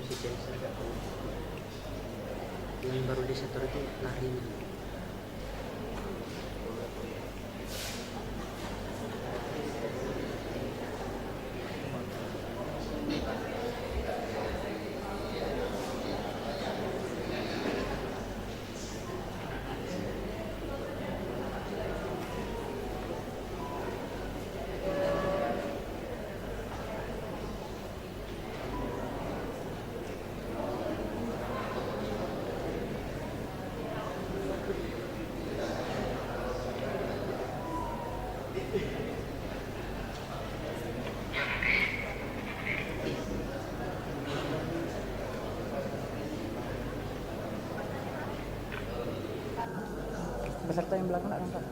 si Jensen. Yang baru disetor itu larinya. Peserta yang belakang nggak nampak.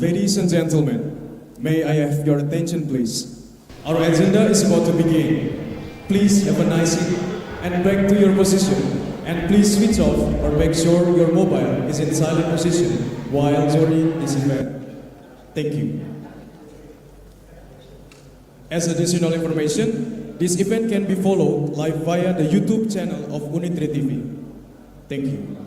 Ladies and gentlemen, may I have your attention please? Our agenda is about to begin. Please have a nice seat and back to your position, and please switch off or make sure your mobile is in silent position while joining this event. Thank you. As additional information, this event can be followed live via the YouTube channel of Unitri TV. Thank you.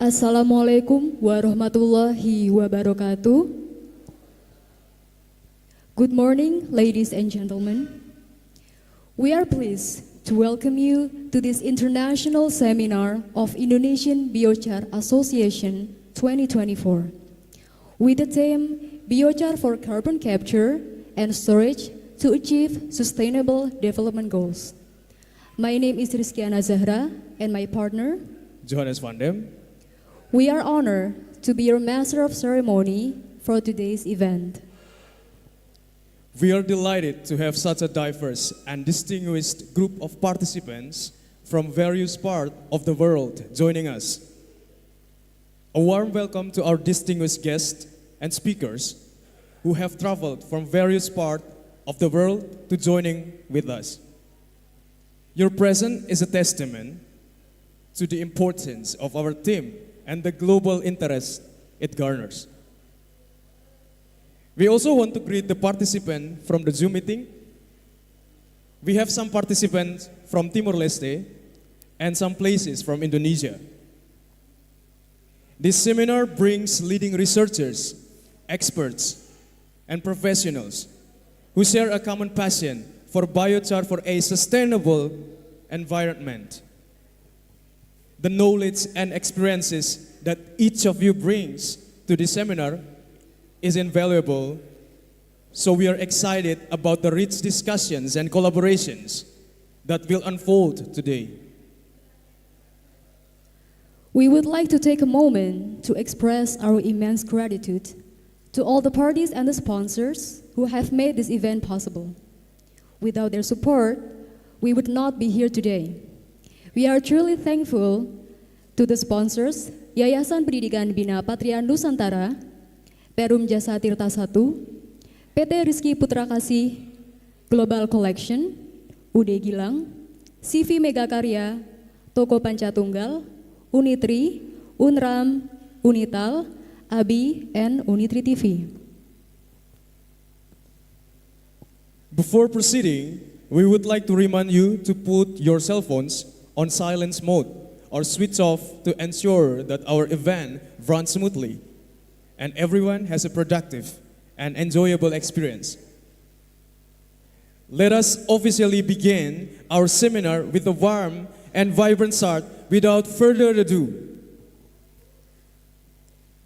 Assalamualaikum warahmatullahi wabarakatuh. Good morning, ladies and gentlemen. We are pleased to welcome you to this international seminar of Indonesian Biochar Association 2024 with the theme Biochar for Carbon Capture and Storage to Achieve Sustainable Development Goals. My name is Rizkiana Zahra and my partner, Johannes van Dem. We are honored to be your master of ceremony for today's event. We are delighted to have such a diverse and distinguished group of participants from various parts of the world joining us. A warm welcome to our distinguished guests and speakers who have traveled from various parts of the world to joining with us. Your presence is a testament to the importance of our theme and the global interest it garners. We also want to greet the participants from the Zoom meeting. We have some participants from Timor-Leste and some places from Indonesia. This seminar brings leading researchers, experts, and professionals who share a common passion for biochar for a sustainable environment. The knowledge and experiences that each of you brings to this seminar is invaluable, so we are excited about the rich discussions and collaborations that will unfold today. We would like to take a moment to express our immense gratitude to all the parties and the sponsors who have made this event possible. Without their support, we would not be here today. We are truly thankful to the sponsors, Yayasan Pendidikan Bina Patria Nusantara, Perum Jasa Tirta 1, PT Rizky Putra Kasih, Global Collection, UD Gilang, CV Megakarya, Toko Pancatunggal, Unitri, Unram, Unital, ABI, and Unitri TV. Before proceeding, we would like to remind you to put your cell phones on silence mode or switch off to ensure that our event runs smoothly and everyone has a productive and enjoyable experience. Let us officially begin our seminar with a warm and vibrant start. Without further ado,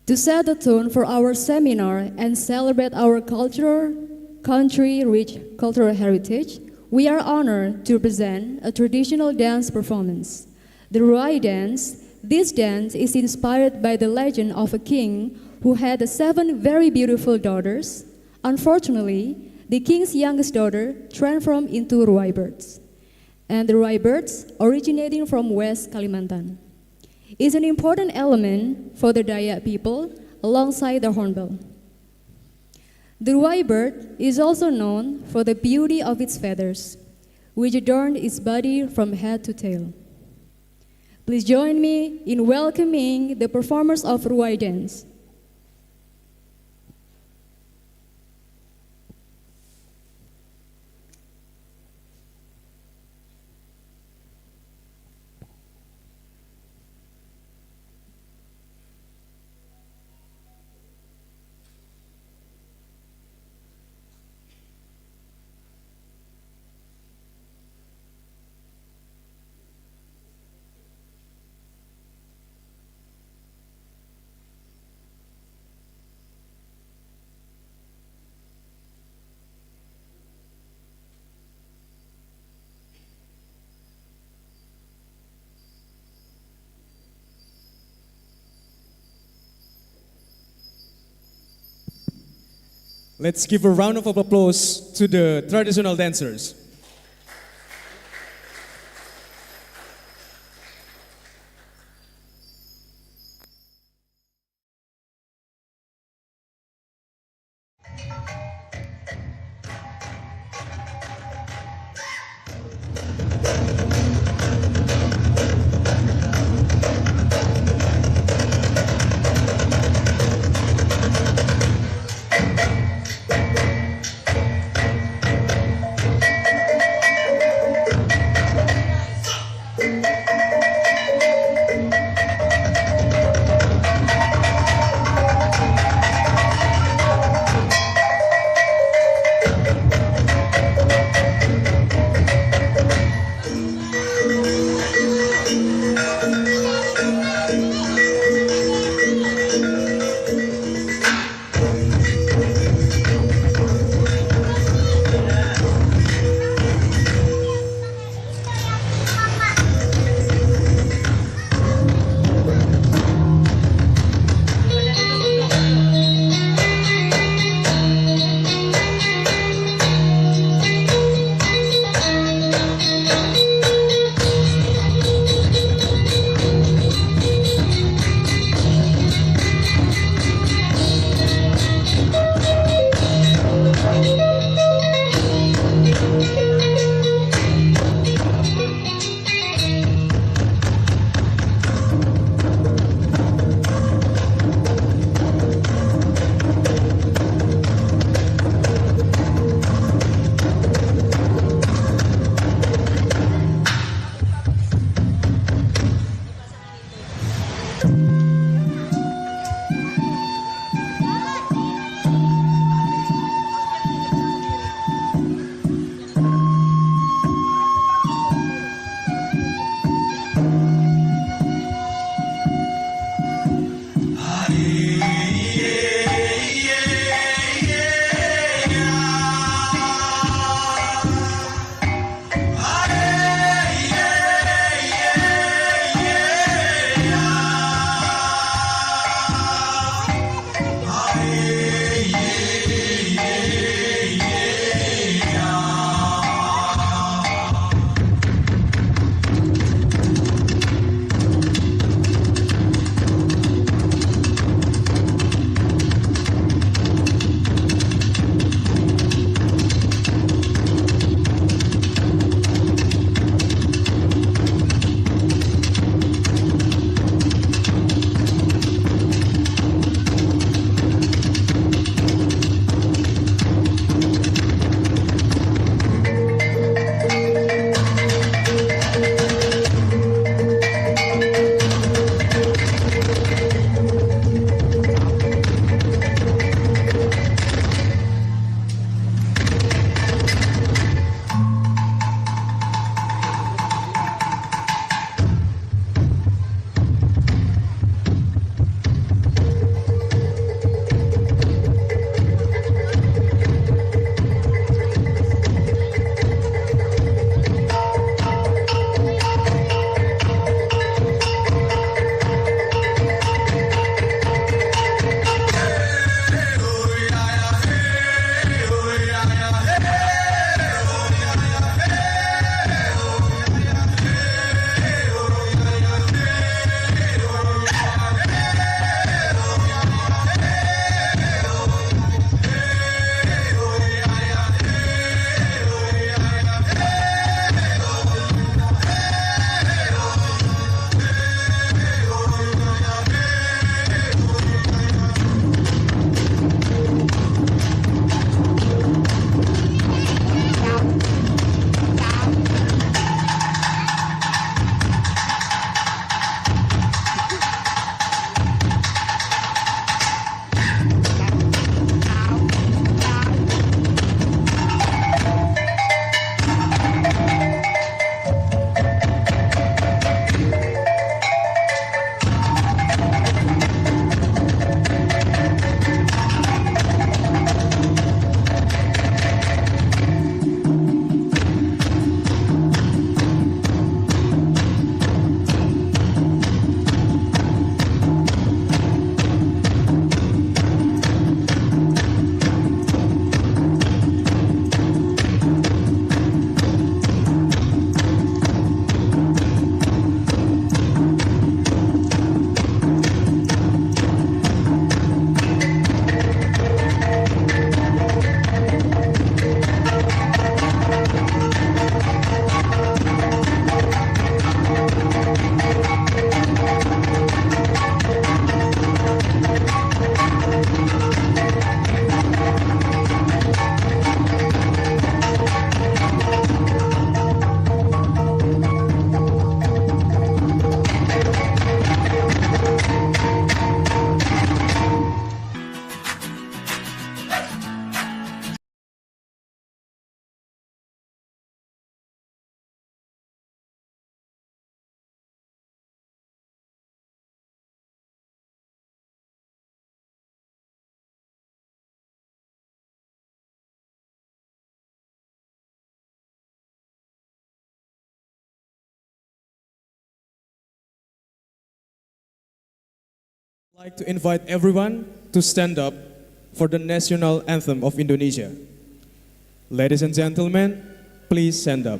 To set the tone for our seminar and celebrate our country-rich cultural heritage, we are honored to present a traditional dance performance. The Ruai dance. This dance is inspired by the legend of a king who had 7 very beautiful daughters. Unfortunately, the king's youngest daughter transformed into Ruai birds. And the Ruai birds, originating from West Kalimantan, is an important element for the Dayak people alongside the hornbill. The Ruai bird is also known for the beauty of its feathers, which adorn its body from head to tail. Please join me in welcoming the performers of Ruai dance. let's give a round of applause to the traditional dancers. I'd like to invite everyone to stand up for the national anthem of Indonesia. Ladies and gentlemen, please stand up.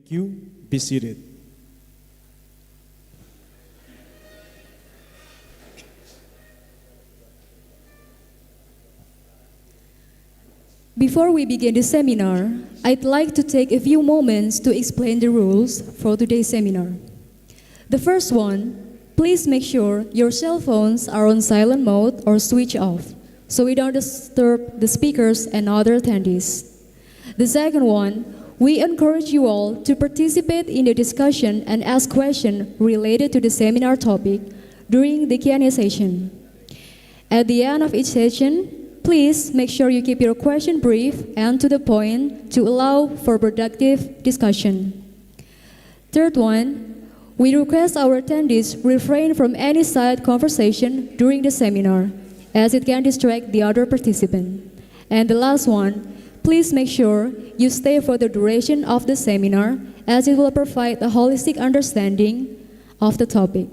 Thank you. Be seated. Before we begin the seminar, I'd like to take a few moments to explain the rules for today's seminar. The first one, please make sure your cell phones are on silent mode or switch off, so we don't disturb the speakers and other attendees. The second one, we encourage you all to participate in the discussion and ask questions related to the seminar topic during the Q&A session. At the end of each session, please make sure you keep your question brief and to the point to allow for productive discussion. Third one, we request our attendees refrain from any side conversation during the seminar, as it can distract the other participant. And the last one, please make sure you stay for the duration of the seminar, as it will provide a holistic understanding of the topic.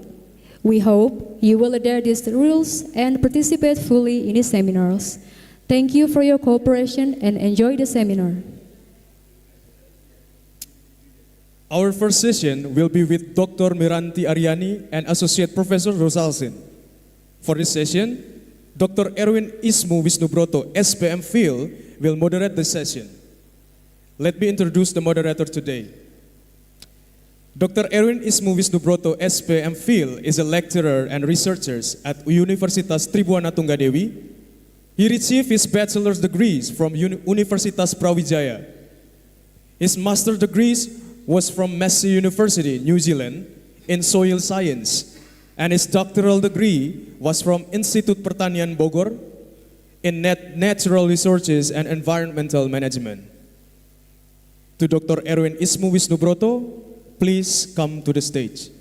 We hope you will adhere these rules and participate fully in the seminars. Thank you for your cooperation and enjoy the seminar. Our first session will be with Dr. Miranti Aryani and Associate Professor Rosalsin. For this session, Dr. Erwin Ismu Wisnubroto, SPM Phil, will moderate the session. Let me introduce the moderator today. Dr. Erwin Ismu Wisnubroto, SPM Phil, is a lecturer and researcher at Universitas Tribuana Tunggadewi. He received his bachelor's degrees from Universitas Brawijaya. His master's degrees was from Massey University, New Zealand, in soil science, and his doctoral degree was from Institut Pertanian Bogor in natural resources and environmental management. To Dr. Erwin Ismu Wisnubroto, please come to the stage.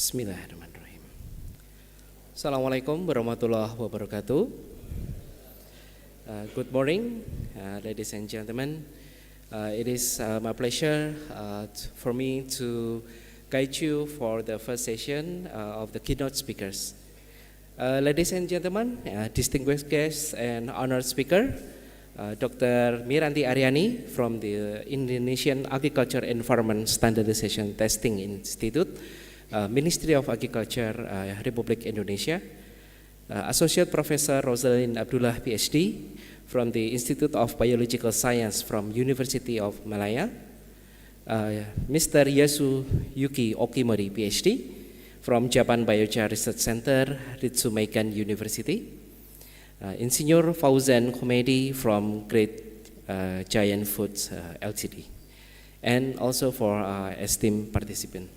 Bismillahirrahmanirrahim. Assalamualaikum warahmatullahi wabarakatuh. Good morning, ladies and gentlemen. It is my pleasure for me to guide you for the first session of the keynote speakers. Ladies and gentlemen, distinguished guests and honored speaker, Dr. Miranti Aryani from the Indonesian Agriculture Environment Standardization Testing Institute, Ministry of Agriculture, Republik Indonesia. Associate Professor Rosalind Abdullah, PhD, from the Institute of Biological Science from University of Malaya. Mr. Yasuyuki Okimori, PhD, from Japan Biochar Research Center, Ritsumeikan University. Insinyur Fauzan Komedi from Great Giant Foods Ltd. And also for esteemed participant.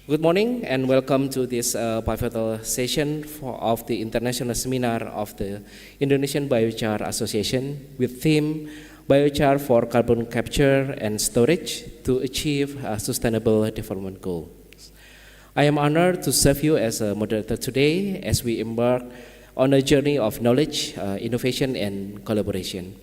Good morning and welcome to this pivotal session of the International Seminar of the Indonesian Biochar Association with theme Biochar for Carbon Capture and Storage to Achieve Sustainable Development Goals. I am honored to serve you as a moderator today as we embark on a journey of knowledge, innovation, and collaboration.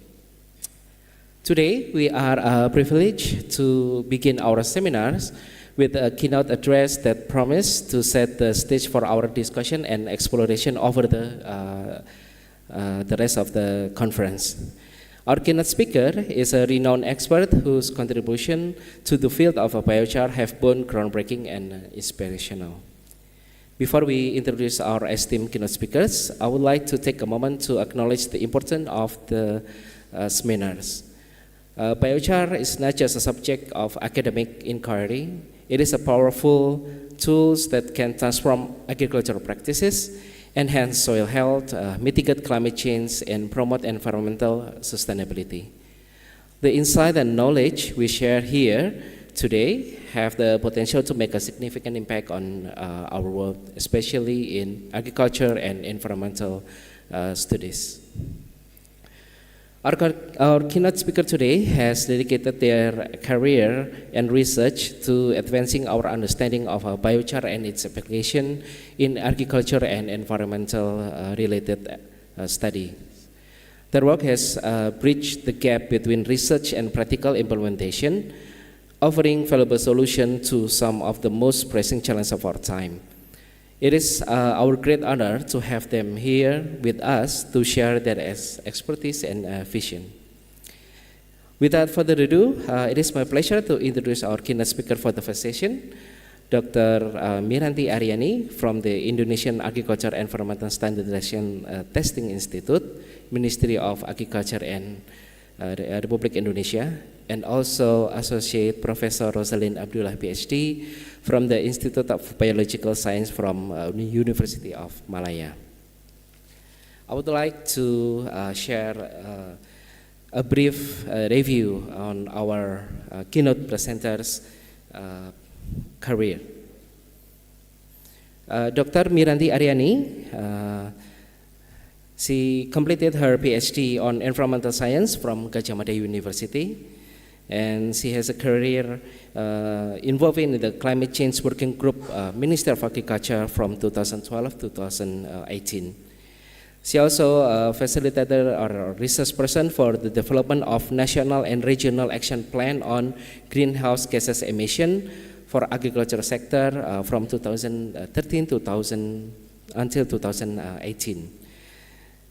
Today, we are privileged to begin our seminars with a keynote address that promised to set the stage for our discussion and exploration over the rest of the conference. Our keynote speaker is a renowned expert whose contribution to the field of biochar have been groundbreaking and inspirational. Before we introduce our esteemed keynote speakers, I would like to take a moment to acknowledge the importance of the seminars. Biochar is not just a subject of academic inquiry. It is a powerful tool that can transform agricultural practices, enhance soil health, mitigate climate change, and promote environmental sustainability. The insight and knowledge we share here today have the potential to make a significant impact on our world, especially in agriculture and environmental studies. Our keynote speaker today has dedicated their career and research to advancing our understanding of biochar and its application in agriculture and environmental related study. Their work has bridged the gap between research and practical implementation, offering valuable solutions to some of the most pressing challenges of our time. It is our great honor to have them here with us to share their expertise and vision. Without further ado, it is my pleasure to introduce our keynote speaker for the first session, Dr. Miranti Aryani from the Indonesian Agriculture Environmental Standardization Testing Institute, Ministry of Agriculture and Republik Indonesia, and also Associate Professor Rosalind Abdullah, PhD, from the Institute of Biological Science from University of Malaya. I would like to share a brief review on our keynote presenter's career. Dr. Miranti Aryani, she completed her PhD on environmental science from Gadjah Mada University, and she has a career involving the climate change working group, Minister of Agriculture from 2012 to 2018. She also facilitated or research person for the development of national and regional action plan on greenhouse gases emission for agriculture sector from 2013 until 2018.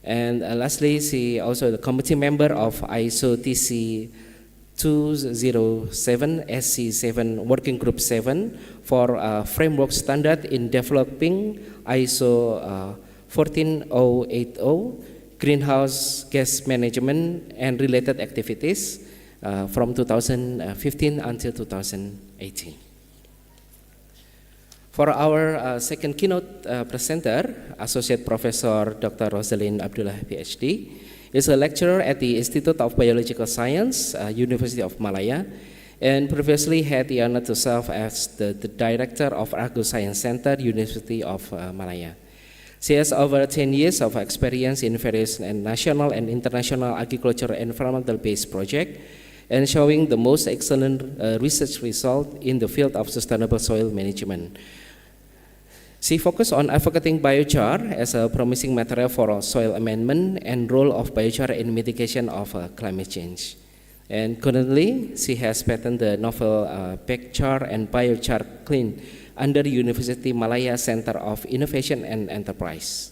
And lastly, she also the committee member of ISO TC 207 SC7 Working Group 7 for framework standard in developing ISO 14080 greenhouse gas management and related activities from 2015 until 2018. For our second keynote presenter, Associate Professor Dr. Rosalind Abdullah, PhD, is a lecturer at the Institute of Biological Science, University of Malaya, and previously had the honor to serve as the Director of Agro-Science Center, University of Malaya. She has over 10 years of experience in various national and international agricultural environmental-based projects, and showing the most excellent research result in the field of sustainable soil management. She focused on advocating biochar as a promising material for soil amendment and role of biochar in mitigation of climate change. And currently, she has patented the novel Biochar and Biochar Clean under University Malaya Center of Innovation and Enterprise.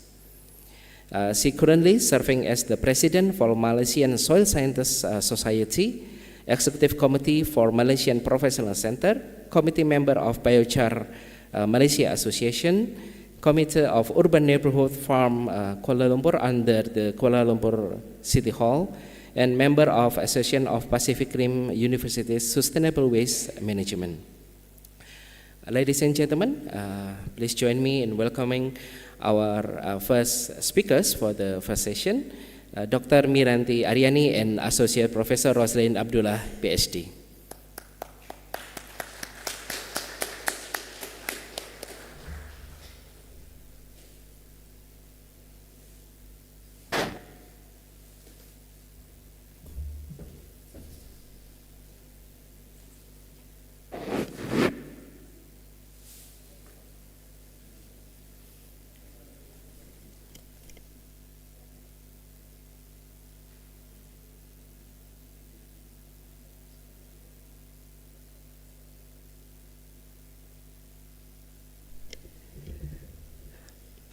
She currently serving as the president for Malaysian Soil Scientists Society, Executive Committee for Malaysian Professional Center, Committee member of Biochar Malaysia Association, Committee of Urban Neighborhood Farm Kuala Lumpur under the Kuala Lumpur City Hall, and member of Association of Pacific Rim University's Sustainable Waste Management. Ladies and gentlemen, please join me in welcoming our first speakers for the first session, Dr. Miranti Aryani and Associate Professor Roslyn Abdullah, PhD.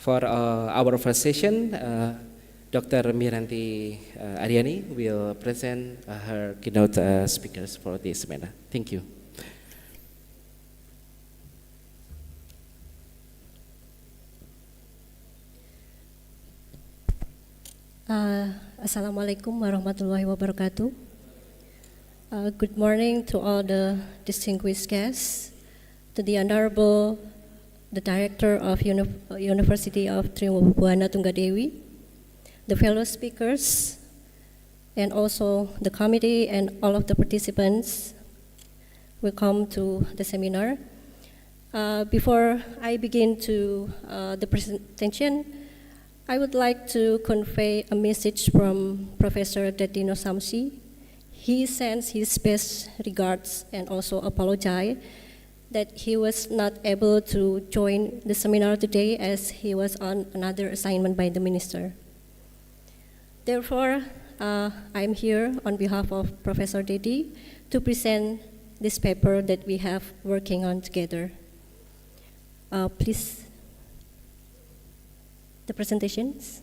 For our first session, Dr. Miranti Aryani will present her keynote speakers for this seminar. Thank you. Assalamualaikum warahmatullahi wabarakatuh. Good morning to all the distinguished guests, to the Honorable the Director of University of Tribuana Tunggadewi, the fellow speakers, and also the committee and all of the participants. Welcome to the seminar. Before I begin to the presentation, I would like to convey a message from Professor Dedino Samsi. He sends his best regards and also apologize that he was not able to join the seminar today as he was on another assignment by the minister. Therefore, I'm here on behalf of Professor Dedi to present this paper that we have working on together. Please, the presentations.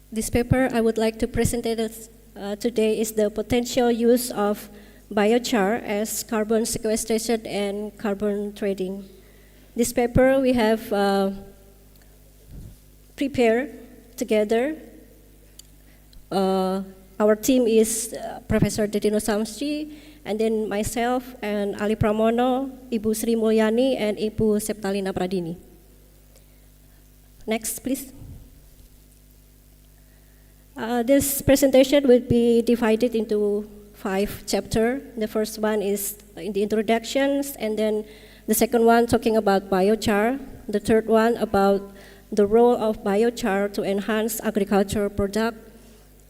This paper I would like to present today is the potential use of biochar as carbon sequestration and carbon trading. This paper we have prepared together. Our team is Professor Dedino Samsi, and then myself and Ali Pramono, Ibu Sri Mulyani, and Ibu Septalina Pradini. Next, please. This presentation will be divided into 5 chapters. The first one is in the introductions, and then the second one talking about biochar. The third one about the role of biochar to enhance agricultural product.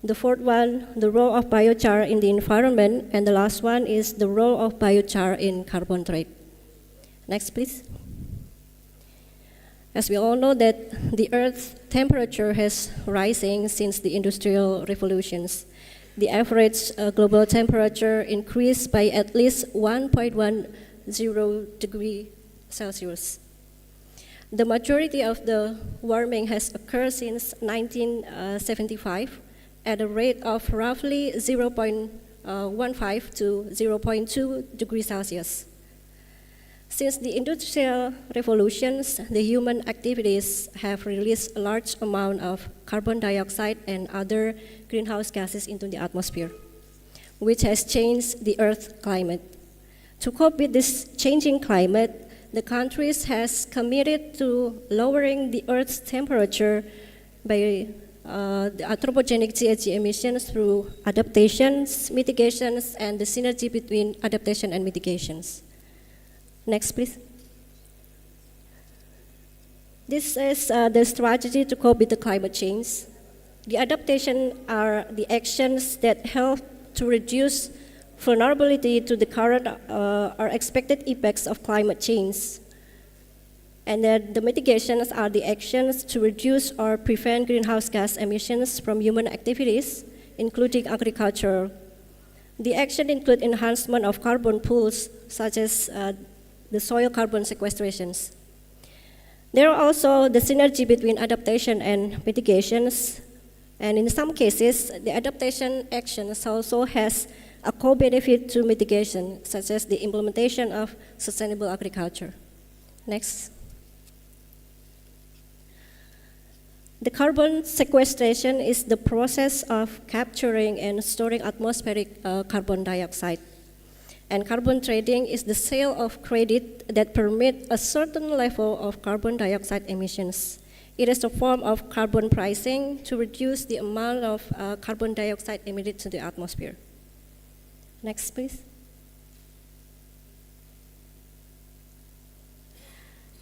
The fourth one, the role of biochar in the environment, and the last one is the role of biochar in carbon trade. Next, please. As we all know that the Earth's temperature has rising since the industrial revolutions. The average global temperature increased by at least 1.10 degrees Celsius. The majority of the warming has occurred since 1975 at a rate of roughly 0.15 to 0.2 degrees Celsius. Since the industrial revolutions, the human activities have released a large amount of carbon dioxide and other greenhouse gases into the atmosphere, which has changed the Earth's climate. To cope with this changing climate, the countries has committed to lowering the Earth's temperature by the anthropogenic GHG emissions through adaptations, mitigations, and the synergy between adaptation and mitigations. Next, please. This is the strategy to cope with the climate change. The adaptation are the actions that help to reduce vulnerability to the current or expected effects of climate change. And then the mitigations are the actions to reduce or prevent greenhouse gas emissions from human activities, including agriculture. The action include enhancement of carbon pools, such as the soil carbon sequestrations. There are also the synergy between adaptation and mitigations, and in some cases, the adaptation actions also has a co-benefit to mitigation, such as the implementation of sustainable agriculture. Next. The carbon sequestration is the process of capturing and storing atmospheric carbon dioxide. And carbon trading is the sale of credit that permit a certain level of carbon dioxide emissions. It is a form of carbon pricing to reduce the amount of carbon dioxide emitted to the atmosphere. Next, please.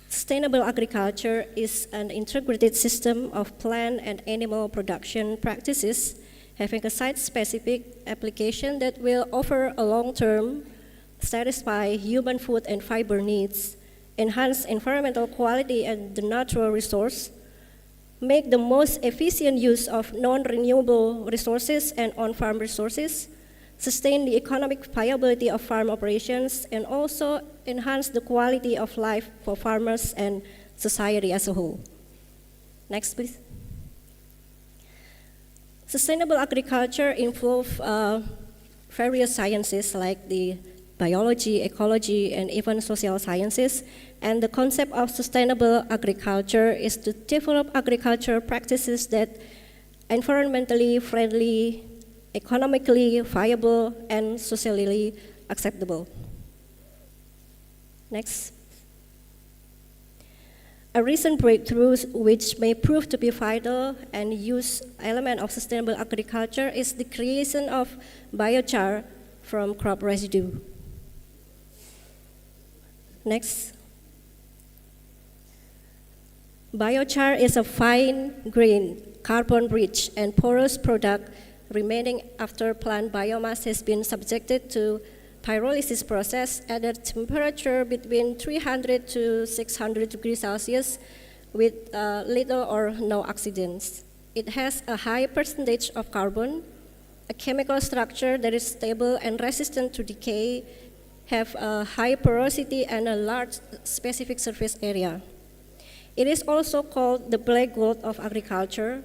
Sustainable agriculture is an integrated system of plant and animal production practices having a site-specific application that will offer a long-term, satisfy human food and fiber needs, enhance environmental quality and the natural resource, make the most efficient use of non-renewable resources and on-farm resources, sustain the economic viability of farm operations, and also enhance the quality of life for farmers and society as a whole. Next, please. Sustainable agriculture involves various sciences like the biology, ecology, and even social sciences. And the concept of sustainable agriculture is to develop agriculture practices that environmentally friendly, economically viable, and socially acceptable. Next. A recent breakthrough which may prove to be vital and use element of sustainable agriculture is the creation of biochar from crop residue. Next. Biochar is a fine-grained, carbon-rich, and porous product remaining after plant biomass has been subjected to pyrolysis process at a temperature between 300 to 600 degrees Celsius with little or no oxidants. It has a high percentage of carbon, a chemical structure that is stable and resistant to decay, have a high porosity and a large specific surface area. It is also called the black gold of agriculture.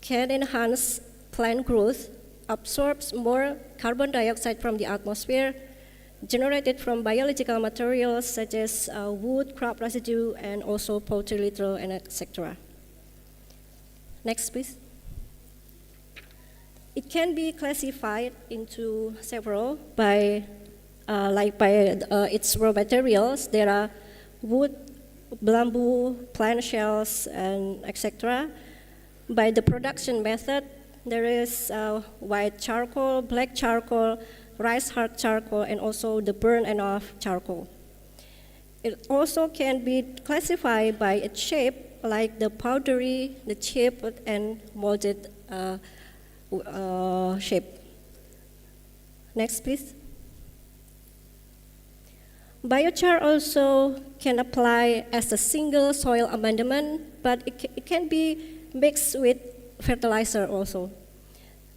Can enhance plant growth, absorbs more carbon dioxide from the atmosphere, generated from biological materials such as wood, crop residue, and also poultry litter, and etc. Next, please. It can be classified into several by its raw materials. There are wood, bamboo, plant shells, and etc. By the production method, there is white charcoal, black charcoal, rice hard charcoal, and also the burn and off charcoal. It also can be classified by its shape, like the powdery, the chipped, and molded shape. Next, please. Biochar also can apply as a single soil amendment, but it can be mixed with fertilizer also.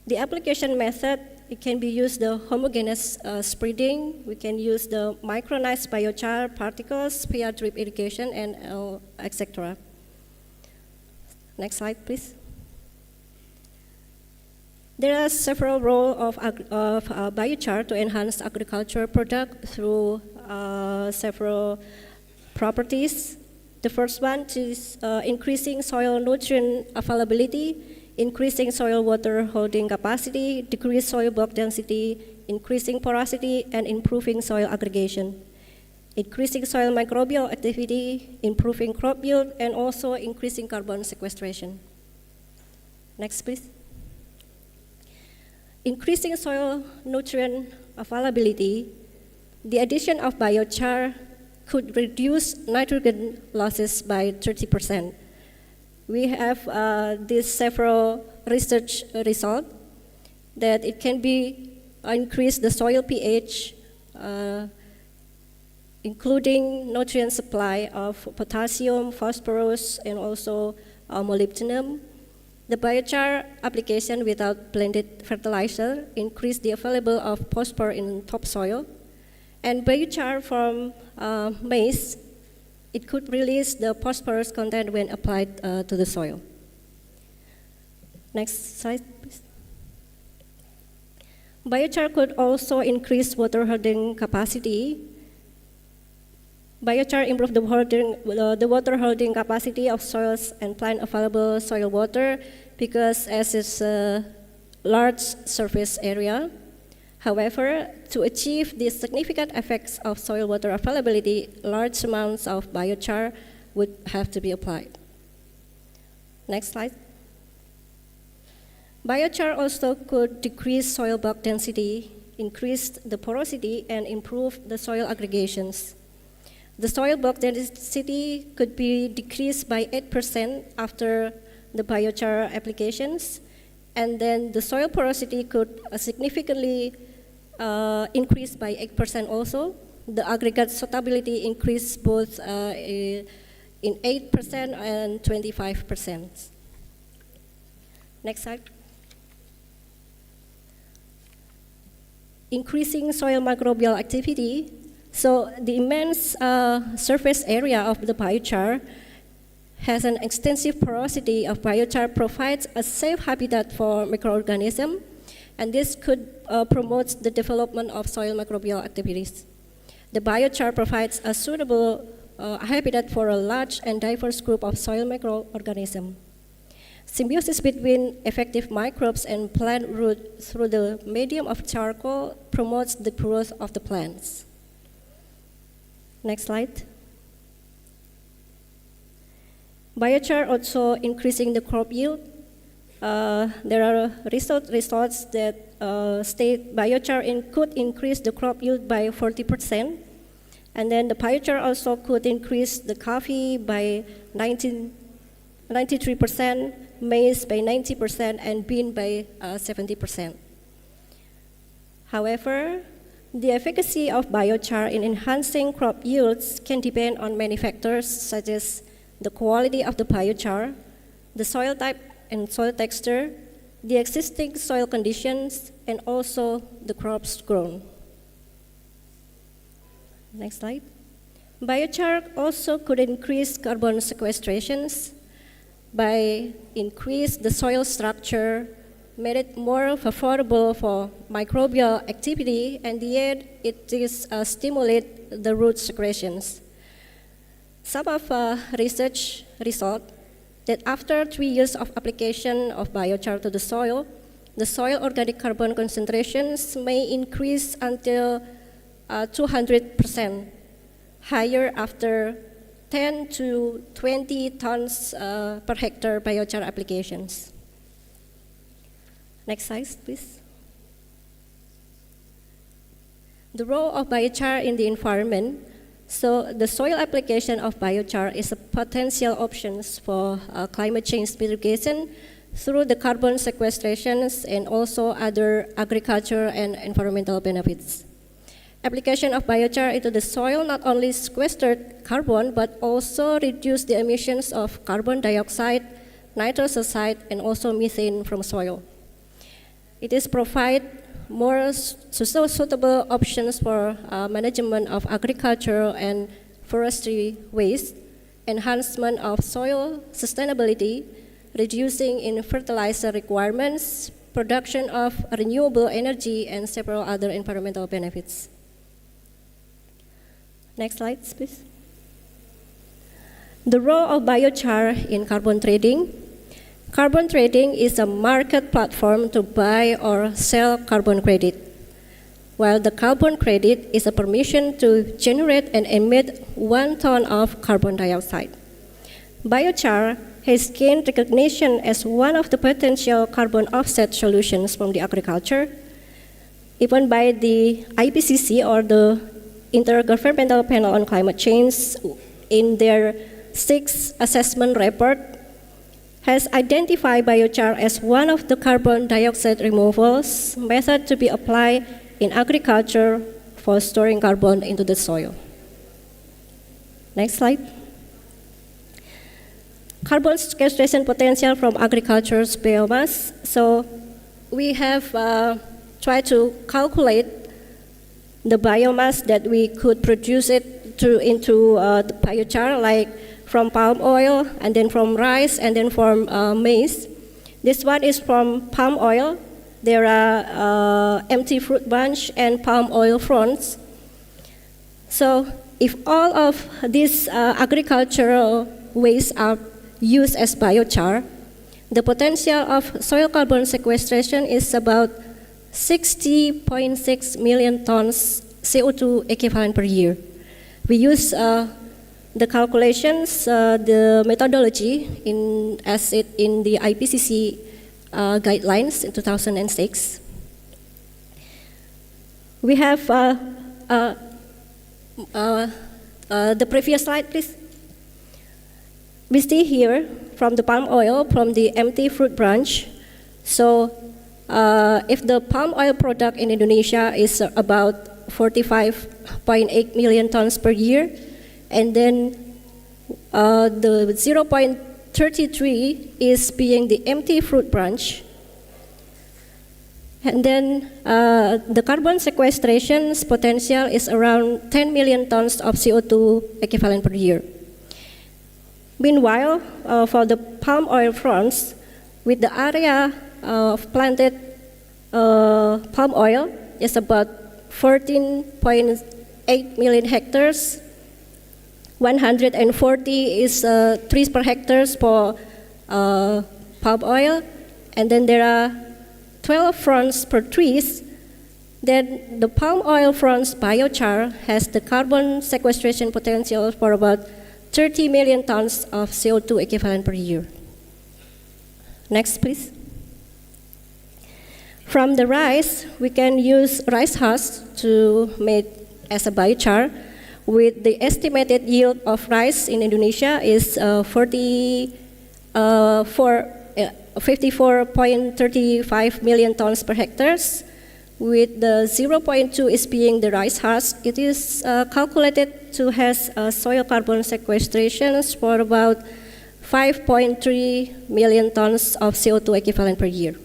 The application method, it can be used the homogeneous spreading. We can use the micronized biochar particles via drip irrigation and etc. Next slide, please. There are several roles of biochar to enhance agricultural product through several properties. The first one is increasing soil nutrient availability, increasing soil water holding capacity, decrease soil bulk density, increasing porosity, and improving soil aggregation. increasing soil microbial activity, improving crop yield, and also increasing carbon sequestration. Next, please. Increasing soil nutrient availability, the addition of biochar could reduce nitrogen losses by 30%. We have these several research results that it can be increase the soil pH, including nutrient supply of potassium, phosphorus, and also molybdenum. The biochar application without blended fertilizer increased the available of phosphorus in topsoil. And biochar from maize, it could release the phosphorus content when applied to the soil. Next slide, please. Biochar could also increase water holding capacity. Biochar improved the water holding capacity of soils and plant available soil water because as it's a large surface area. However, to achieve the significant effects of soil water availability, large amounts of biochar would have to be applied. Next slide. Biochar also could decrease soil bulk density, increase the porosity, and improve the soil aggregations. The soil bulk density could be decreased by 8% after the biochar applications, and then the soil porosity could significantly increase by 8% also. The aggregate suitability increased both in 8% and 25%. Next slide. Increasing soil microbial activity. So the immense surface area of the biochar has an extensive porosity of biochar provides a safe habitat for microorganisms, and this could promote the development of soil microbial activities. The biochar provides a suitable habitat for a large and diverse group of soil microorganisms. Symbiosis between effective microbes and plant root through the medium of charcoal promotes the growth of the plants. Next slide. Biochar also increasing the crop yield. There are results that state biochar could increase the crop yield by 40%. And then the biochar also could increase the coffee by 93%, maize by 90%, and bean by 70%. However, the efficacy of biochar in enhancing crop yields can depend on many factors such as the quality of the biochar, the soil type and soil texture, the existing soil conditions, and also the crops grown. Next slide. Biochar also could increase carbon sequestrations by increase the soil structure, made it more favorable for microbial activity, and yet it is stimulate the root secretions. Some of research result that after 3 years of application of biochar to the soil organic carbon concentrations may increase until 200% higher after 10 to 20 tons per hectare biochar applications. Next slide, please. The role of biochar in the environment. So the soil application of biochar is a potential option for climate change mitigation through the carbon sequestrations and also other agriculture and environmental benefits. Application of biochar into the soil not only sequestered carbon but also reduced the emissions of carbon dioxide, nitrous oxide, and also methane from soil. It is provide more suitable options for management of agricultural and forestry waste, enhancement of soil sustainability, reducing in fertilizer requirements, production of renewable energy, and several other environmental benefits. Next slide, please. The role of biochar in carbon trading. Carbon trading is a market platform to buy or sell carbon credit. while the carbon credit is a permission to generate and emit 1 ton of carbon dioxide. Biochar has gained recognition as one of the potential carbon offset solutions from the agriculture, even by the IPCC, or the Intergovernmental Panel on Climate Change, in their 6th assessment report, has identified biochar as one of the carbon dioxide removals method to be applied in agriculture for storing carbon into the soil. Next slide. Carbon sequestration potential from agriculture's biomass. So we have tried to calculate the biomass that we could produce into the biochar, like from palm oil, and then from rice, and then from maize. This one is from palm oil. There are empty fruit bunch and palm oil fronds. So if all of these agricultural waste are used as biochar, the potential of soil carbon sequestration is about 60.6 million tons CO2 equivalent per year. We use the calculations, the methodology as it in the IPCC guidelines in 2006. We have the previous slide, please. We see here from the palm oil, from the empty fruit branch. So if the palm oil product in Indonesia is about 45.8 million tons per year, and then the 0.33 is being the empty fruit branch. And then the carbon sequestration's potential is around 10 million tons of CO2 equivalent per year. Meanwhile, for the palm oil fronts, with the area of planted palm oil is about 14.8 million hectares. 140 is trees per hectare for palm oil, and then there are 12 fronds per trees. Then the palm oil fronds biochar has the carbon sequestration potential for about 30 million tons of CO2 equivalent per year. Next, please. From the rice, we can use rice husk to make as a biochar, with the estimated yield of rice in Indonesia is 54.35 million tons per hectares. With the 0.2 is being the rice husk, it is calculated to has soil carbon sequestrations for about 5.3 million tons of CO2 equivalent per year.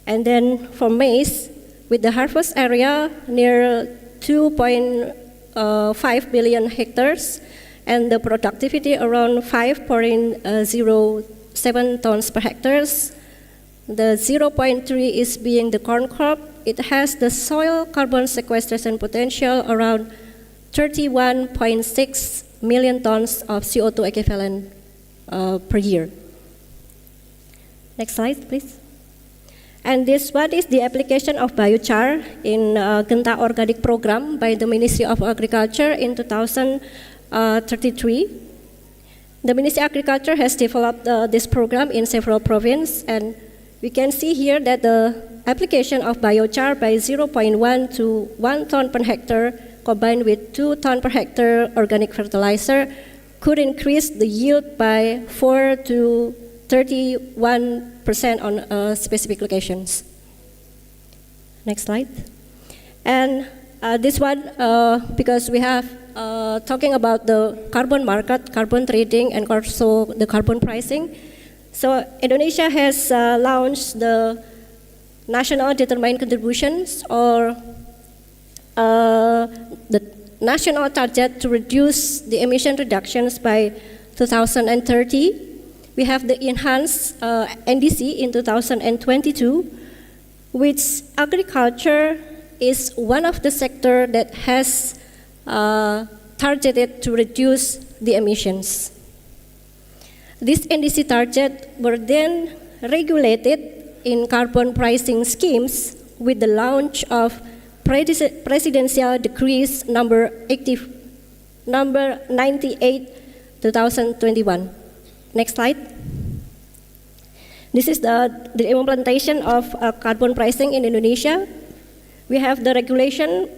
And then for maize, with the harvest area near 2.5 billion hectares and the productivity around 5.07 tons per hectares, the 0.3 is being the corn crop. It has the soil carbon sequestration potential around 31.6 million tons of CO2 equivalent per year. Next slide, please. And this what is the application of biochar in Genta Organic Program by the Ministry of Agriculture in 2033. The Ministry of Agriculture has developed this program in several provinces, and we can see here that the application of biochar by 0.1 to 1 ton per hectare combined with 2 ton per hectare organic fertilizer could increase the yield by 4 to 31% on specific locations. Next slide. And this one, because we have talking about the carbon market, carbon trading, and also the carbon pricing. So Indonesia has launched the national determined contributions, or the national target to reduce the emission reductions by 2030. We have the enhanced NDC in 2022, which agriculture is one of the sector that has targeted to reduce the emissions. These NDC targets were then regulated in carbon pricing schemes with the launch of Presidential Decrees number 98, 2021. Next slide. This is the implementation of carbon pricing in Indonesia. We have the regulation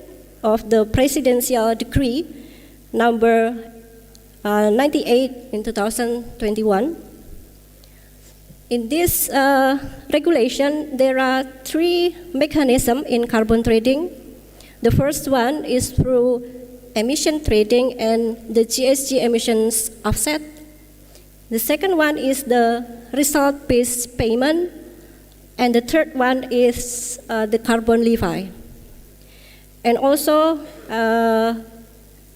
of the Presidential Decree number 98 in 2021. In this regulation, there are three mechanisms in carbon trading. The first one is through emission trading and the GHG emissions offset. The second one is the result-based payment, and the third one is the carbon levy. And also,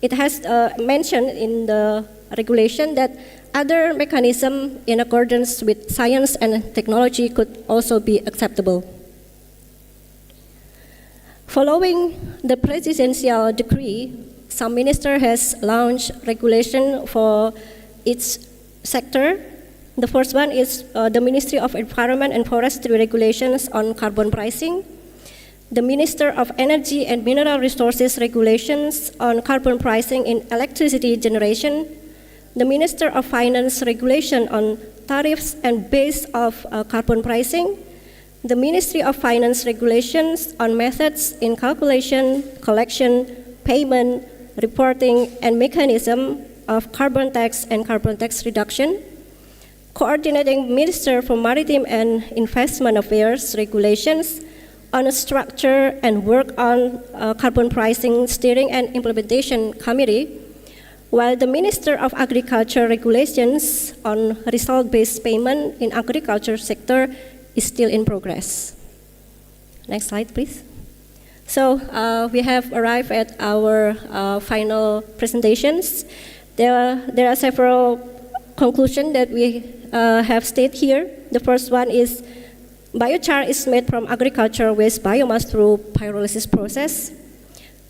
it has mentioned in the regulation that other mechanisms in accordance with science and technology could also be acceptable. Following the presidential decree, some minister has launched regulation for each sector. The first one is the Ministry of Environment and Forestry regulations on carbon pricing, the Minister of Energy and Mineral Resources regulations on carbon pricing in electricity generation, the Minister of Finance regulation on tariffs and base of carbon pricing, the Ministry of Finance regulations on methods in calculation, collection, payment, reporting, and mechanism of carbon tax and carbon tax reduction, Coordinating Minister for Maritime and Investment Affairs regulations on a structure and work on carbon pricing steering and implementation committee, while the Minister of Agriculture regulations on result-based payment in agriculture sector is still in progress. Next slide, please. So we have arrived at our final presentations. There are several conclusions that we have stated here. The first one is biochar is made from agricultural waste biomass through pyrolysis process.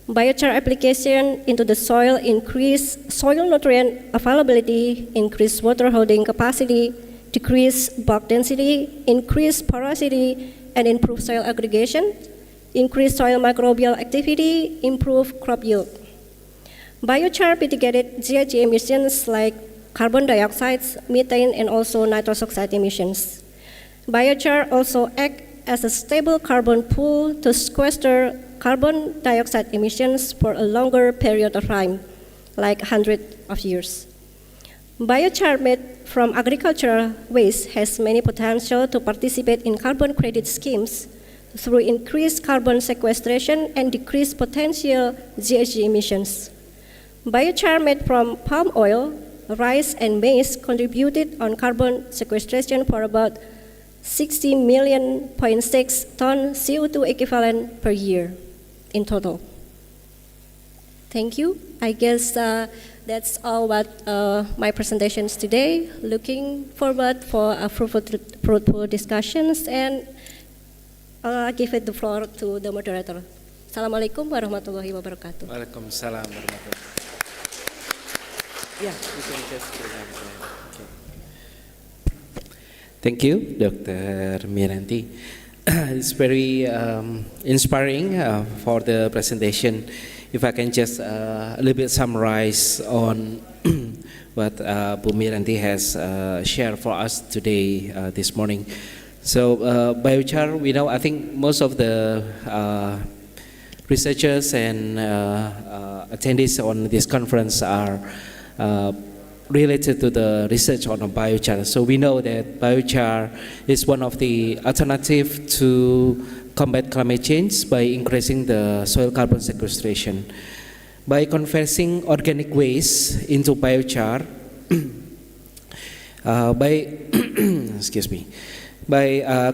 Biochar application into the soil increase soil nutrient availability, increase water holding capacity, decrease bulk density, increase porosity, and improve soil aggregation, increase soil microbial activity, improve crop yield. Biochar mitigated GHG emissions like carbon dioxide, methane, and also nitrous oxide emissions. Biochar also acts as a stable carbon pool to sequester carbon dioxide emissions for a longer period of time, like 100 of years. Biochar made from agricultural waste has many potential to participate in carbon credit schemes through increased carbon sequestration and decreased potential GHG emissions. Biochar made from palm oil, rice, and maize contributed on carbon sequestration for about 60.6 million ton CO2 equivalent per year in total. Thank you. I guess that's all what my presentations today. Looking forward for fruitful discussions, and I'll give it the floor to the moderator. Assalamualaikum warahmatullahi wabarakatuh. Waalaikumsalam warahmatullahi. Yeah, you can just program. Okay. Thank you, Dr. Miranti. It's very inspiring for the presentation. If I can just a little bit summarize on what Bu Miranti has shared for us today, this morning. So biochar, we know, I think most of the researchers and attendees on this conference are related to the research on biochar. So we know that biochar is one of the alternatives to combat climate change by increasing the soil carbon sequestration. By converting organic waste into biochar, by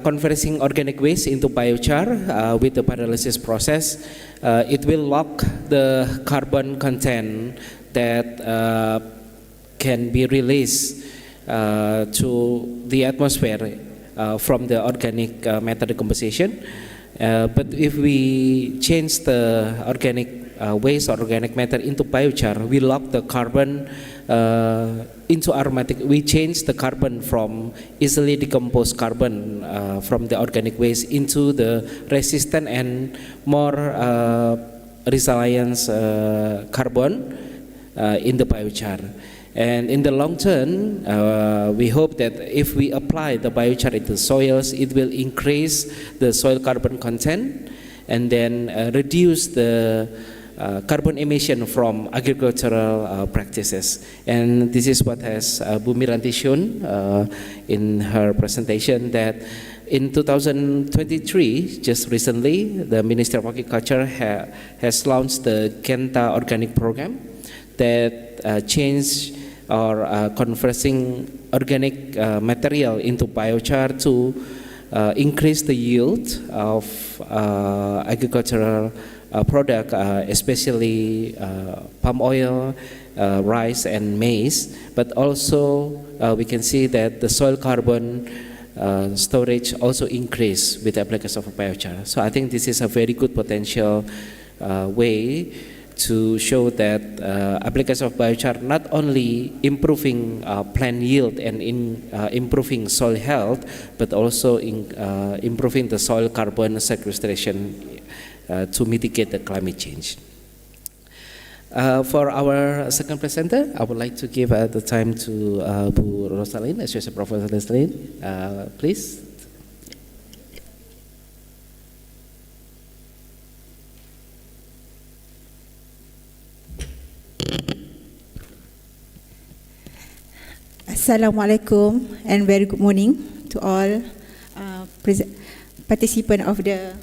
converting organic waste into biochar with the pyrolysis process, it will lock the carbon content that can be released to the atmosphere from the organic matter decomposition. But if we change the organic waste or organic matter into biochar, we lock the carbon into aromatic. We change the carbon from easily decomposed carbon from the organic waste into the resistant and more resilient carbon in the biochar. And in the long term, we hope that if we apply the biochar into soils, it will increase the soil carbon content and then reduce the carbon emission from agricultural practices. And this is what has Bu Miranti shown in her presentation, that in 2023, just recently, the Ministry of Agriculture has launched the Kenta Organic Program that changed or converting organic material into biochar to increase the yield of agricultural product, especially palm oil, rice and maize. But also we can see that the soil carbon storage also increase with the application of biochar. So I think this is a very good potential way to show that application of biochar not only improving plant yield and improving soil health, but also improving the soil carbon sequestration to mitigate the climate change. For our second presenter, I would like to give the time to Bu Rosalind, Associate Professor Rosalind, please. Assalamualaikum and very good morning to all participants of the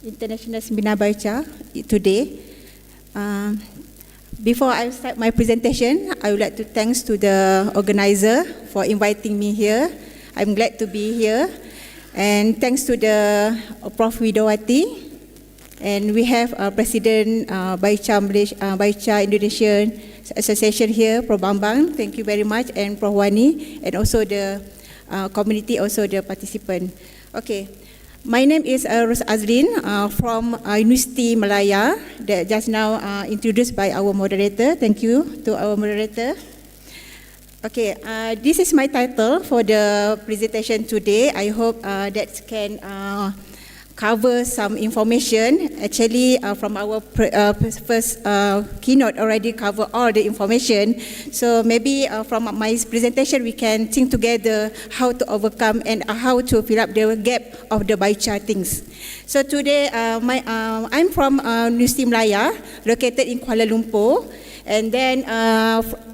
International Seminar Biochar today. Before I start my presentation, I would like to thanks to the organizer for inviting me here. I'm glad to be here, and thanks to the Prof. Widawati, and we have President Biochar Indonesia Association here, Prof. Bambang. Thank you very much, and Prof. Wani, and also the community, also the participant. Okay. My name is Ros Azrin from University Malaya, that just now introduced by our moderator. Thank you to our moderator. Okay, this is my title for the presentation today. I hope that can cover some information. Actually, from our first keynote already cover all the information. So maybe from my presentation, we can think together how to overcome and how to fill up the gap of the biochar things. So today, I'm from University Malaya, located in Kuala Lumpur. And then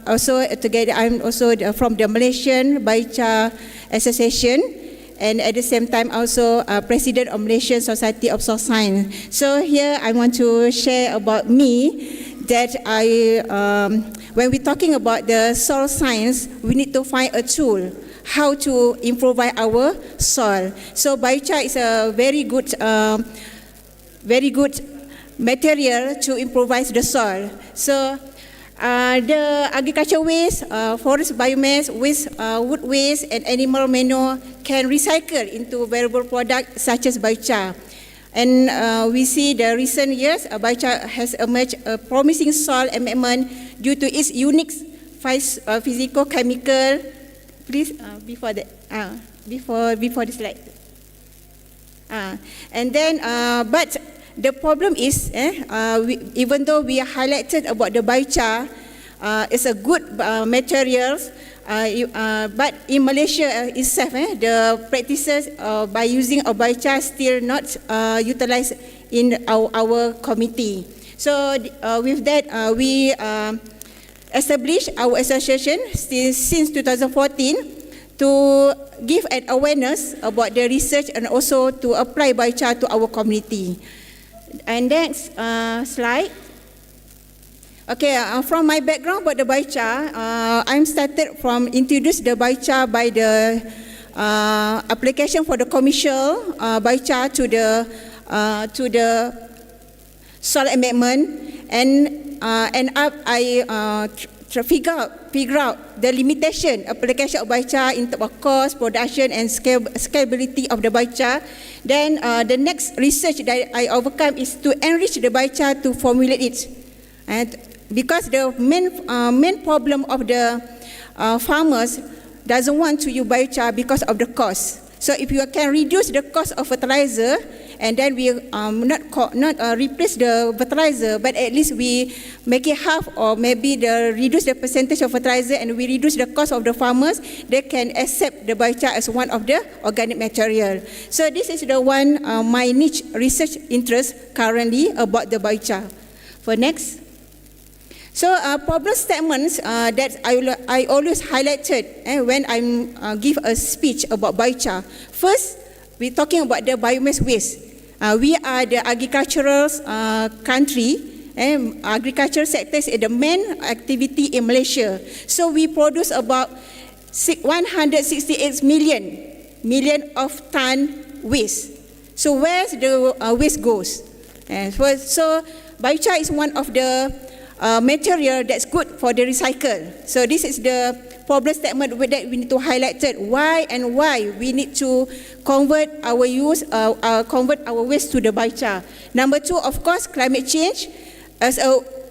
also together, I'm also from the Malaysian Biochar Association. And at the same time also President of Malaysian Society of Soil Science. So here I want to share about me that when we're talking about the soil science, we need to find a tool how to improve our soil. So biochar is a very good material to improvise the soil. So the agriculture waste, forest biomass, waste, wood waste, and animal manure can recycle into valuable products such as biochar. And we see the recent years, biochar has emerged a promising soil amendment due to its unique physico-chemical. Please, before the slide. And then, but the problem is, even though we highlighted about the biochar, it's a good material, but in Malaysia itself, the practices by using a biochar still not utilized in our community. So with that, we established our association since 2014 to give an awareness about the research and also to apply biochar to our community. And next slide. Okay, from my background about the biochar, I'm started from introduce the biochar by the application for the commercial biochar to the soil amendment, and I figure out the limitation application of biochar in terms of cost, production, and scalability of the biochar. Then the next research that I overcome is to enrich the biochar to formulate it. And because the main problem of the farmers doesn't want to use biochar because of the cost. So if you can reduce the cost of fertilizer, and then we not replace the fertilizer, but at least we make it half, or maybe reduce the percentage of fertilizer, and we reduce the cost of the farmers, they can accept the biochar as one of the organic material. So this is the one my niche research interest currently about the biochar. For next. So problem statements that I always highlighted when I give a speech about biochar. First, we're talking about the biomass waste. We are the agricultural country, and agricultural sector is the main activity in Malaysia. So we produce about 168 million of ton waste. So where the waste goes? So biochar is one of the material that's good for the recycle. So this is the problem statement that we need to highlight. Why we need to convert our waste to the biochar. Number two, of course, climate change. As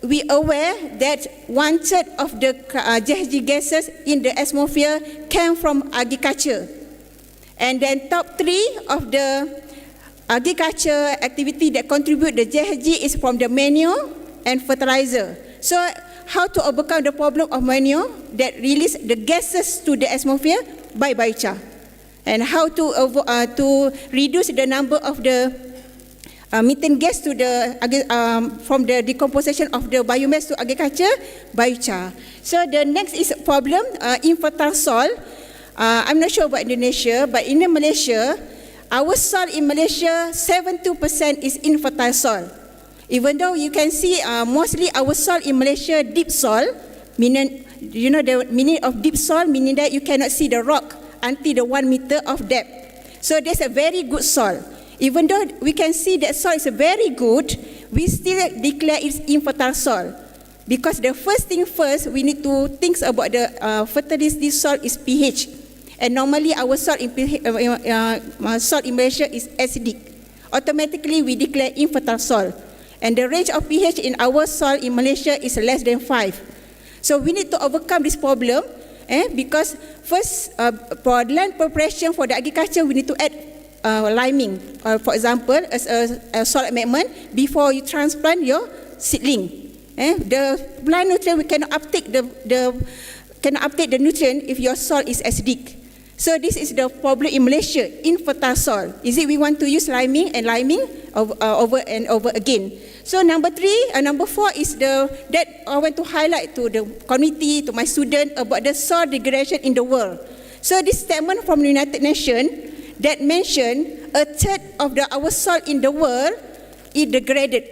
we aware that 1/3 of the GHG gases in the atmosphere came from agriculture, and then top 3 of the agriculture activity that contribute the GHG is from the manure and fertilizer. So how to overcome the problem of manure that release the gases to the atmosphere? By biochar. And how to reduce the number of the methane gas to the from the decomposition of the biomass to agriculture? Biochar. So the next is problem infertile soil. I'm not sure about Indonesia, but in Malaysia, our soil in Malaysia 72% is infertile soil. Even though you can see mostly our soil in Malaysia deep soil, meaning you know the meaning of deep soil, meaning that you cannot see the rock until the 1 meter of depth. So that's a very good soil. Even though we can see that soil is very good, we still declare it's infertile soil, because the first thing first we need to think about the fertility soil is pH, and normally our soil in Malaysia is acidic. Automatically we declare infertile soil. And the range of pH in our soil in Malaysia is less than 5. So we need to overcome this problem, because first, for land preparation for the agriculture, we need to add liming, for example, as a soil amendment before you transplant your seedling. The plant nutrient, we cannot uptake the nutrient if your soil is acidic. So this is the problem in Malaysia, infertile soil. Is it we want to use liming over and over again? So number 4 is that I want to highlight to the community, to my student, about the soil degradation in the world. So this statement from the United Nations that mentioned 1/3 of our soil in the world is degraded.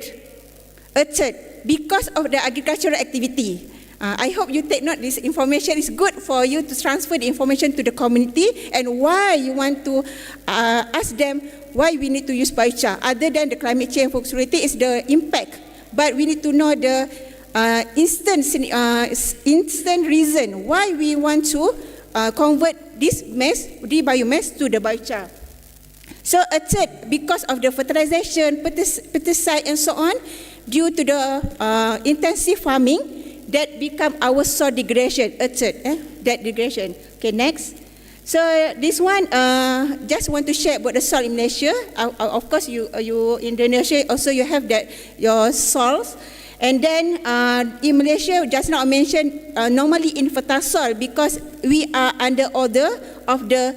1/3 because of the agricultural activity. I hope you take note. This information is good for you to transfer the information to the community, and why you want to ask them why we need to use biochar. Other than the climate change flexibility is the impact, but we need to know the instant reason why we want to convert this biomass to the biochar. So 1/3 because of the fertilization, pesticide and so on, due to the intensive farming, that become our soil degradation, 1/3, that degradation. Okay, next. So this one, just want to share about the soil in Malaysia. Of course, you in Indonesia also you have that your soils, and then in Malaysia, just now I mentioned normally infertile soil because we are under order of the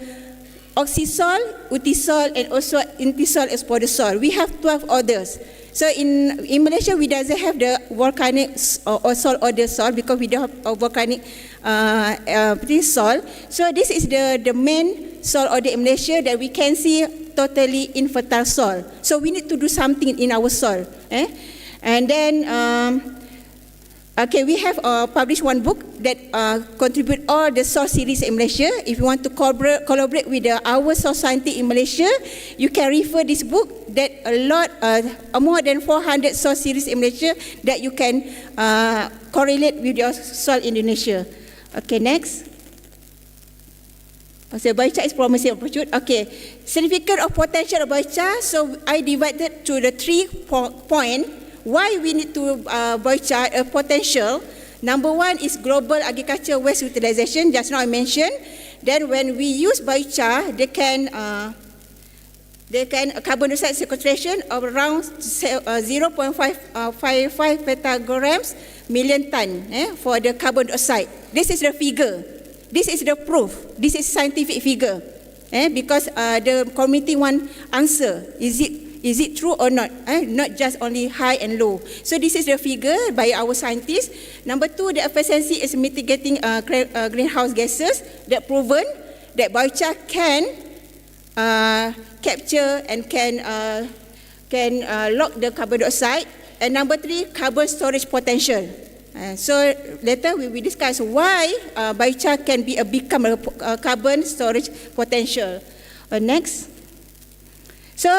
oxysol, utisol, and also intisol espodosol. We have 12 orders. So in Malaysia, we doesn't have the volcanic or soil order soil because we don't have a volcanic soil. So this is the main soil order in Malaysia that we can see totally infertile soil. So we need to do something in our soil. And then, we have published one book that contribute all the soil series in Malaysia. If you want to collaborate with our soil scientist in Malaysia, you can refer this book. That more than 400 soil series in Malaysia that you can correlate with your soil in Indonesia. Okay, next. So biochar is promising opportunity. Okay, significance of potential of biochar. So I divided to the 3 points. why we need to biochar potential. Number one is global agriculture waste utilization, just now I mentioned. Then when we use biochar, they can carbon dioxide sequestration of around 0.55 petagrams million ton for the carbon dioxide. This is the figure. This is the proof. This is scientific figure. Because the community want answer. Is it true or not? Not just only high and low. So this is the figure by our scientists. Number two, the efficiency is mitigating greenhouse gases. That proven that biochar can capture and can lock the carbon dioxide. And number three, carbon storage potential. So later we will discuss why biochar can become a carbon storage potential. Next. So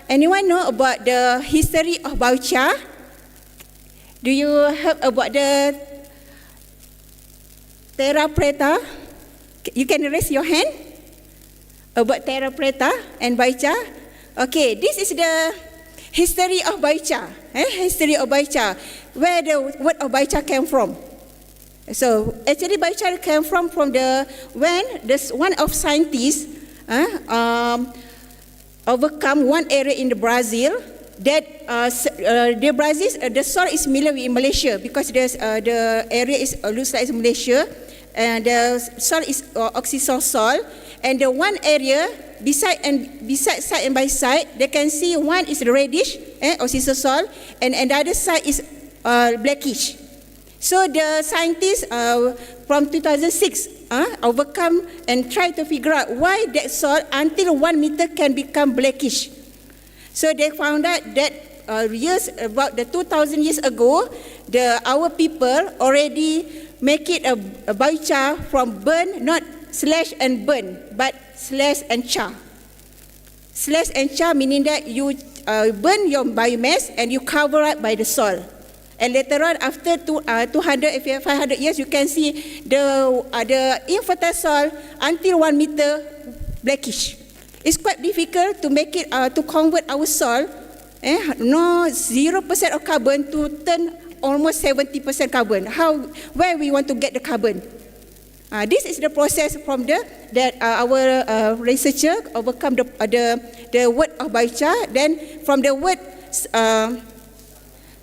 anyone know about the history of biochar? Do you heard about the terra preta? You can raise your hand about terra preta and biochar. Okay, this is the history of biochar. History of biochar, where the word of biochar came from. So actually biochar came from when one of scientists overcome one area in the Brazil that the soil is similar with Malaysia because the area looks like Malaysia and the soil is oxysoil soil, and the one area beside side and by side they can see one is reddish oxysoil soil and another side is blackish. So the scientists from 2006 overcome and try to figure out why that soil until 1 meter can become blackish. So they found out that about 2,000 years ago, our people already make it a biochar from burn, not slash and burn, but slash and char. Slash and char meaning that you burn your biomass and you cover it by the soil. And later on, after 200, 500 years, you can see the infertile soil until 1 meter blackish. It's quite difficult to make it to convert our soil, 0% of carbon to turn almost 70% carbon. Where we want to get the carbon? This is the process from that our researcher overcome the word of biochar. Then from the word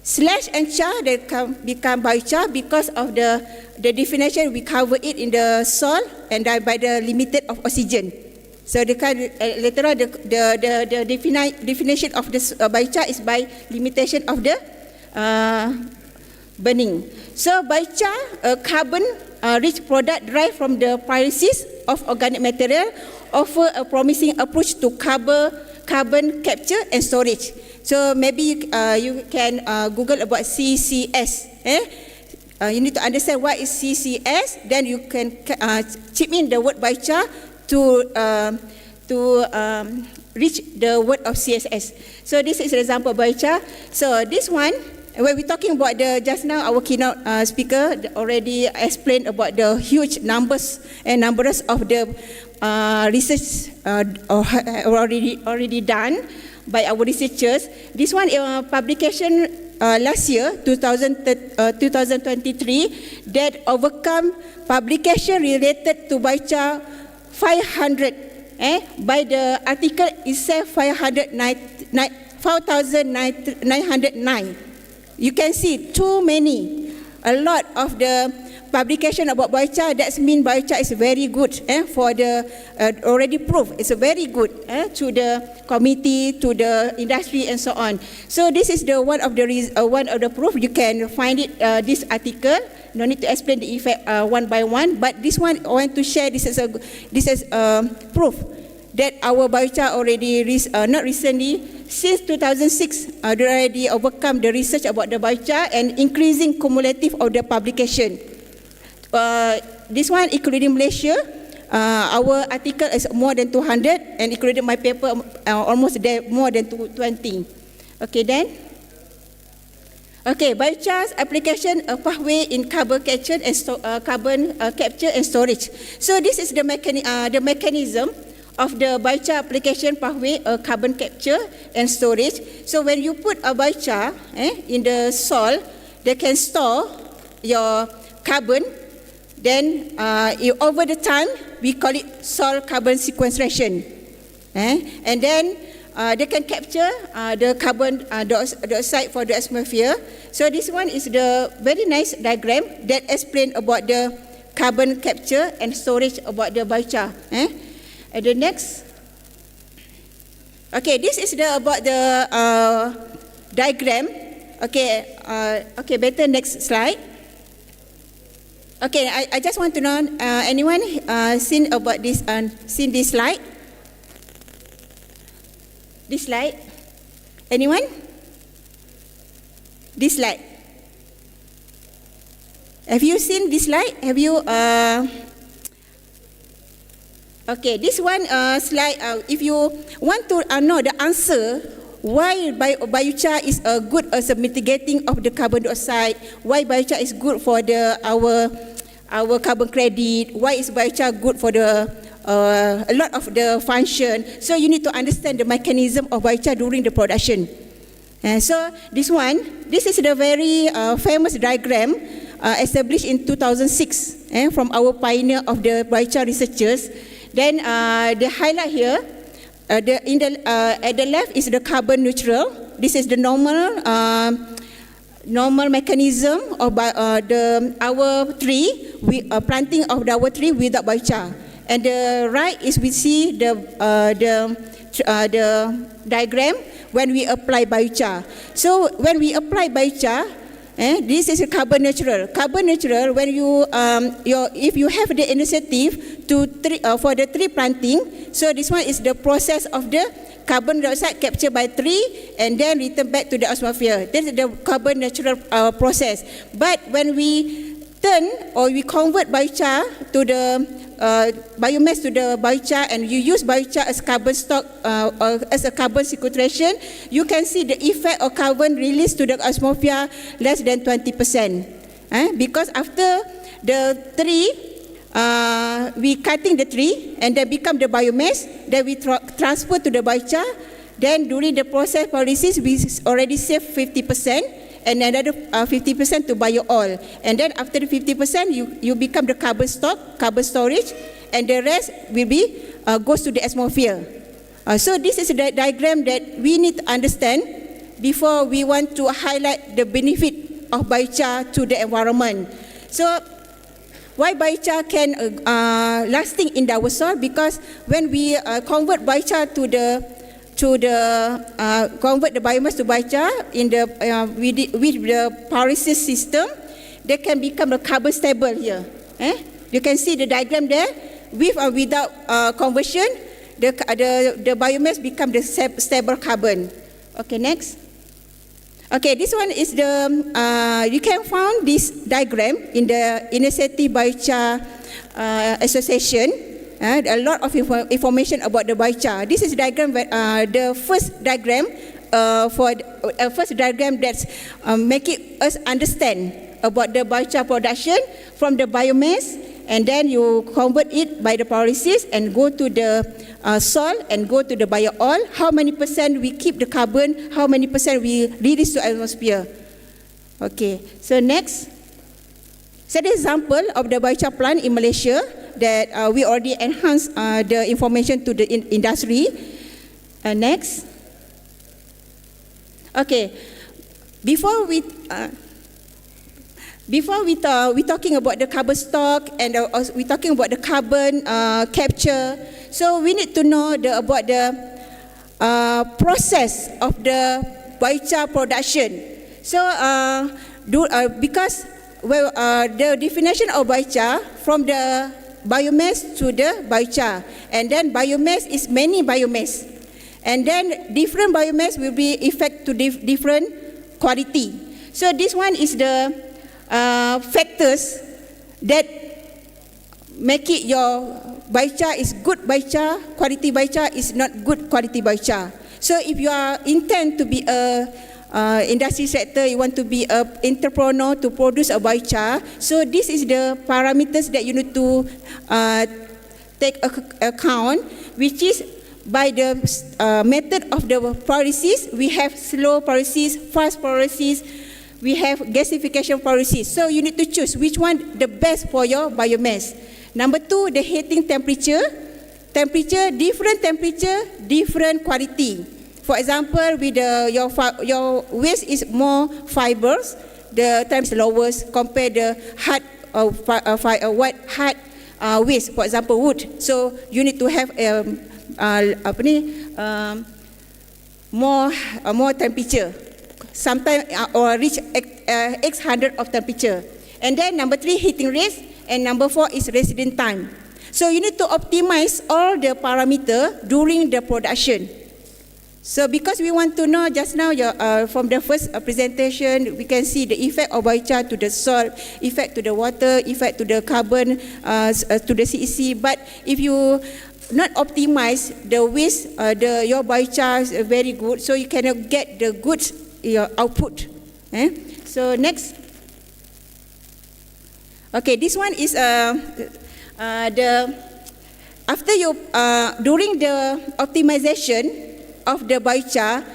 slash and char, they become biochar because of the definition we cover it in the soil and by the limited of oxygen. So later on the definition of this biochar is by limitation of the burning. So biochar, a carbon rich product derived from the pyrolysis of organic material, offer a promising approach to carbon capture and storage. So maybe you can Google about CCS. You need to understand what is CCS. Then you can chip in the word biochar to reach the word of CSS. So this is an example of biochar. So this one, when we're talking about just now our keynote speaker already explained about the huge numbers of the research already done by our researchers. This one publication last year, 2023, that overcome publication related to biochar 500. By the article itself, 4,909. You can see too many, a lot of the publication about biochar. That means biochar is very good for the already proved. It's very good to the community, to the industry, and so on. So this is the one of the proof. You can find it this article. No need to explain the effect one by one. But this one I want to share. This is proof that our biochar already not recently. Since 2006, they already overcome the research about the biochar and increasing cumulative of the publication. This one including Malaysia, our article is more than 200 and including my paper almost more than 20. Okay then. Okay, biochar's application a pathway in carbon capture and storage. So this is the mechanism of the biochar application pathway, carbon capture and storage. So when you put a biochar in the soil, they can store your carbon. Then over the time, we call it soil carbon sequestration. And then they can capture the carbon dioxide for the atmosphere. So this one is the very nice diagram that explains about the carbon capture and storage about the biochar. And the next, okay, this is about the diagram. Okay, better next slide. Okay, I just want to know, anyone seen about this? Seen this slide? This slide? Anyone? This slide? Have you seen this slide? Have you? Okay, this one slide. If you want to know the answer, why biochar is good as a mitigating of the carbon dioxide, why biochar is good for our carbon credit, why is biochar good for a lot of the function. So you need to understand the mechanism of biochar during the production. So this is the very famous diagram established in 2006 from our pioneer of the biochar researchers. Then the highlight here, at the left is the carbon neutral. This is the normal mechanism of our tree, planting of our tree without biochar. And the right is we see the diagram when we apply biochar. So when we apply biochar, this is a carbon neutral. Carbon neutral, when you if you have the initiative for the tree planting, so this one is the process of the carbon dioxide captured by tree and then returned back to the atmosphere. This is the carbon natural process. But when we turn or we convert biochar to the biomass to the biochar, and you use biochar as carbon stock as a carbon sequestration, you can see the effect of carbon released to the atmosphere less than 20%. Because after the tree, we cutting the tree and then become the biomass, then we transfer to the biochar. Then during the process policies, we already save 50%. And another 50% to bio oil. And then after the 50%, you become the carbon stock, carbon storage, and the rest will be goes to the atmosphere. So this is the diagram that we need to understand before we want to highlight the benefit of biochar to the environment. So why biochar can lasting in our soil? Because when we convert biochar convert the biomass to biochar with the pyrolysis system, they can become a carbon stable here. You can see the diagram there. With or without conversion, the biomass become the stable carbon. Okay, next. Okay, this one is you can find this diagram in the Initiative Biochar Association. A lot of information about the biochar. This is diagram, the first diagram that's making us understand about the biochar production from the biomass, and then you convert it by the pyrolysis and go to the soil and go to the bio oil. How many percent we keep the carbon? How many percent we release to atmosphere? Okay. So next. So the example of the biochar plant in Malaysia that we already enhanced the information to the industry. Next. Okay. Before we talking about the carbon stock and we talking about the carbon capture. So we need to know about the process of the biochar production. So because the definition of biochar from the biomass to the biochar, and then biomass is many biomass, and then different biomass will be effect to different quality. So this one is the factors that make it your biochar is good biochar, quality biochar is not good quality biochar. So if you are intend to be a industry sector, you want to be an entrepreneur to produce a biochar, so this is the parameters that you need to take account, which is by the method of the pyrolysis. We have slow pyrolysis, fast pyrolysis, we have gasification pyrolysis. So you need to choose which one the best for your biomass. Number 2, the heating temperature. Different quality. For example, with your waste is more fibers, the time is lowest compared the hard waste. For example, wood. So you need to have more temperature. Sometimes or reach X hundred of temperature. And then number 3, heating rates, and number 4 is residence time. So you need to optimize all the parameter during the production. So because we want to know just now from the first presentation, we can see the effect of biochar to the soil, effect to the water, effect to the carbon, to the CEC. But if you not optimize the waste, your biochar is very good, so you cannot get the good output. So next. Okay, this one is during the optimization of the biochar,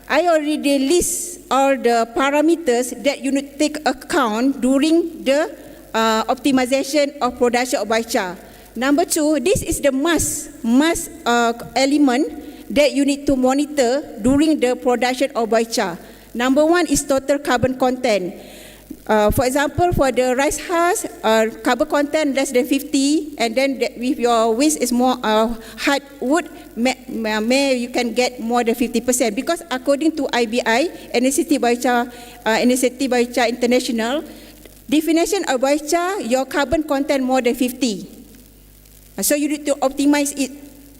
I already list all the parameters that you need to take account during the optimization of production of biochar. Number 2, this is the must element that you need to monitor during the production of biochar. Number 1 is total carbon content. For example, for the rice husk, carbon content less than 50, and then if your waste is more hard wood, you can get more than 50%. Because according to IBI, Initiative Biochar International, definition of biochar, your carbon content more than 50. So you need to optimize it.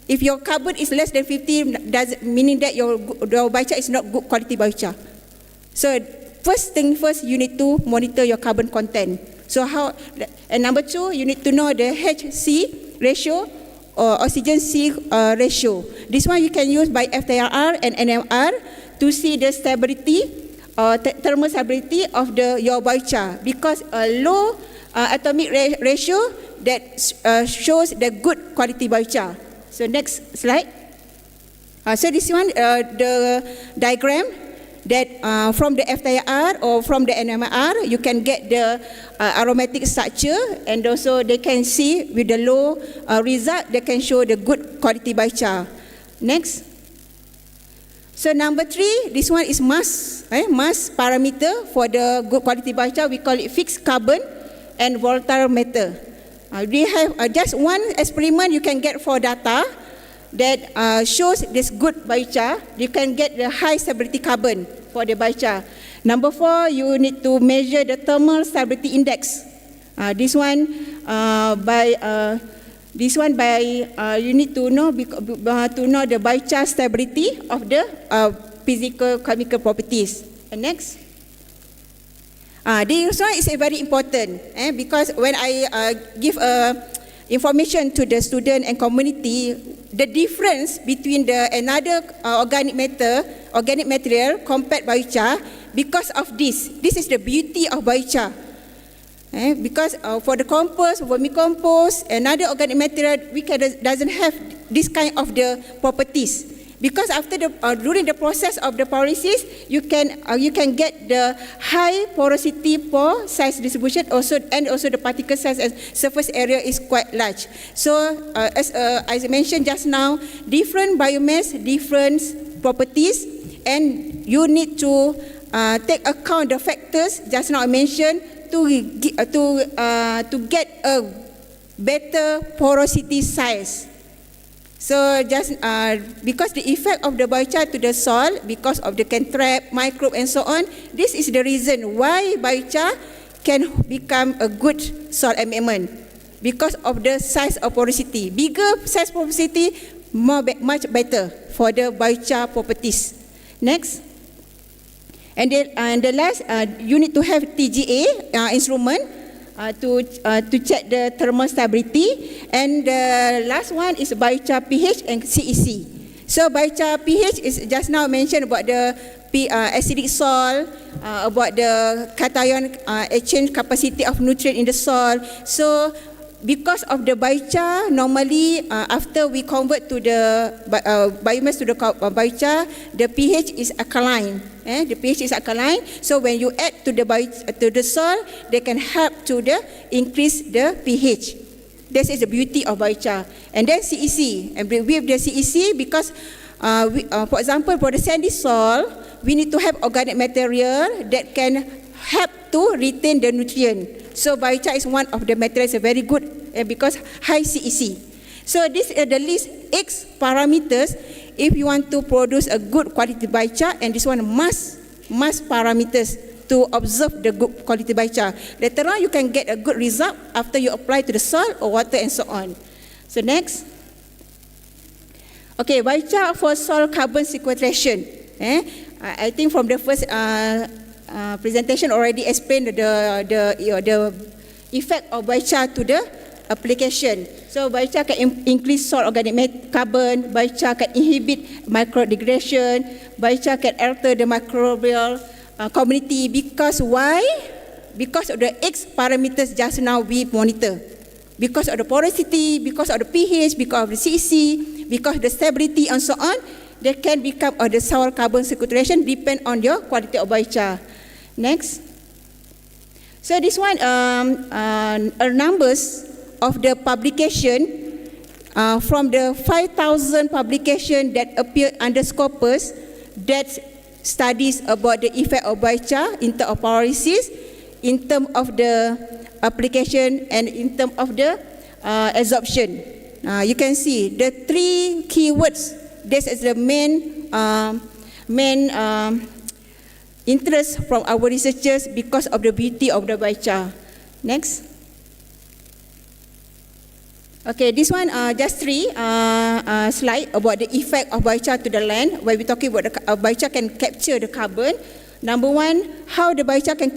If your carbon is less than 50, meaning that your biochar is not good quality biochar. So first thing first, you need to monitor your carbon content. So and number 2, you need to know the HC ratio or oxygen C ratio. This one you can use by FTIR and NMR to see the stability or thermal stability of your biochar, because a low atomic ratio that shows the good quality biochar. So next slide. So this one, the diagram that from the FTIR or from the NMR, you can get the aromatic structure, and also they can see with the low result, they can show the good quality biochar. Next. So number 3, this one is mass parameter for the good quality biochar. We call it fixed carbon and volatile matter. We have just one experiment you can get for data that shows this good biochar. You can get the high stability carbon for the biochar. Number 4, you need to measure the thermal stability index. This one you need to know the biochar stability of the physical chemical properties. And next. This one is very important because when I give information to the student and community, the difference between another organic material compared biochar, because of this is the beauty of biochar. Because for the compost, vermicompost, another organic material, doesn't have this kind of the properties. Because after during the process of the pyrolysis, you can get the high porosity pore size distribution, and also the particle size and surface area is quite large. So as I mentioned just now, different biomass, different properties, and you need to take account the factors just now I mentioned to get a better porosity size. So just because the effect of the biochar to the soil, because of the can trap microbe and so on, this is the reason why biochar can become a good soil amendment, because of the size of porosity. Bigger size porosity, much better for the biochar properties. Next. And the last, you need to have TGA instrument to check the thermal stability, and the last one is biochar pH and CEC. So biochar pH is just now mentioned about the acidic soil, about the cation exchange capacity of nutrient in the soil. So because of the biochar, normally after we convert to the biomass to the biochar, the pH is alkaline. The pH is alkaline. So when you add to the soil, they can help to increase the pH. This is the beauty of biochar. And then CEC, and with the CEC, because for example, for the sandy soil, we need to have organic material that can help to retain the nutrient. So biochar is one of the materials very good because high CEC. So these are the list X parameters if you want to produce a good quality biochar, and this one must parameters to observe the good quality biochar. Later on you can get a good result after you apply to the soil or water and so on. So next. Okay, biochar for soil carbon sequestration. I think from the first presentation already explained the effect of biochar to the application. So biochar can increase soil organic carbon, biochar can inhibit microdegradation, biochar can alter the microbial community. Because why? Because of the X parameters just now we monitor. Because of the porosity, because of the pH, because of the CEC, because of the stability and so on, they can become the soil carbon sequestration depend on your quality of biochar. Next. So this one are numbers of the publication from the 5,000 publication that appear under Scopus that studies about the effect of biochar in terms of pyrolysis, in terms of the application, and in terms of the absorption. You can see the three keywords. This is the main interest from our researchers because of the beauty of the biochar. Next. Okay, this one just three slide about the effect of biochar to the land. When we're talking about the biochar can capture the carbon. Number one, how the biochar can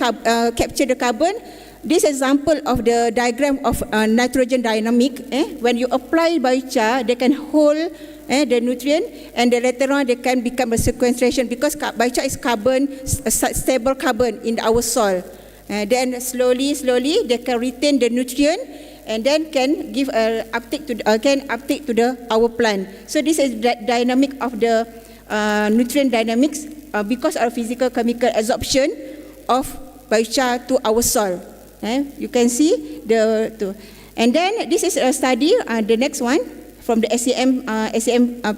capture the carbon. This example of the diagram of nitrogen dynamic. When you apply biochar, they can hold the nutrient, and then later on they can become a sequestration because biochar is carbon, stable carbon in our soil. Then slowly they can retain the nutrient, and then can give uptake to our plant. So this is the dynamic of the nutrient dynamics because of physical chemical absorption of biochar to our soil. You can see and then this is a study. The next one from the SEM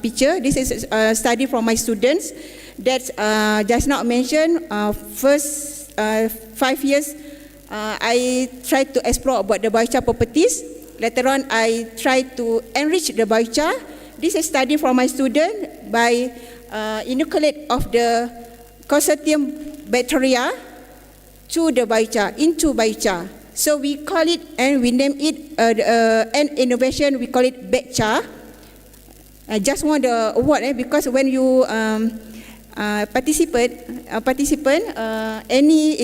picture. This is a study from my students that just now mentioned. First 5 years, I tried to explore about the biochar properties. Later on, I tried to enrich the biochar. This is a study from my student by inoculate of the Consortium bacteria to the biochar, into biochar. So we call it, and we name it an innovation, we call it Biochar. I just want the award because when you participant, any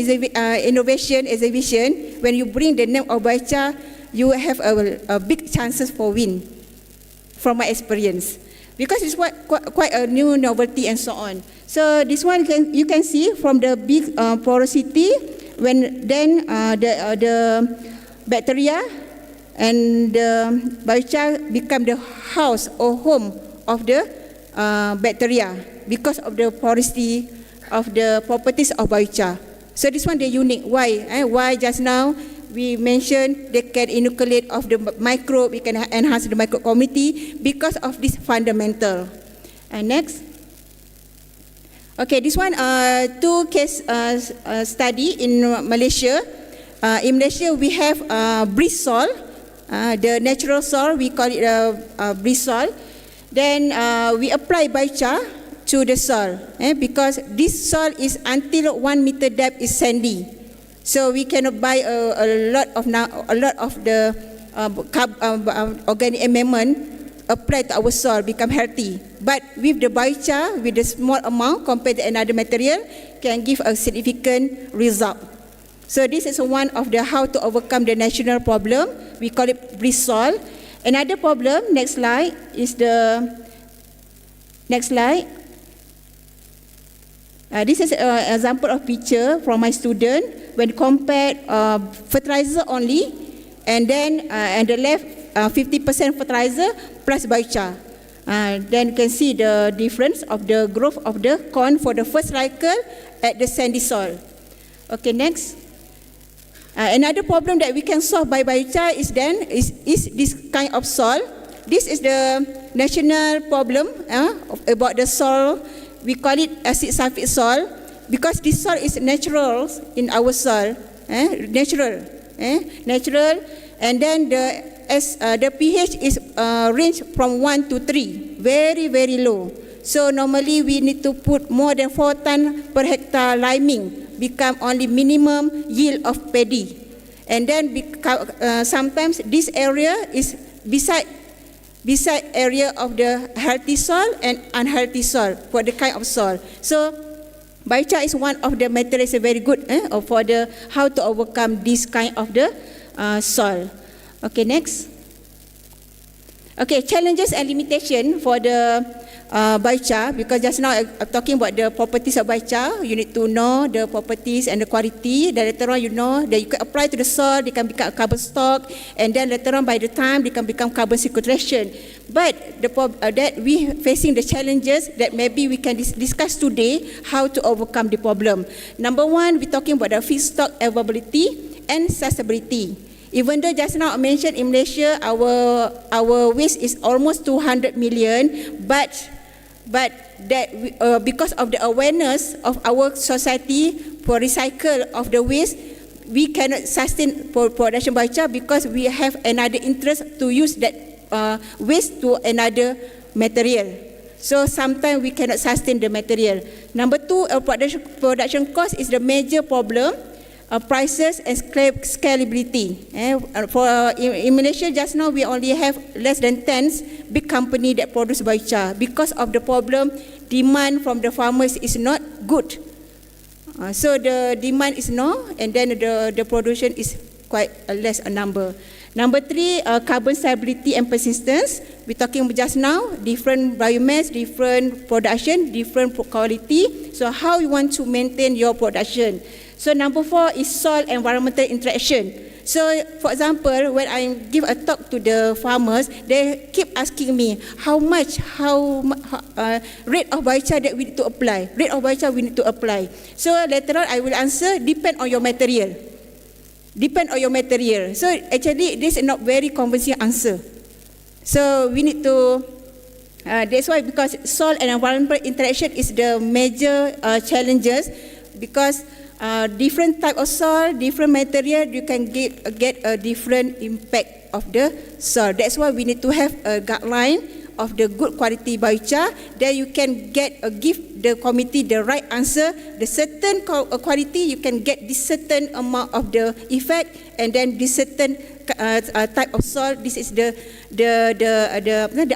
innovation exhibition, when you bring the name of biochar, you have a big chances for win, from my experience. Because it's quite a new novelty and so on. So this one you can see from the big porosity, when then the bacteria and the biochar become the house or home of the bacteria because of the porosity of the properties of biochar. So this one they unique. Why? Why just now we mentioned they can inoculate of the microbe, we can enhance the microbe community because of this fundamental. And next. Okay, this one two case study in Malaysia. In Malaysia we have breeze soil, the natural soil, we call it breeze soil. Then we apply biochar to the soil because this soil is until 1 meter depth is sandy. So we cannot buy a lot of the organic amendment applied to our soil become healthy. But with the biochar, with the small amount compared to another material, can give a significant result. So this is one of the how to overcome the national problem. We call it breeze soil. Another problem, next slide, is the next slide. This is an example of picture from my student when compared fertilizer only and then and the left 50% fertilizer plus biochar. Then you can see the difference of the growth of the corn for the first cycle at the sandy soil. Okay, next. Another problem that we can solve by biochar is this kind of soil. This is the national problem about the soil. We call it acid sulfate soil because this soil is natural in our soil, natural, and then the pH is range from 1 to 3, very very low. So normally we need to put more than 4 tons per hectare liming, become only minimum yield of paddy. And then sometimes this area is beside area of the healthy soil and unhealthy soil for the kind of soil. So biochar is one of the materials very good for the how to overcome this kind of the soil. Okay, next. Okay, challenges and limitation for the biochar, because just now I'm talking about the properties of biochar. You need to know the properties and the quality. Then later on, you know that you can apply to the soil, they can become carbon stock, and then later on, by the time they can become carbon sequestration. But that we facing the challenges that maybe we can discuss today how to overcome the problem. Number one, we're talking about the feedstock availability and sustainability. Even though just now I mentioned in Malaysia, our waste is almost 200 million, but that because of the awareness of our society for recycle of the waste, we cannot sustain production biochar because we have another interest to use that waste to another material. So sometimes we cannot sustain the material. Number two, production cost is the major problem. Prices and scalability. In Malaysia, just now we only have less than 10 big company that produce biochar. Because of the problem, demand from the farmers is not good. So the demand is no, and then the production is quite less a number. Number three, carbon stability and persistence. We're talking just now, different biomass, different production, different quality. So how you want to maintain your production? So number four is soil environmental interaction. So for example, when I give a talk to the farmers, they keep asking me how much rate of biochar that we need to apply. Rate of biochar we need to apply. So later on I will answer, depend on your material. Depend on your material. So actually this is not very convincing answer. So we need to that's why, because soil and environmental interaction is the major challenges, because different type of soil, different material, you can get a different impact of the soil. That's why we need to have a guideline of the good quality biochar. Then you can give the committee the right answer. The certain quality you can get this certain amount of the effect, and then this certain type of soil. This is the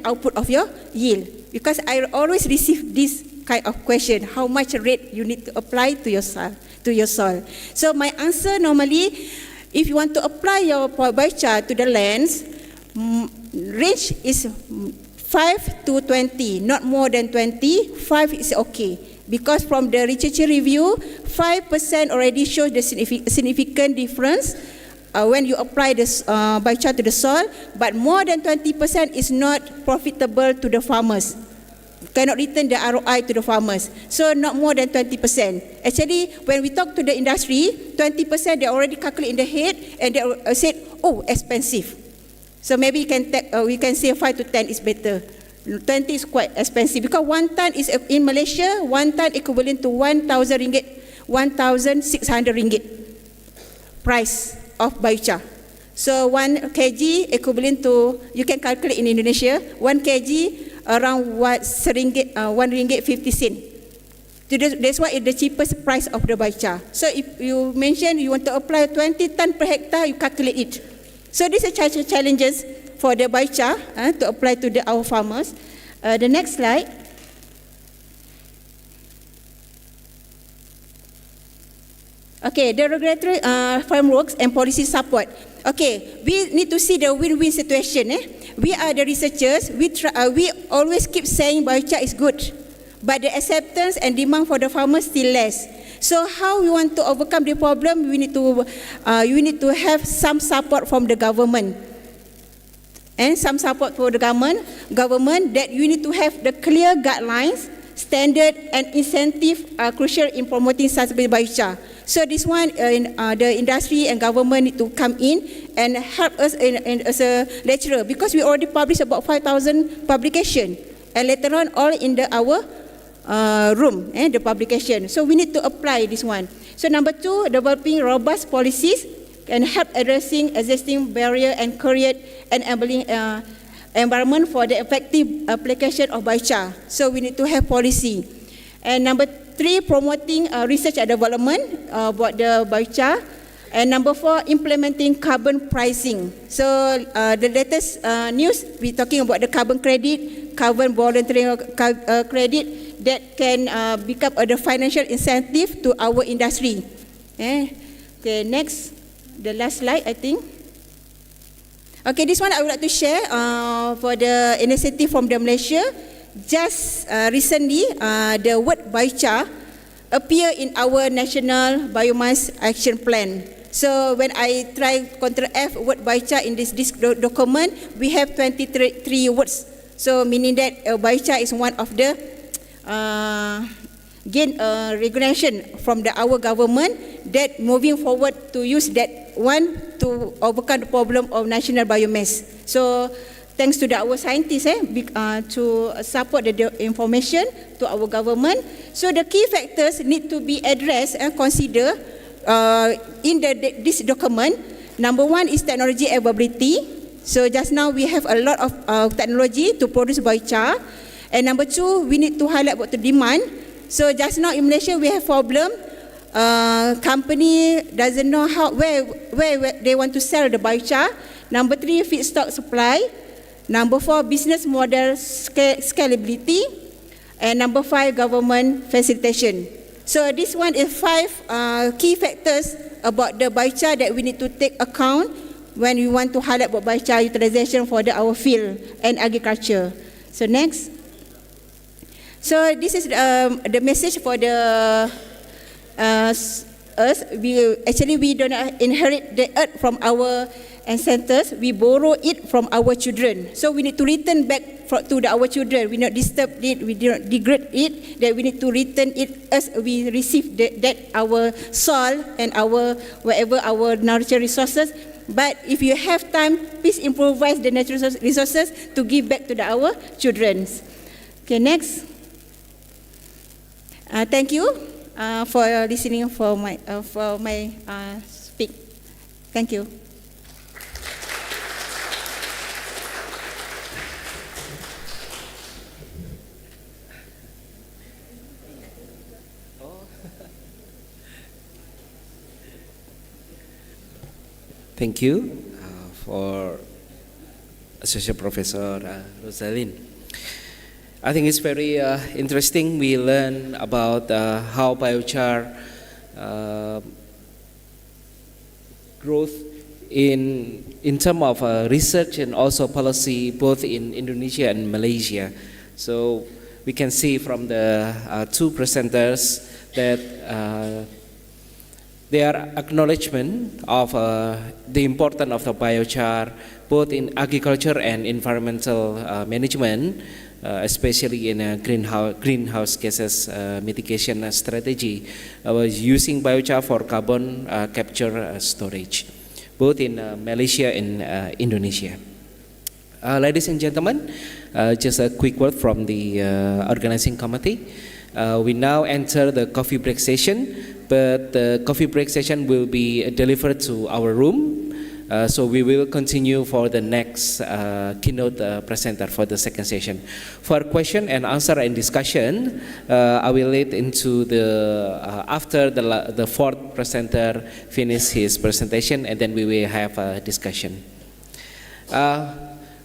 output of your yield. Because I always receive this kind of question: how much rate you need to apply to your soil? So my answer normally, if you want to apply your biochar to the lands, range is 5 to 20, not more than 20. 5 is okay, because from the literature review, 5% already shows the significant difference when you apply this biochar to the soil, but more than 20% is not profitable to the farmers. Cannot return the ROI to the farmers. So not more than 20%. Actually, when we talk to the industry, 20% they already calculate in the head, and they said, oh, expensive. So maybe we can say 5 to 10 is better. 20 is quite expensive, because 1 ton is in Malaysia, 1 ton equivalent to 1,000 ringgit, 1,600 ringgit price of biochar. So 1 kg equivalent to, you can calculate in Indonesia, 1 kg around RM1.50. That's why it's the cheapest price of the biochar. So if you mention you want to apply 20 ton per hectare, you calculate it. So these are challenges for the biochar to apply to our farmers. The next slide. Okay, the regulatory frameworks and policy support. Okay, we need to see the win-win situation. We are the researchers. We always keep saying biochar is good, but the acceptance and demand for the farmers still less. So how we want to overcome the problem? We need to have some support from the government, and some support for the government that you need to have the clear guidelines, standard and incentive are crucial in promoting sustainable biochar. So this one, the industry and government need to come in and help us as a lecturer, because we already published about 5,000 publication, and later on all in our room, the publication. So we need to apply this one. So number 2, developing robust policies can help addressing existing barrier and create an enabling environment for the effective application of biochar. So we need to have policy. And number 3, promoting research and development about the biochar. And number 4, implementing carbon pricing. So the latest news, we're talking about the carbon credit, carbon voluntary credit that can become the financial incentive to our industry. Okay, next, the last slide, I think. Okay, this one I would like to share for the initiative from the Malaysia. Just recently, the word biochar appear in our national biomass action plan. So when I try Ctrl F word biochar in this document, we have 23 words. So meaning that biochar is one of the gain recognition from our government that moving forward to use that one to overcome the problem of national biomass. So thanks to our scientists to support the information to our government. So the key factors need to be addressed and considered in this document. Number 1 is technology availability. So just now we have a lot of technology to produce biochar. And number 2, we need to highlight about the demand. So just now in Malaysia we have problem. Company doesn't know where they want to sell the biochar. Number 3, feedstock supply. Number 4, business model scalability. And number 5, government facilitation. So this one is 5 key factors about the biochar that we need to take account when we want to highlight about biochar utilization for our field and agriculture. So next. So this is the message for the us. We don't inherit the earth from our ancestors. We borrow it from our children. So we need to return back to our children. We not disturb it. We do not degrade it. That we need to return it as we receive that our soil and our whatever our natural resources. But if you have time, please improvise the natural resources to give back to our children. Okay, next. Thank you for listening for my speak. Thank you. Thank you for Associate Professor Rosalind. I think it's very interesting. We learn about how biochar growth in terms of research and also policy, both in Indonesia and Malaysia. So we can see from the 2 presenters that their acknowledgement of the importance of the biochar, both in agriculture and environmental management, especially in a greenhouse gases mitigation strategy, using biochar for carbon capture storage, both in Malaysia and Indonesia. Ladies and gentlemen, just a quick word from the organizing committee. We now enter the coffee break session, but the coffee break session will be delivered to our room. So we will continue for the next keynote presenter for the second session. For question and answer and discussion, I will lead into the after the 4th presenter finish his presentation, and then we will have a discussion.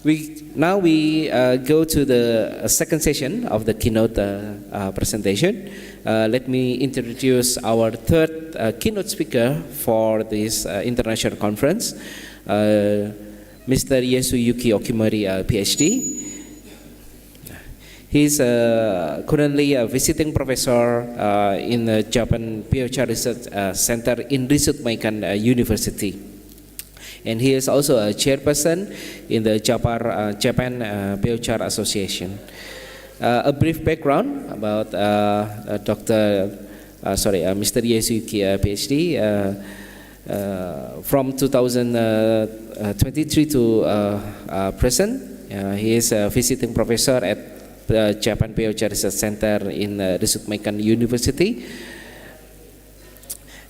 We go to the second session of the keynote presentation. Let me introduce our 3rd keynote speaker for this international conference, Mr. Yasuyuki Okimori, PhD. He's currently a visiting professor in the Japan Biochar Research Center in Risutmaikan University. And he is also a chairperson in the Japan Biochar Association. A brief background about Mr. Yasuki, PhD. From 2023 to present, he is a visiting professor at the Japan Biochar Research Center in Risutmaikan University.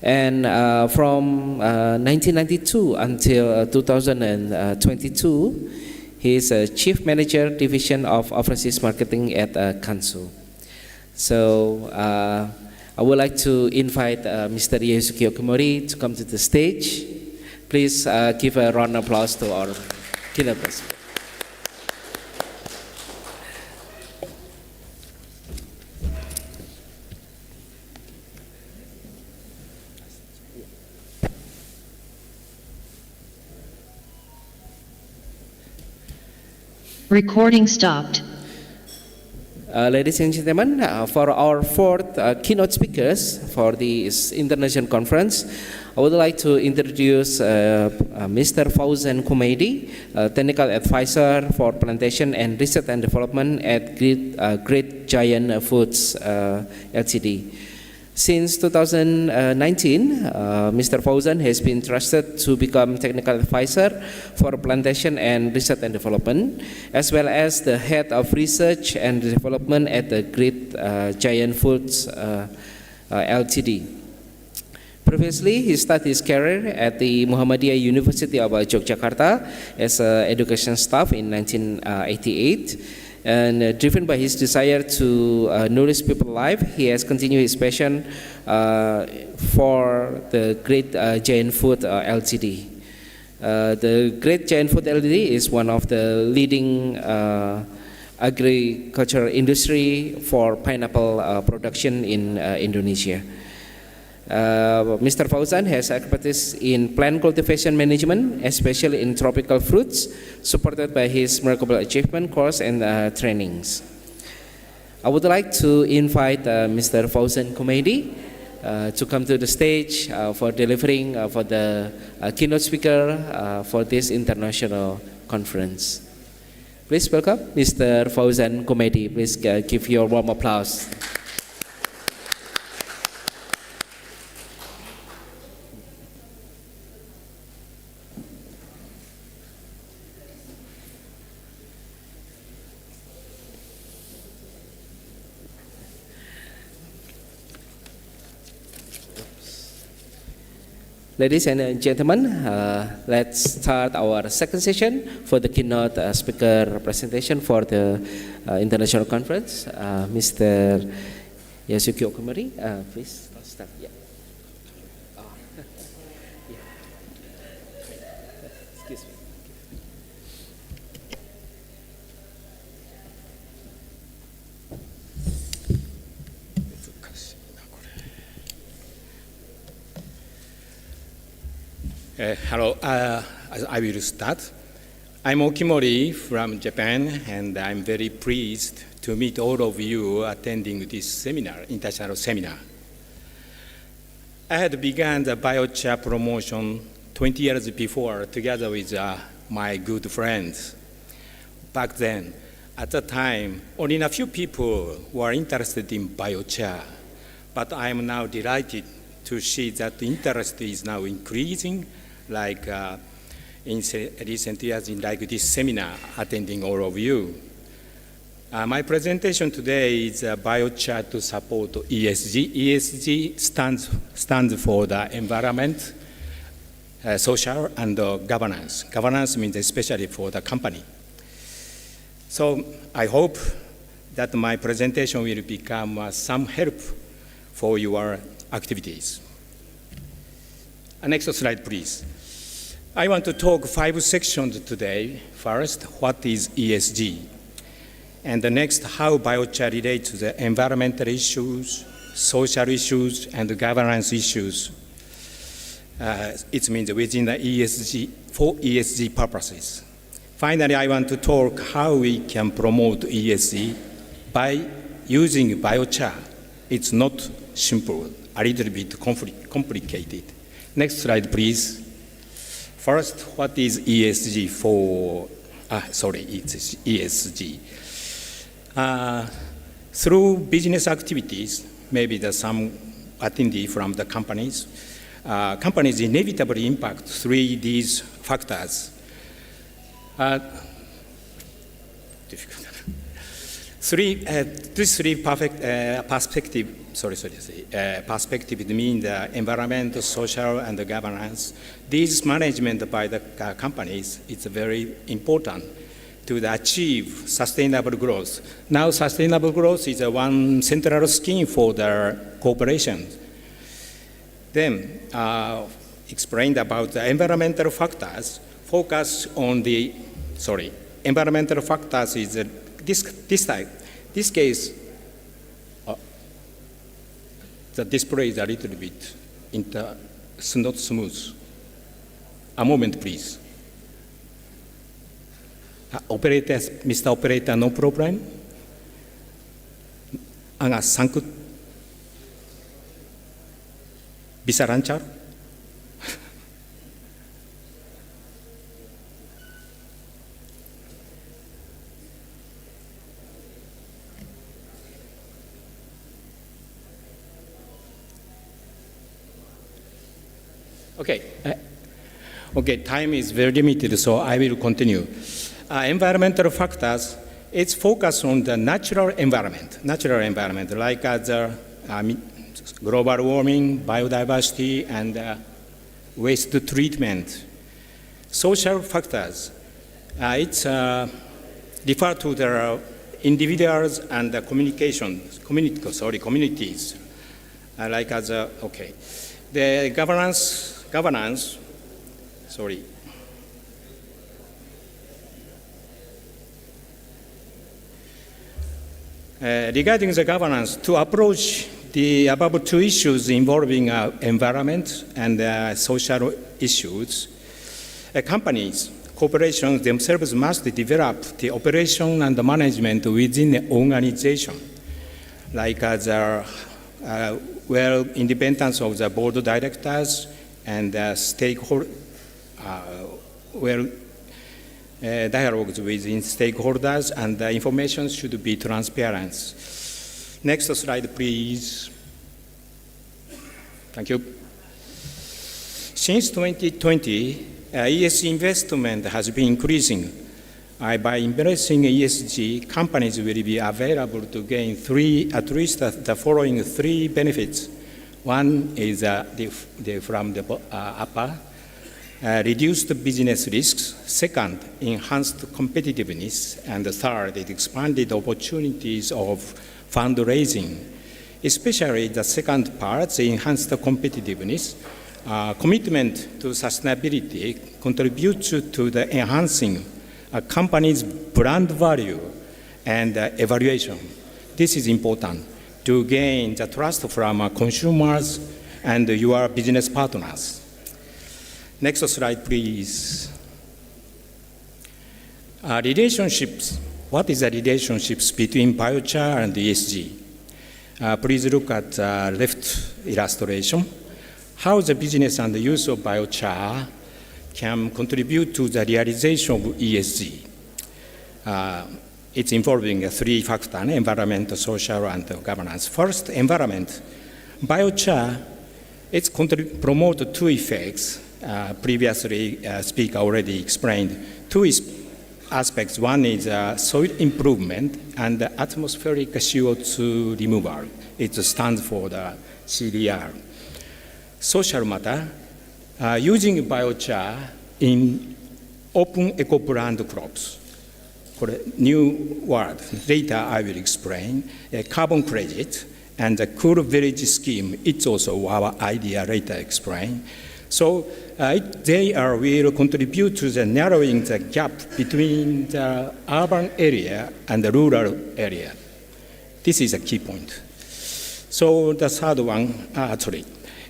And from 1992 until 2022, he is a Chief Manager Division of Overseas Marketing at Kansu. So I would like to invite Mr. Yusuke Okumori to come to the stage. Please give a round of applause to our keynote speaker. Recording stopped. Ladies and gentlemen, for our fourth keynote speakers for this international conference, I would like to introduce Mr. Fauzan Kumaidi, Technical Advisor for Plantation and Research and Development at Great Giant Foods Ltd. Since 2019, Mr. Fauzan has been trusted to become Technical Advisor for Plantation and Research and Development, as well as the Head of Research and Development at the Great Giant Foods Ltd. Previously, he started his career at the Muhammadiyah University of Yogyakarta as an education staff in 1988. And driven by his desire to nourish people's life, he has continued his passion for the Great Giant Food Ltd. The Great Giant Food Ltd is one of the leading agricultural industry for pineapple production in Indonesia. Mr. Fauzan has expertise in plant cultivation management, especially in tropical fruits, supported by his remarkable achievement course and trainings. I would like to invite Mr. Fauzan Kumaidi to come to the stage for delivering for the keynote speaker for this international conference. Please welcome Mr. Fauzan Kumaidi. Please give your warm applause. Ladies and gentlemen, let's start our second session for the keynote speaker presentation for the international conference. Mr. Yasuki Okumori, please start. Yeah. Yeah. Excuse me. Hello, I will start. I'm Okimori from Japan, and I'm very pleased to meet all of you attending this seminar, international seminar. I had begun the biochar promotion 20 years before together with my good friends. Back then, at the time, only a few people were interested in biochar, but I am now delighted to see that the interest is now increasing, like in recent years, in like this seminar, attending all of you. My presentation today is biochar to support ESG. ESG stands for the environment, social, and governance. Governance means especially for the company. So I hope that my presentation will become some help for your activities. Next slide, please. I want to talk 5 sections today. First, what is ESG? And the next, how biochar relates to the environmental issues, social issues, and governance issues. It means within the ESG, for ESG purposes. Finally, I want to talk how we can promote ESG by using biochar, it's not simple, a little bit complicated. Next slide, please. First, what is ESG for, it's ESG. Through business activities, maybe there's some attendee from the companies, companies inevitably impact these factors. These three perspectives mean the environment, social, and the governance. This management by the companies is very important to achieve sustainable growth. Now, sustainable growth is one central scheme for the corporation. Then, explained about the environmental factors, focus on the, environmental factors is this case, the display is a little bit not smooth. A moment, please. Operator, Mr. Operator, no problem. Sangkut bisa lancar. Okay, time is very limited, so I will continue. Environmental factors, it's focused on the natural environment like the global warming, biodiversity, and waste treatment. Social factors, it's refer to the individuals and the communities, like as the governance, regarding the governance, to approach the above two issues involving environment and social issues, companies, corporations themselves must develop the operation and the management within the organization, like independence of the board of directors and stakeholder, dialogues with stakeholders, and the information should be transparent. Next slide, please. Thank you. Since 2020, ESG investment has been increasing. By embracing ESG, companies will be available to gain at least the following three benefits. One is from the upper, reduced business risks. Second, enhanced competitiveness. And the third, it expanded opportunities of fundraising. Especially the second part, the enhanced competitiveness. Commitment to sustainability contributes to the enhancing a company's brand value and evaluation. This is important to gain the trust from consumers and your business partners. Next slide, please. Relationships. What is the relationships between biochar and ESG? Please look at the left illustration. How the business and the use of biochar can contribute to the realization of ESG. It's involving three factors: environment, social, and governance. First, environment. Biochar, it's promote two effects. Previously, speaker already explained two aspects. One is soil improvement and atmospheric CO2 removal. It stands for the CDR. Social matter, using biochar in open eco-brand crops. For a new word, later I will explain. Carbon credit and the cool village scheme, it's also our idea, later explain. So they will contribute to the narrowing the gap between the urban area and the rural area. This is a key point. So the third one,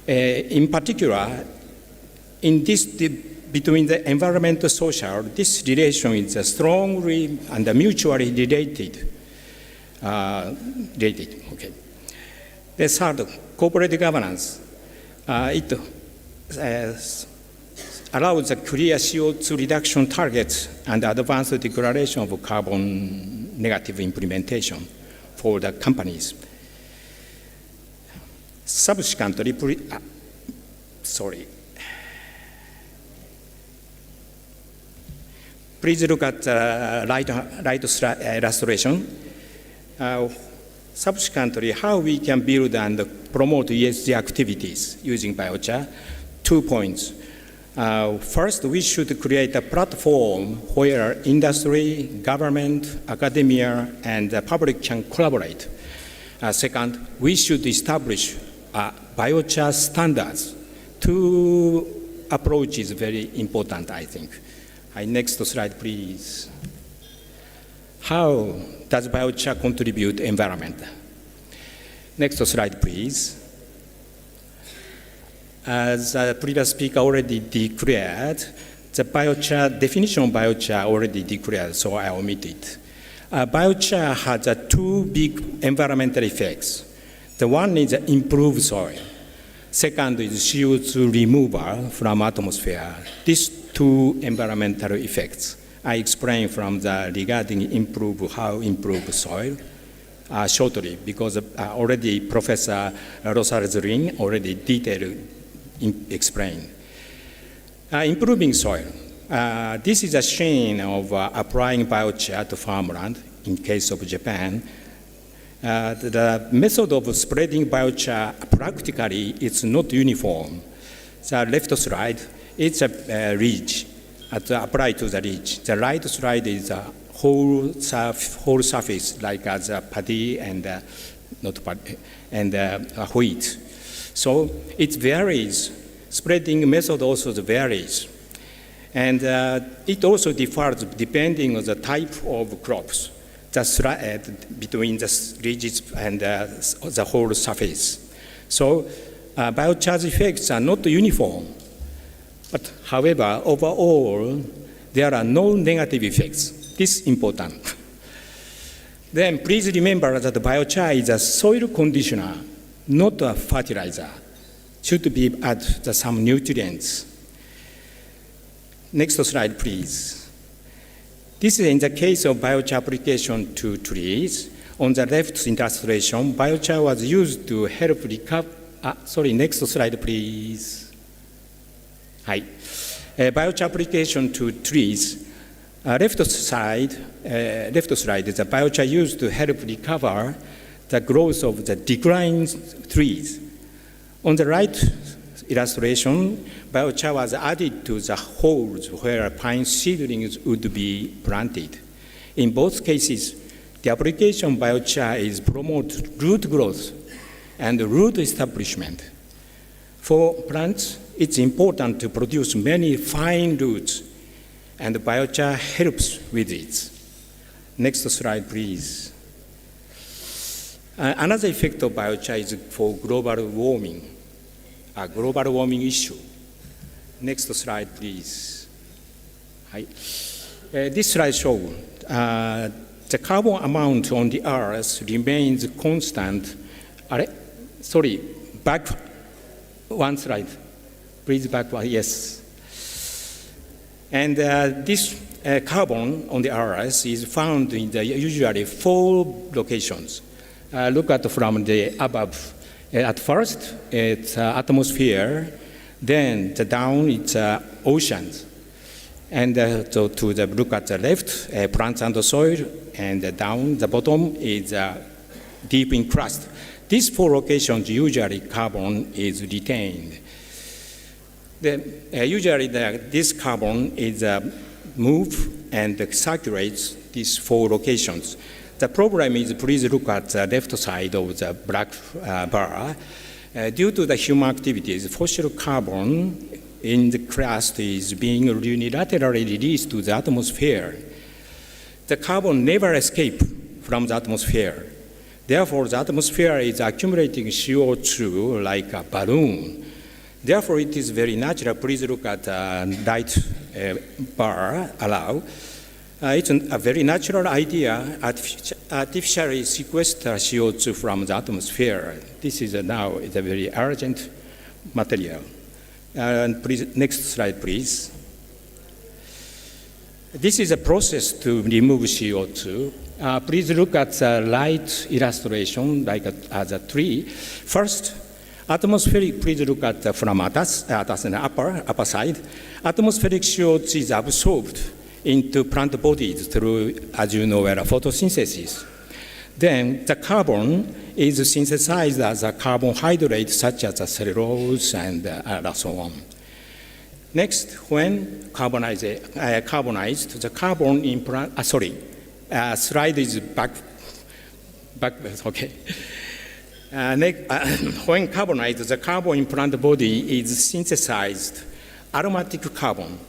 in particular, in this between the environment and social, this relation is strongly and mutually related. related. Okay. The third, corporate governance. It allows a clear CO2 reduction targets and advanced declaration of carbon negative implementation for the companies. Subsequently, please look at the right illustration. Subsequently, how we can build and promote ESG activities using biochar. 2 points. First, we should create a platform where industry, government, academia, and the public can collaborate. Second, we should establish biochar standards. Two approaches very important, I think. Next slide, please. How does biochar contribute to environment? Next slide, please. As the previous speaker already declared, the biochar definition of biochar already declared, so I omit it. Biochar has two big environmental effects. The one is improved soil. Second is CO2 removal from atmosphere. These two environmental effects I explain from the regarding how improve soil shortly, because already Professor Rosales-Ring already detailed explained. Improving soil. This is a chain of applying biochar to farmland in case of Japan. The method of spreading biochar practically is not uniform. The left slide, it's a ridge, applied to the ridge. The right slide is a whole surface, like as a paddy and wheat. So it varies. Spreading method also varies. And it also differs depending on the type of crops, between the ridges and the whole surface. So biochar's effects are not uniform. But however, overall, there are no negative effects. This is important. Then please remember that biochar is a soil conditioner, not a fertilizer. Should be add some nutrients. Next slide, please. This is in the case of biochar application to trees. On the left illustration, biochar was used to help recover. Next slide, please. Hi. Biochar application to trees. Left slide, the biochar used to help recover the growth of the declined trees. On the right illustration, biochar was added to the holes where pine seedlings would be planted. In both cases, the application of biochar is promote root growth and root establishment. For plants, it's important to produce many fine roots, and biochar helps with it. Next slide, please. Another effect of biochar is for global warming, a global warming issue. Next slide, please. This slide shows the carbon amount on the Earth remains constant. Back one slide. Please back one, yes. And this carbon on the Earth is found in the usually 4 locations. Look at from the above. At first, it's atmosphere, then the down, it's oceans. And so to the look at the left, plants and the soil, and down the bottom is deep in crust. These 4 locations, usually carbon is retained. Usually this carbon is move and circulates these 4 locations. The problem is, please look at the left side of the black bar. Due to the human activities, fossil carbon in the crust is being unilaterally released to the atmosphere. The carbon never escapes from the atmosphere. Therefore, the atmosphere is accumulating CO2 like a balloon. Therefore, it is very natural. Please look at the right bar, allow. It's a very natural idea, artificially sequester CO2 from the atmosphere. This is now a very urgent material. And please, next slide, please. This is a process to remove CO2. Please look at the right illustration, like as a tree. First, atmospheric, please look at from ATAS and upper side. Atmospheric CO2 is absorbed into plant bodies through, as you know, photosynthesis. Then the carbon is synthesized as a carbohydrate such as cellulose and so on. Next, when carbonized, the carbon in plant, slide is back, okay. When carbonized, the carbon in plant body is synthesized aromatic carbon.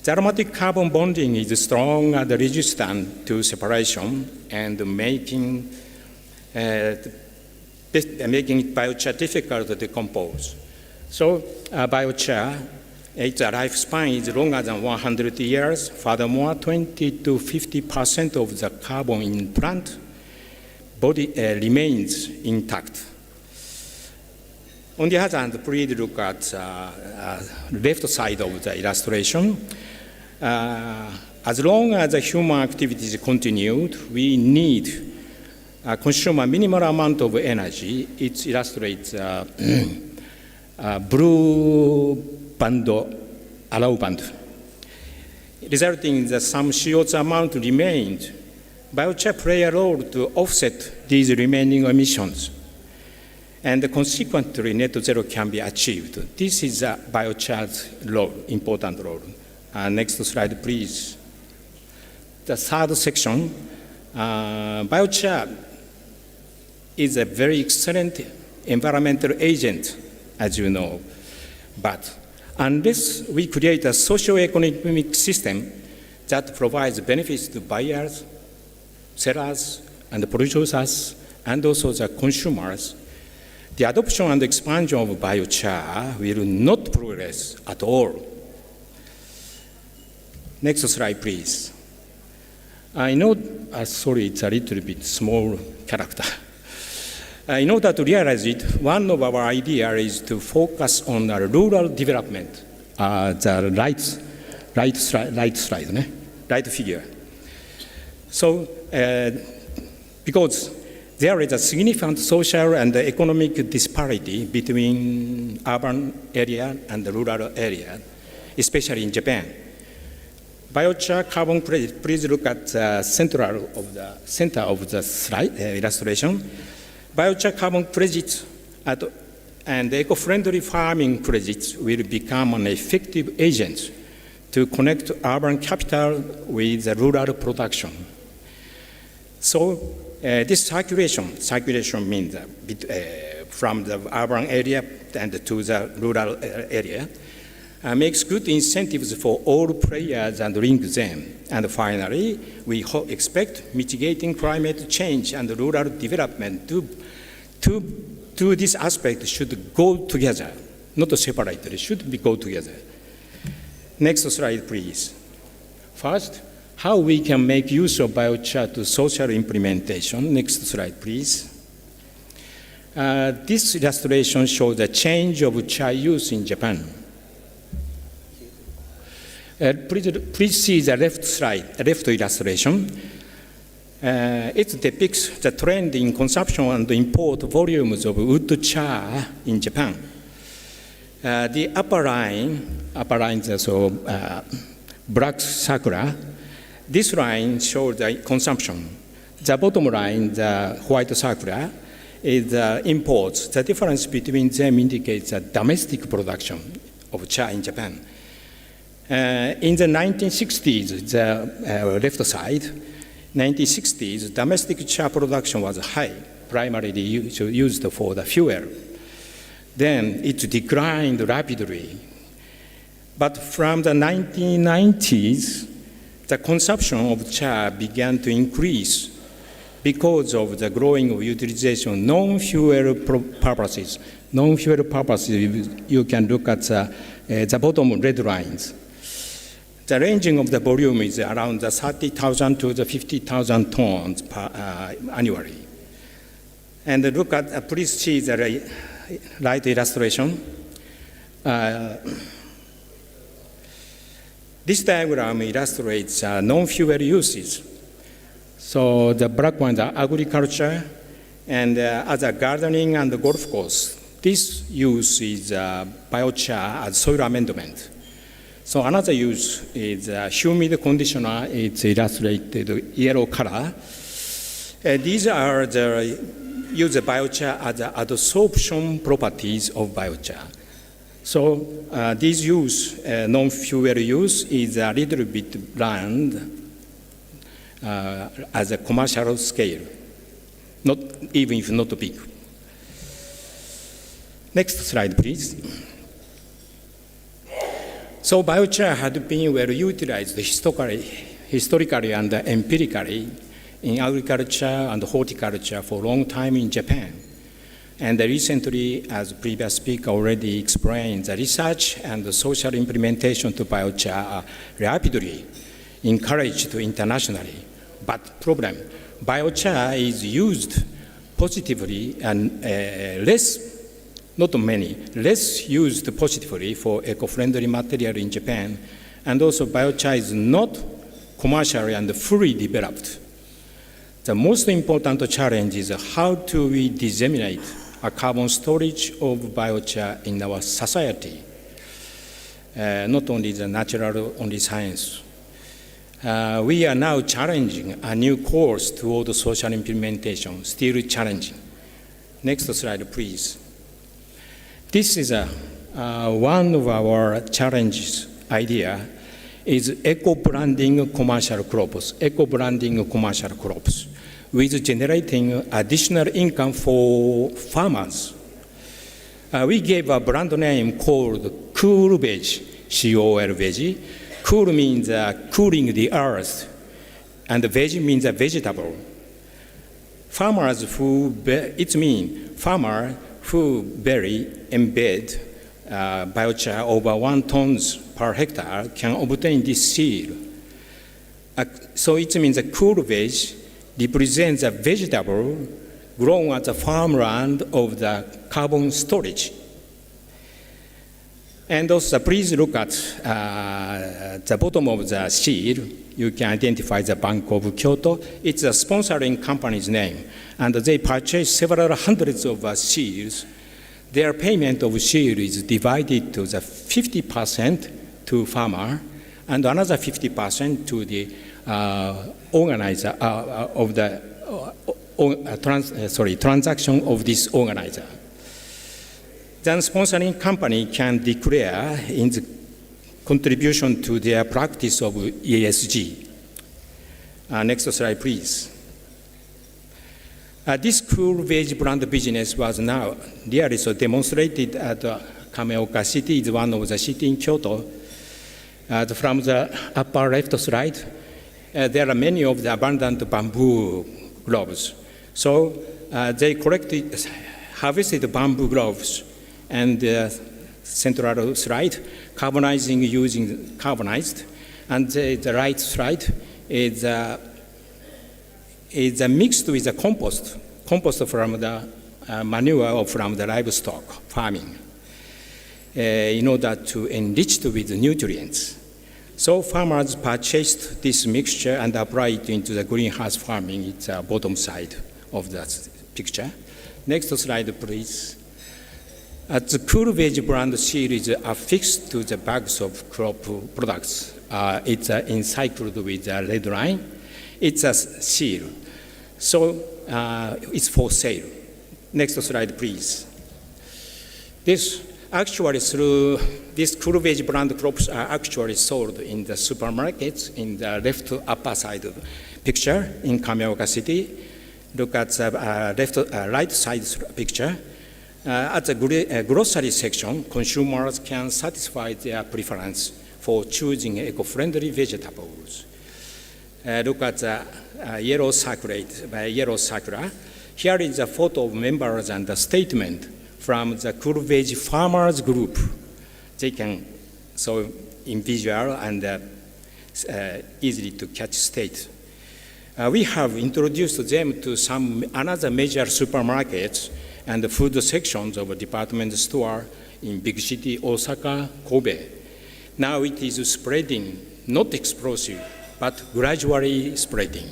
The aromatic carbon bonding is strong and resistant to separation and making it biochar difficult to decompose. So biochar, its lifespan is longer than 100 years. Furthermore, 20 to 50% of the carbon in plant body remains intact. On the other hand, please look at left side of the illustration. As long as the human activities continued, we need consume a minimal amount of energy. It illustrates blue band, allow band, resulting in that some CO2 amount remained. Biochar play a role to offset these remaining emissions, and consequently net zero can be achieved. This is a biochar's role, important role. Next slide, please. The third section, biochar is a very excellent environmental agent, as you know, but unless we create a socio-economic system that provides benefits to buyers, sellers, and producers, and also the consumers, the adoption and expansion of biochar will not progress at all. Next slide, please. I know, sorry, it's a little bit small character. In order to realize it, one of our ideas is to focus on rural development. The right figure. So, because there is a significant social and economic disparity between urban area and the rural area, especially in Japan. Biochar carbon credit, please look at the center of the slide illustration. Biochar carbon credits and eco-friendly farming credits will become an effective agent to connect urban capital with the rural production. So this circulation means from the urban area and to the rural area, makes good incentives for all players and link them. And finally, we expect mitigating climate change and rural development to this aspect should go together, not separately, should go together. Next slide, please. First, how we can make use of biochar to social implementation. Next slide, please. This illustration shows the change of char use in Japan. Please see the left illustration. It depicts the trend in consumption and import volumes of wood char in Japan. The upper line, so black circular. This line shows the consumption. The bottom line, the white circular, is the imports. The difference between them indicates the domestic production of char in Japan. In the 1960s, the left side, 1960s, domestic char production was high, primarily used for the fuel. Then it declined rapidly. But from the 1990s, the consumption of char began to increase because of the growing utilization of non-fuel purposes. Non-fuel purposes, you can look at the bottom red lines. The ranging of the volume is around the 30,000 to the 50,000 tons annually. And look at, please see the right illustration. This diagram illustrates non-fuel uses. So the black one is agriculture, and other gardening and the golf course. This use is biochar as soil amendment. So another use is humid conditioner. It's illustrated yellow color. These are the use biochar as adsorption properties of biochar. So this use, non-fuel use, is a little bit bland as a commercial scale, not even if not big. Next slide, please. So biochar had been well utilized historically and empirically in agriculture and horticulture for a long time in Japan. And recently, as previous speaker already explained, the research and the social implementation to biochar are rapidly encouraged internationally. But problem, biochar is used positively and less used positively for eco-friendly material in Japan, and also biochar is not commercially and fully developed. The most important challenge is how do we disseminate a carbon storage of biochar in our society, not only the natural, only science. We are now challenging a new course toward social implementation, still challenging. Next slide, please. This is one of our challenges idea is eco-branding commercial crops, with generating additional income for farmers. We gave a brand name called Cool Veg, C-O-L Veg. Cool means cooling the earth, and veg means a vegetable. Farmers who bury, embed biochar over 1 tons per hectare can obtain this seal. So it means a cool veg represents a vegetable grown at the farmland of the carbon storage. And also, please look at the bottom of the seal. You can identify the Bank of Kyoto. It's a sponsoring company's name, and they purchase several hundreds of seals. Their payment of seal is divided to the 50% to farmer, and another 50% to the organizer of the transaction of this organizer. Then sponsoring company can declare in the contribution to their practice of ESG. Next slide, please. This Cool Veg brand business was now really so demonstrated at Kameoka City. It's one of the cities in Kyoto. From the upper left slide, there are many of the abundant bamboo groves. So they harvested bamboo groves, and central slide, carbonized, and the right slide is mixed with the compost from the manure from the livestock farming in order to enrich it with nutrients. So farmers purchased this mixture and applied it into the greenhouse farming. It's the bottom side of the picture. Next slide, please. The Cool Veg brand seal is affixed to the bags of crop products. It's encircled with a red line. It's a seal. So it's for sale. Next slide, please. This Cool Veg brand crops are actually sold in the supermarkets in the left upper side of the picture in Kameoka City. Look at the right side picture. At the grocery section, consumers can satisfy their preference for choosing eco-friendly vegetables. Look at the yellow circular. Here is a photo of members and a statement from the Cool Veg Farmers Group. They can, so in visual and easily to catch state. We have introduced them to some another major supermarkets and the food sections of a department store in big city Osaka, Kobe. Now it is spreading, not explosive, but gradually spreading.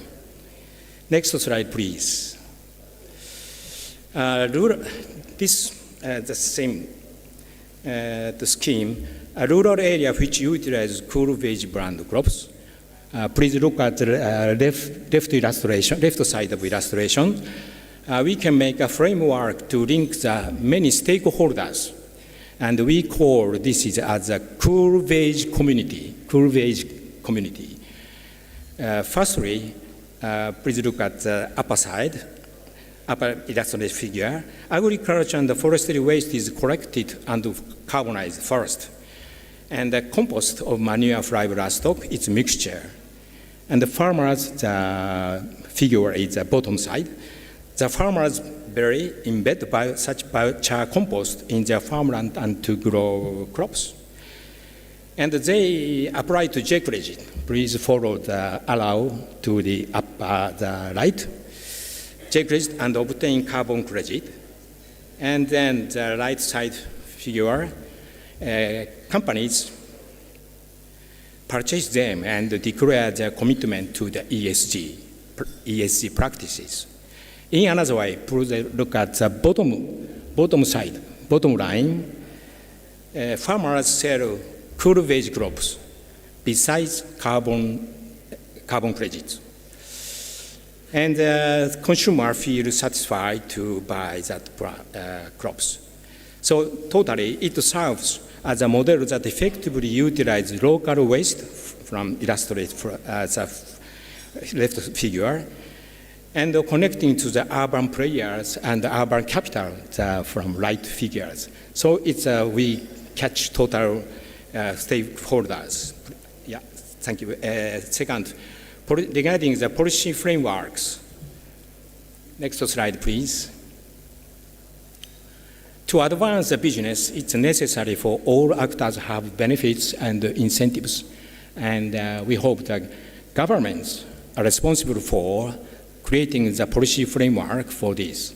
Next slide, please. The same the scheme, a rural area which utilizes cool veg brand crops. Please look at the left side of illustration. We can make a framework to link the many stakeholders, and we call this as a cool veg community. Firstly, please look at the upper illustrated figure. Agriculture and forestry waste is collected and carbonized first. And the compost of manure fiber stock is mixture. And the farmers, the figure is the bottom side. The farmers embed such biochar compost in their farmland and to grow crops. And they apply to J credit. Please follow the arrow to the right. J credit and obtain carbon credit. And then the right side figure, companies purchase them and declare their commitment to the ESG practices. In another way, please look at the bottom line. Farmers sell cool veg crops besides carbon credits. And consumers feel satisfied to buy that crops. So totally, it serves as a model that effectively utilizes local waste from illustrated as a left figure, and connecting to the urban players and the urban capital from right figures. So it's we catch total stakeholders. Yeah, thank you. Second, regarding the policy frameworks. Next slide, please. To advance the business, it's necessary for all actors to have benefits and incentives. And we hope that governments are responsible for creating the policy framework for this.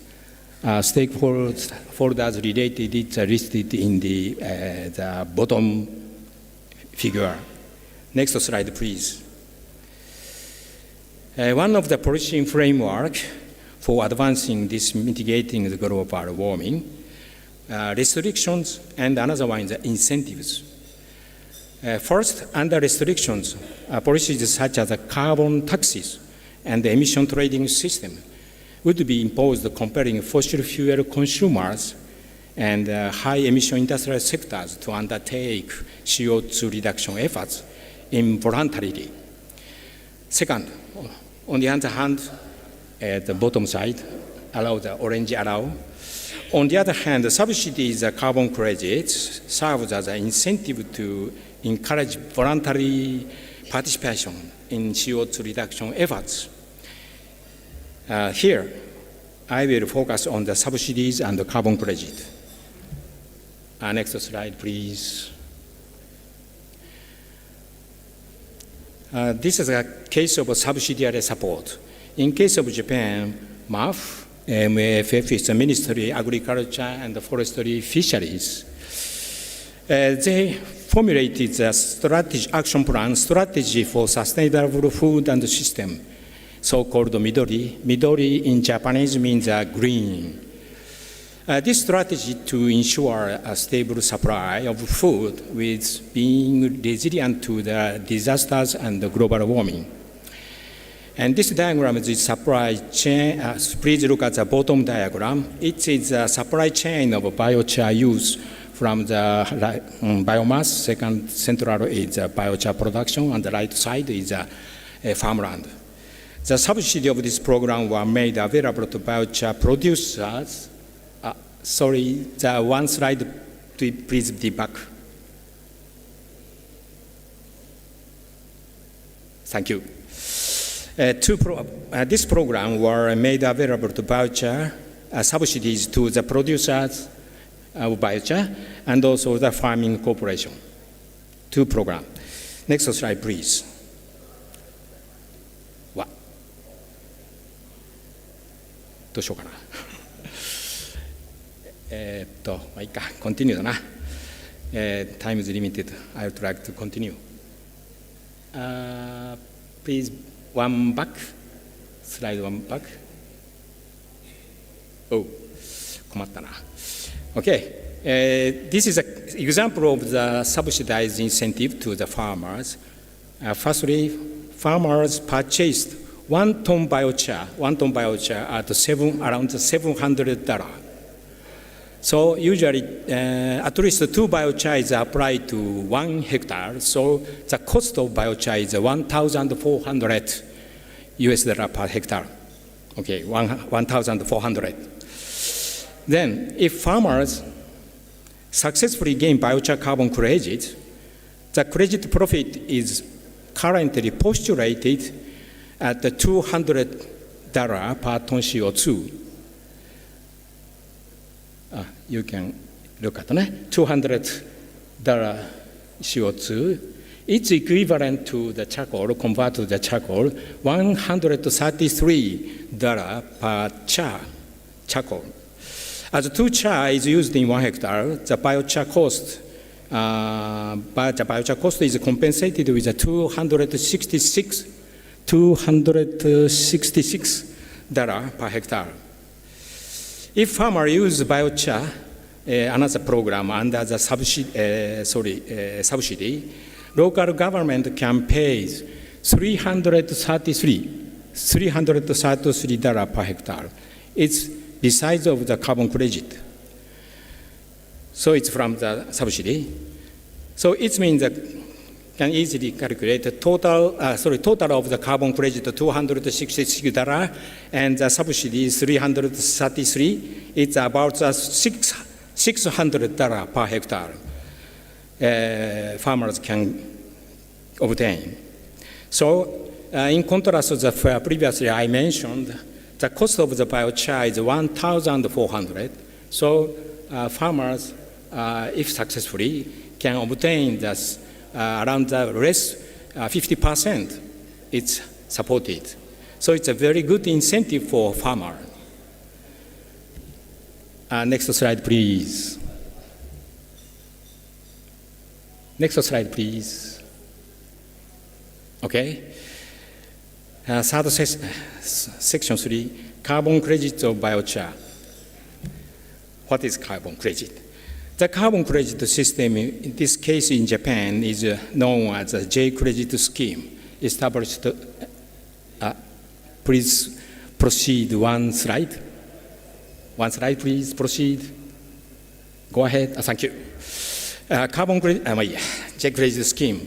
Stakeholders related, it's listed in the bottom figure. Next slide, please. One of the policy framework for advancing this mitigating the global warming, restrictions, and another one is the incentives. First, under restrictions, policies such as carbon taxes and the emission trading system would be imposed comparing fossil fuel consumers and high emission industrial sectors to undertake CO2 reduction efforts involuntarily. Second, on the other hand, at the bottom side, allow the orange arrow. On the other hand, the subsidies, carbon credits, serve as an incentive to encourage voluntary participation in CO2 reduction efforts. Here, I will focus on the subsidies and the carbon credit. Next slide, please. This is a case of a subsidiary support. In case of Japan, MAFF is the Ministry of Agriculture and Forestry Fisheries. They formulated the strategy for sustainable food and system, so-called Midori. Midori in Japanese means green. This strategy to ensure a stable supply of food with being resilient to the disasters and the global warming. And this diagram is the supply chain. Please look at the bottom diagram. It is a supply chain of biochar use from the biomass. Second central is biochar production, and the right side is farmland. The subsidy of this program were made available to biochar producers. Sorry, the one slide, please be back. Thank you. This program were made available to biochar subsidies to the producers of biochar and also the farming corporation. Two programs. Next slide, please. どうしようかな。まあいいか、continue だな。Time is limited. I would like to continue. Please, one back. Slide one back. Oh, 困ったな。Okay. This is an example of the subsidized incentive to the farmers. Firstly, farmers purchased 1 ton biochar at around $700. So usually, at least 2 biochar is applied to 1 hectare. So the cost of biochar is $1,400 per hectare. Okay, 1,400. Then, if farmers successfully gain biochar carbon credit, the credit profit is currently postulated at $200 per ton CO2. You can look at it, $200 CO2. It's equivalent to the charcoal, convert to the charcoal, $133 per charcoal. As 2 char is used in 1 hectare, the biochar cost is compensated with a $266 per hectare. If farmer use biochar, another program under the subsidy, local government can pay $333 per hectare. It's besides of the carbon credit. So it's from the subsidy. So it means that can easily calculate the total of the carbon credit $266 and the subsidy is $333. It's about $600 per hectare. Farmers can obtain. So in contrast to the previously I mentioned, the cost of the biochar is $1,400. So farmers, if successfully, can obtain this around the rest 50%. It's supported. So it's a very good incentive for farmer. Next slide, please. Next slide, please. Okay. Third section 3, carbon credit of biochar. What is carbon credit? The carbon credit system, in this case in Japan, is known as a J-credit scheme, established. Please proceed one slide. One slide, please proceed. Go ahead. Thank you. Carbon credit, J-credit scheme.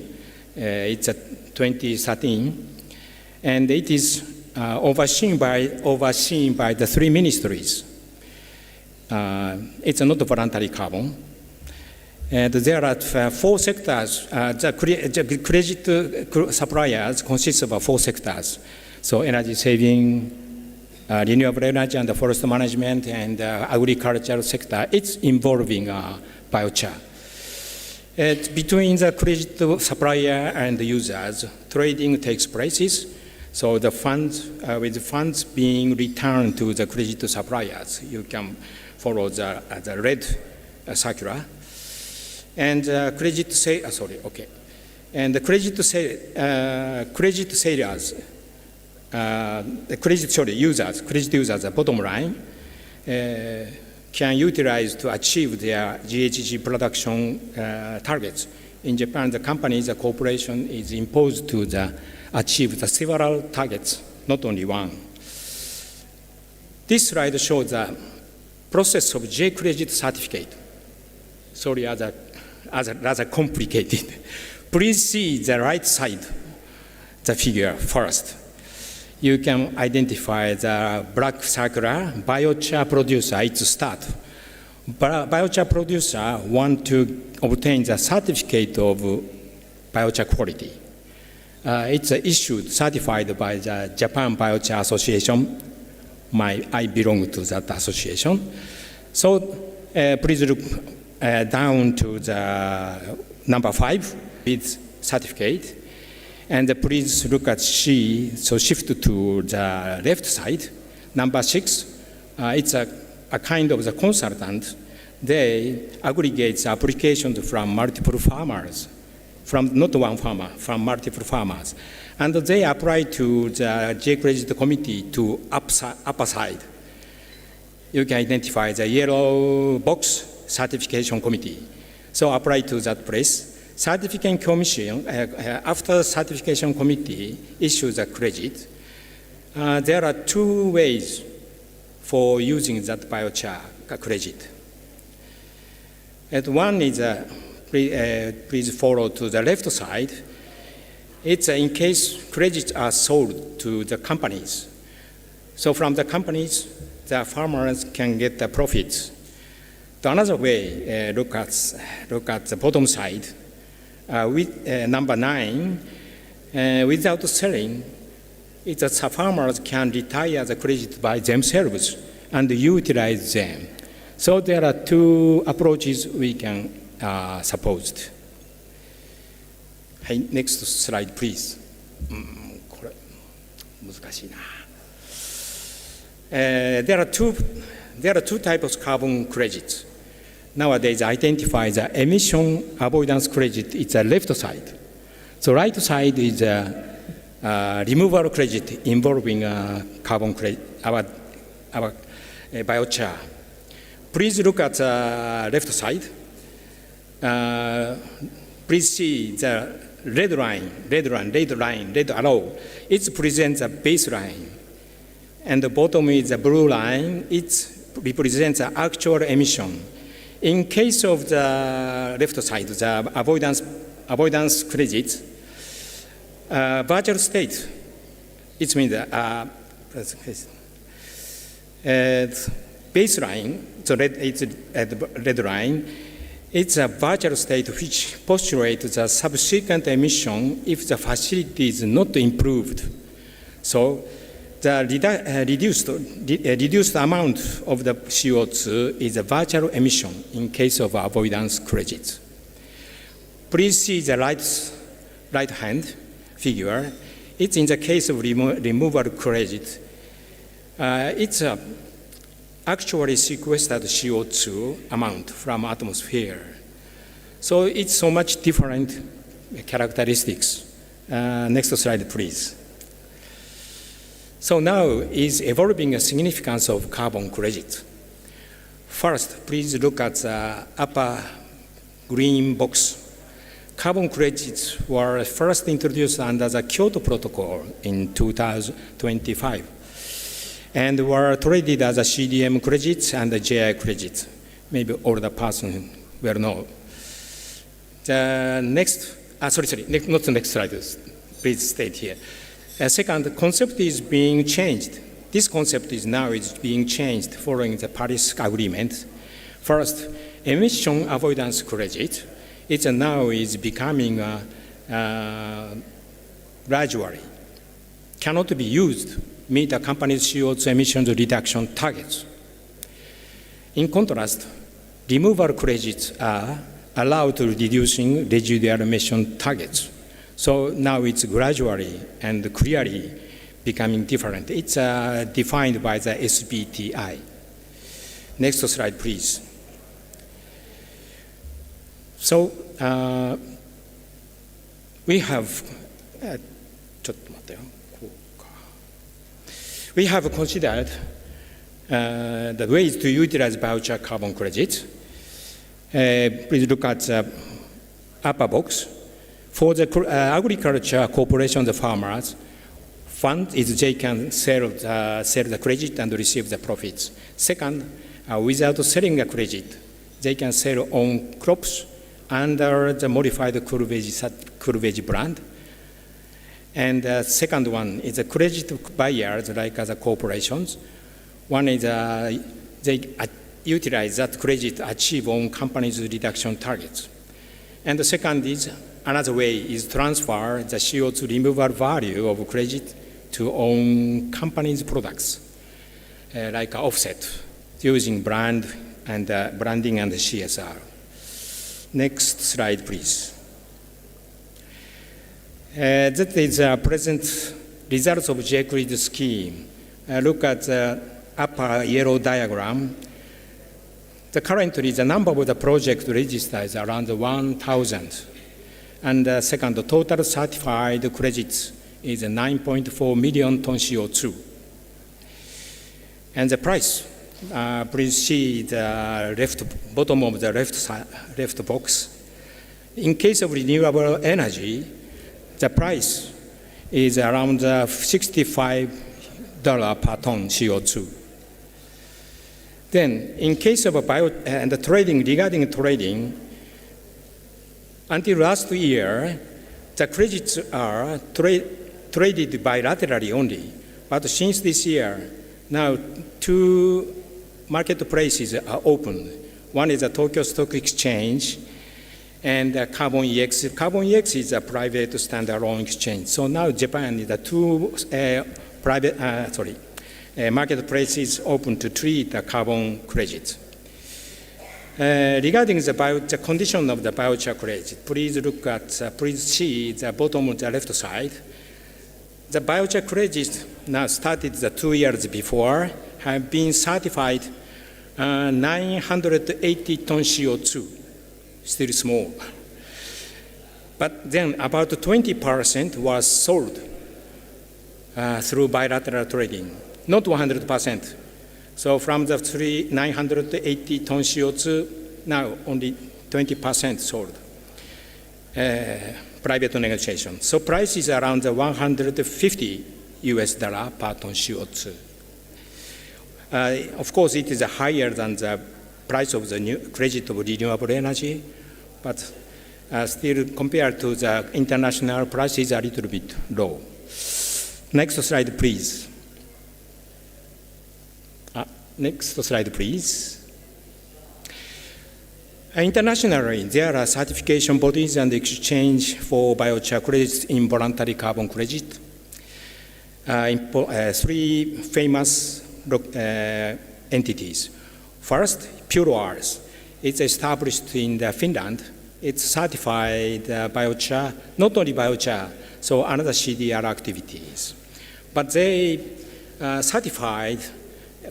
It's a 2013. And it is overseen by the 3 ministries. It's not voluntary carbon. And there are 4 sectors. The credit suppliers consist of 4 sectors. So energy saving, renewable energy and forest management, and agricultural sector. It's involving biochar. Between the credit supplier and the users, trading takes place. So the funds, with the funds being returned to the credit suppliers, you can follow the red circular. And credit And the credit users, the bottom line, can utilize to achieve their GHG production targets. In Japan, the companies, the corporation is imposed to achieve the several targets, not only one. This slide shows the process of J-credit certificate. Sorry, rather complicated. Please see the right side, the figure first. You can identify the black circular, biochar producer, it's start. Biochar producer want to obtain the certificate of biochar quality. It's issued, certified by the Japan Biochar Association. I belong to that association. So please look down to the number 5, with certificate. And please look at C, so shift to the left side. Number 6, it's a kind of the consultant. They aggregate applications from multiple farmers, from not one farmer, from multiple farmers. And they apply to the J-Credit committee to upper side. You can identify the yellow box certification committee. So apply to that place. Certification commission, after certification committee issues a credit, there are two ways for using that biochar credit. And one is, please follow to the left side. It's in case credits are sold to the companies. So from the companies, the farmers can get the profits. The another way, look at the bottom side. With number 9, without selling, the farmers can retire the credit by themselves and utilize them. So there are two approaches we can suppose. Hey, next slide, please. これ難しいな。There are two types of carbon credits. Nowadays, identify the emission avoidance credit. It's the left side. So right side is a removal credit involving carbon credit, our biochar. Please look at the left side. Please see the red arrow. It presents a baseline. And the bottom is the blue line. It represents the actual emission. In case of the left side, the avoidance credit, virtual state, it means baseline, so it's the red line, it's a virtual state which postulates the subsequent emission if the facility is not improved. So the reduced amount of the CO2 is a virtual emission in case of avoidance credits. Please see the right hand figure. It's in the case of removal credit. It's actually sequestered CO2 amount from atmosphere. So it's so much different characteristics. Next slide, please. So now is evolving a significance of carbon credit. First, please look at the upper green box. Carbon credits were first introduced under the Kyoto Protocol in 2025 and were traded as a CDM credits and the JI credits. Maybe all the person will know. The next, not the next slide, please stay here. Second, the concept is being changed. This concept is being changed following the Paris Agreement. First, emission avoidance credit. It now is becoming gradually cannot be used to meet a company's CO2 emissions reduction targets. In contrast, removal credits are allowed to reducing residual emission targets. So now it's gradually and clearly becoming different. It's defined by the SBTi. Next slide, please. So we have considered the ways to utilize biochar carbon credits. Please look at the upper box. For the agriculture corporation, the farmers, fund is they can sell the credit and receive the profits. Second, without selling a credit, they can sell own crops under the modified Kurveji brand. And the second one is the credit buyers, like the corporations. One is they utilize that credit to achieve own company's reduction targets. And the second is another way is transfer the CO2 removal value of credit to own company's products, like offset, using brand and branding and CSR. Next slide, please. That is present results of J-Credit scheme. Look at the upper yellow diagram, currently the number of the project registered is around 1,000. And second, the total certified credits is 9.4 million ton CO2. And the price, please see the bottom of the left box. In case of renewable energy, the price is around $65 per ton CO2. Then, in case of regarding trading, until last year, the credits are traded bilaterally only. But since this year, now two marketplaces are opened. One is the Tokyo Stock Exchange and Carbon EX. Carbon EX is a private standalone exchange. So now Japan is the two marketplaces open to treat the carbon credits. Regarding the condition of the biochar credit, please see the bottom of the left side. The biochar credit now started 2 years before, have been certified 980 ton CO2, still small. But then about 20% was sold through bilateral trading, not 100%. So from the 980 ton CO2, now only 20% sold, private negotiation. So price is around $150 per ton CO2. Of course, it is higher than the price of the new credit of renewable energy, but still compared to the international price is a little bit low. Next slide, please. Next slide, please. Internationally, there are certification bodies and exchange for biochar credits in voluntary carbon credit. Three famous entities. First, PureWars. It's established in Finland. It's certified biochar, not only biochar, so another CDR activities. But they certified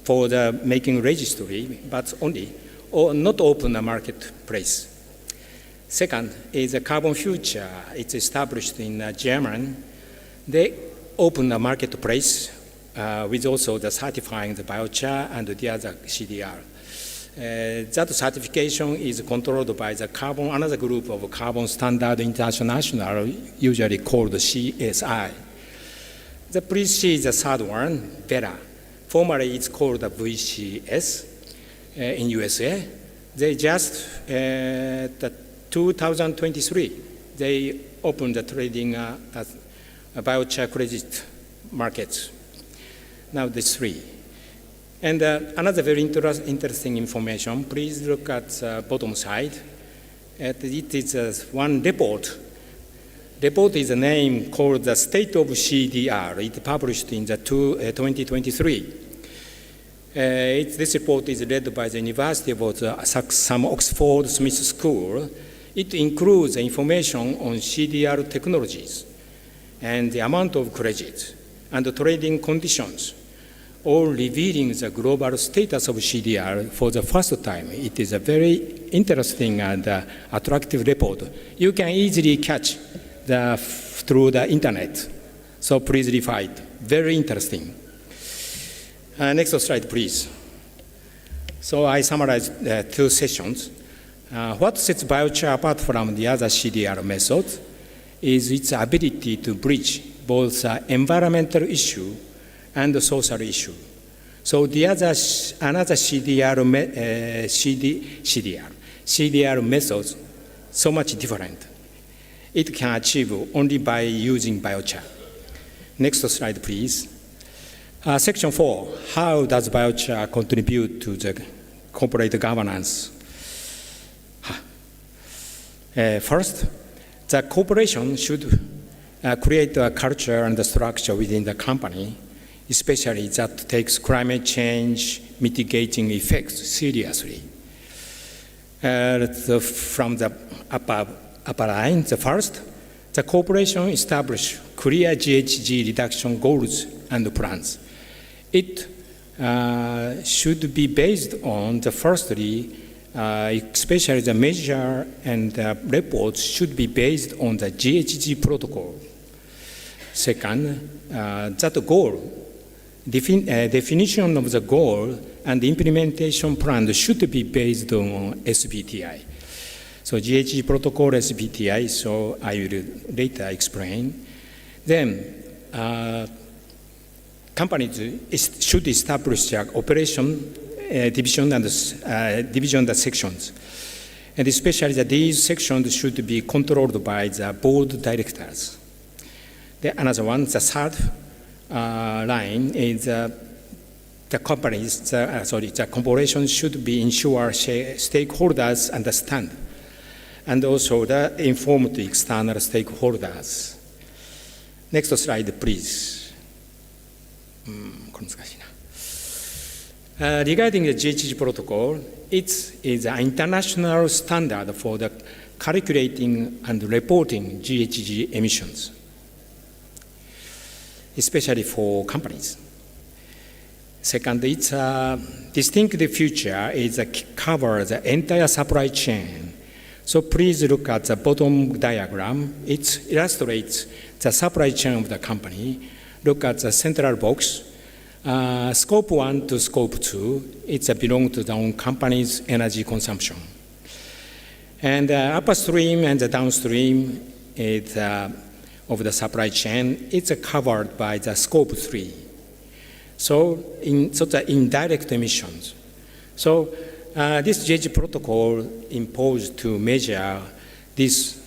for the making registry, but only, or not open a marketplace. Second is a Carbon Future. It's established in Germany. They open a marketplace with also the certifying the biochar and the other CDR. That certification is controlled by the another group of Carbon Standard International, usually called CSI. Please see the third one, Vera. Formerly it's called the VCS in USA. They just, 2023, they opened the trading biochar credit markets. Now there's three. And another very interesting information, please look at the bottom side. It is one report. Report is a name called the State of CDR. It published in the 2023. This report is led by the University of some Oxford Smith School. It includes information on CDR technologies and the amount of credit and the trading conditions, all revealing the global status of CDR for the first time. It is a very interesting and attractive report. You can easily catch through the internet. So please refer it. Very interesting. Next slide, please. So I summarized 2 sessions. What sets biochar apart from the other CDR methods is its ability to bridge both the environmental issue and the social issue. So the another CDR methods so much different. It can achieve only by using biochar. Next slide, please. Section 4, how does biochar contribute to the corporate governance? First, the corporation should create a culture and a structure within the company, especially that takes climate change mitigating effects seriously. From the upper line, the first, the corporation establish clear GHG reduction goals and plans. It should be based on the firstly, especially the measure and reports should be based on the GHG protocol. Second, that goal, definition of the goal and the implementation plan should be based on SBTI. So GHG protocol, SBTI, so I will later explain. Then companies should establish their operation division and sections. And especially these sections should be controlled by the board directors. Another one, the third line is the corporation should be ensure stakeholders understand, and also the informed external stakeholders. Next slide, please. Regarding the GHG protocol, it is an international standard for the calculating and reporting GHG emissions, especially for companies. Second, it's a distinctive feature is cover the entire supply chain. So please look at the bottom diagram. It illustrates the supply chain of the company. Look at the central box. Scope 1 to Scope 2, it's belong to the own company's energy consumption. And upstream and the downstream is, of the supply chain, it's covered by the Scope 3. So the indirect emissions. So this GHG protocol imposed to measure this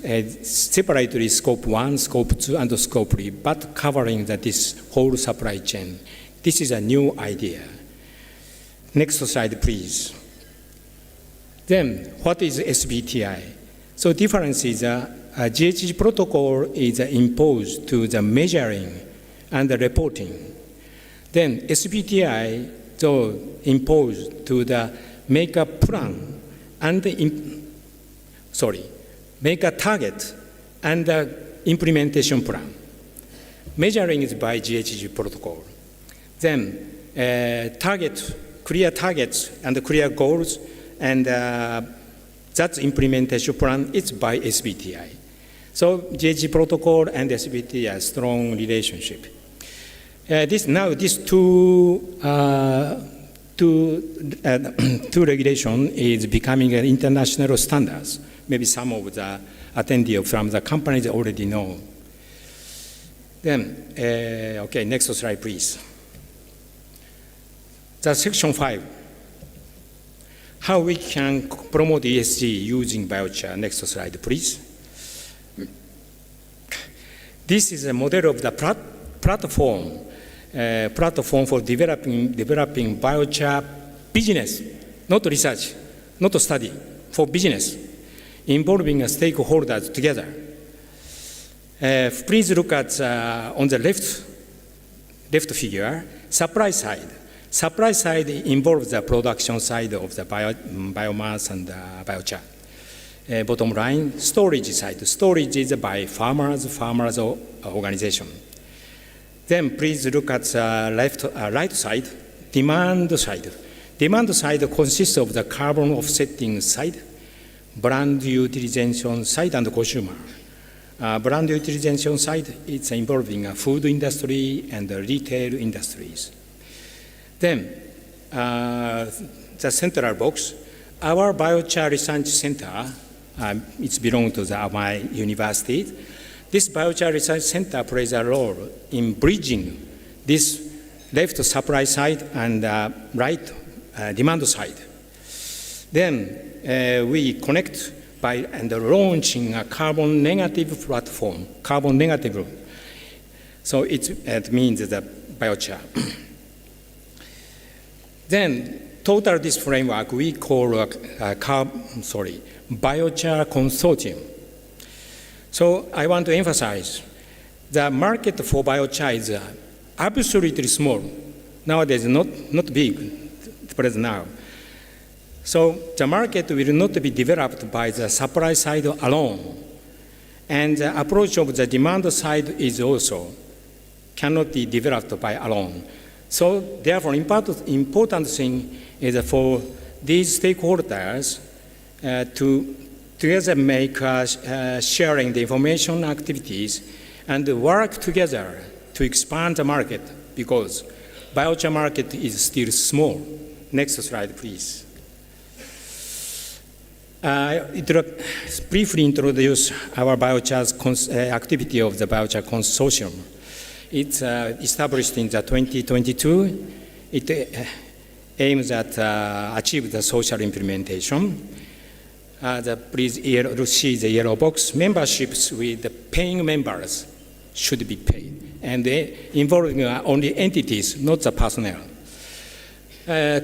separately Scope 1, Scope 2, and Scope 3, but covering this whole supply chain. This is a new idea. Next slide, please. Then, what is SBTI? So difference is GHG protocol is imposed to the measuring and the reporting. Then SBTI so imposed to the make a plan and make a target and the implementation plan. Measuring is by GHG protocol. Then clear targets and clear goals, and that implementation plan is by SBTI. So GHG protocol and SBTI strong relationship. These two regulation is becoming an international standards. Maybe some of the attendees from the companies already know. Then, okay, next slide, please. The section 5, how we can promote ESG using biochar. Next slide, please. This is a model of the platform for developing biochar business, not research, not study, for business, involving stakeholders together. Please look at on the left figure, supply side. Supply side involves the production side of the biomass and biochar. Bottom line, storage side. Storage is by farmers organization. Then please look at the right side, demand side. Demand side consists of the carbon offsetting side, brand utilization side, and consumer. Brand utilization side, it's involving food industry and retail industries. Then, the central box, our biochar research center, it belongs to my university. This biochar research center plays a role in bridging this left supply side and right demand side. Then we connect by launching a carbon negative platform, carbon negative. So it means the biochar. Then total this framework we call biochar consortium. So I want to emphasize the market for biochar is absolutely small. Nowadays, not big, present now. So the market will not be developed by the supply side alone. And the approach of the demand side is also cannot be developed by alone. So therefore, important thing is for these stakeholders to together make sharing the information activities and work together to expand the market, because biochar market is still small. Next slide, please. Briefly introduce our biochar's activity of the Biochar Consortium. It's established in the 2022. It aims at achieve the social implementation. Please see the yellow box. Memberships with the paying members should be paid, and involving only entities, not the personnel.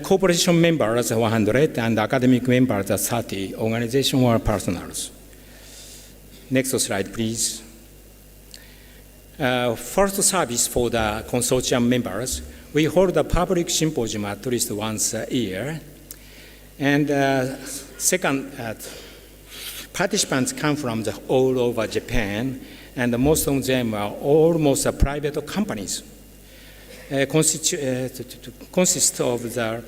Corporation members are 100 and academic members are 30, organizational personnels. Next slide, please. First service for the consortium members, we hold a public symposium at least once a year. And second, participants come from all over Japan, and most of them are almost private companies. Consist of the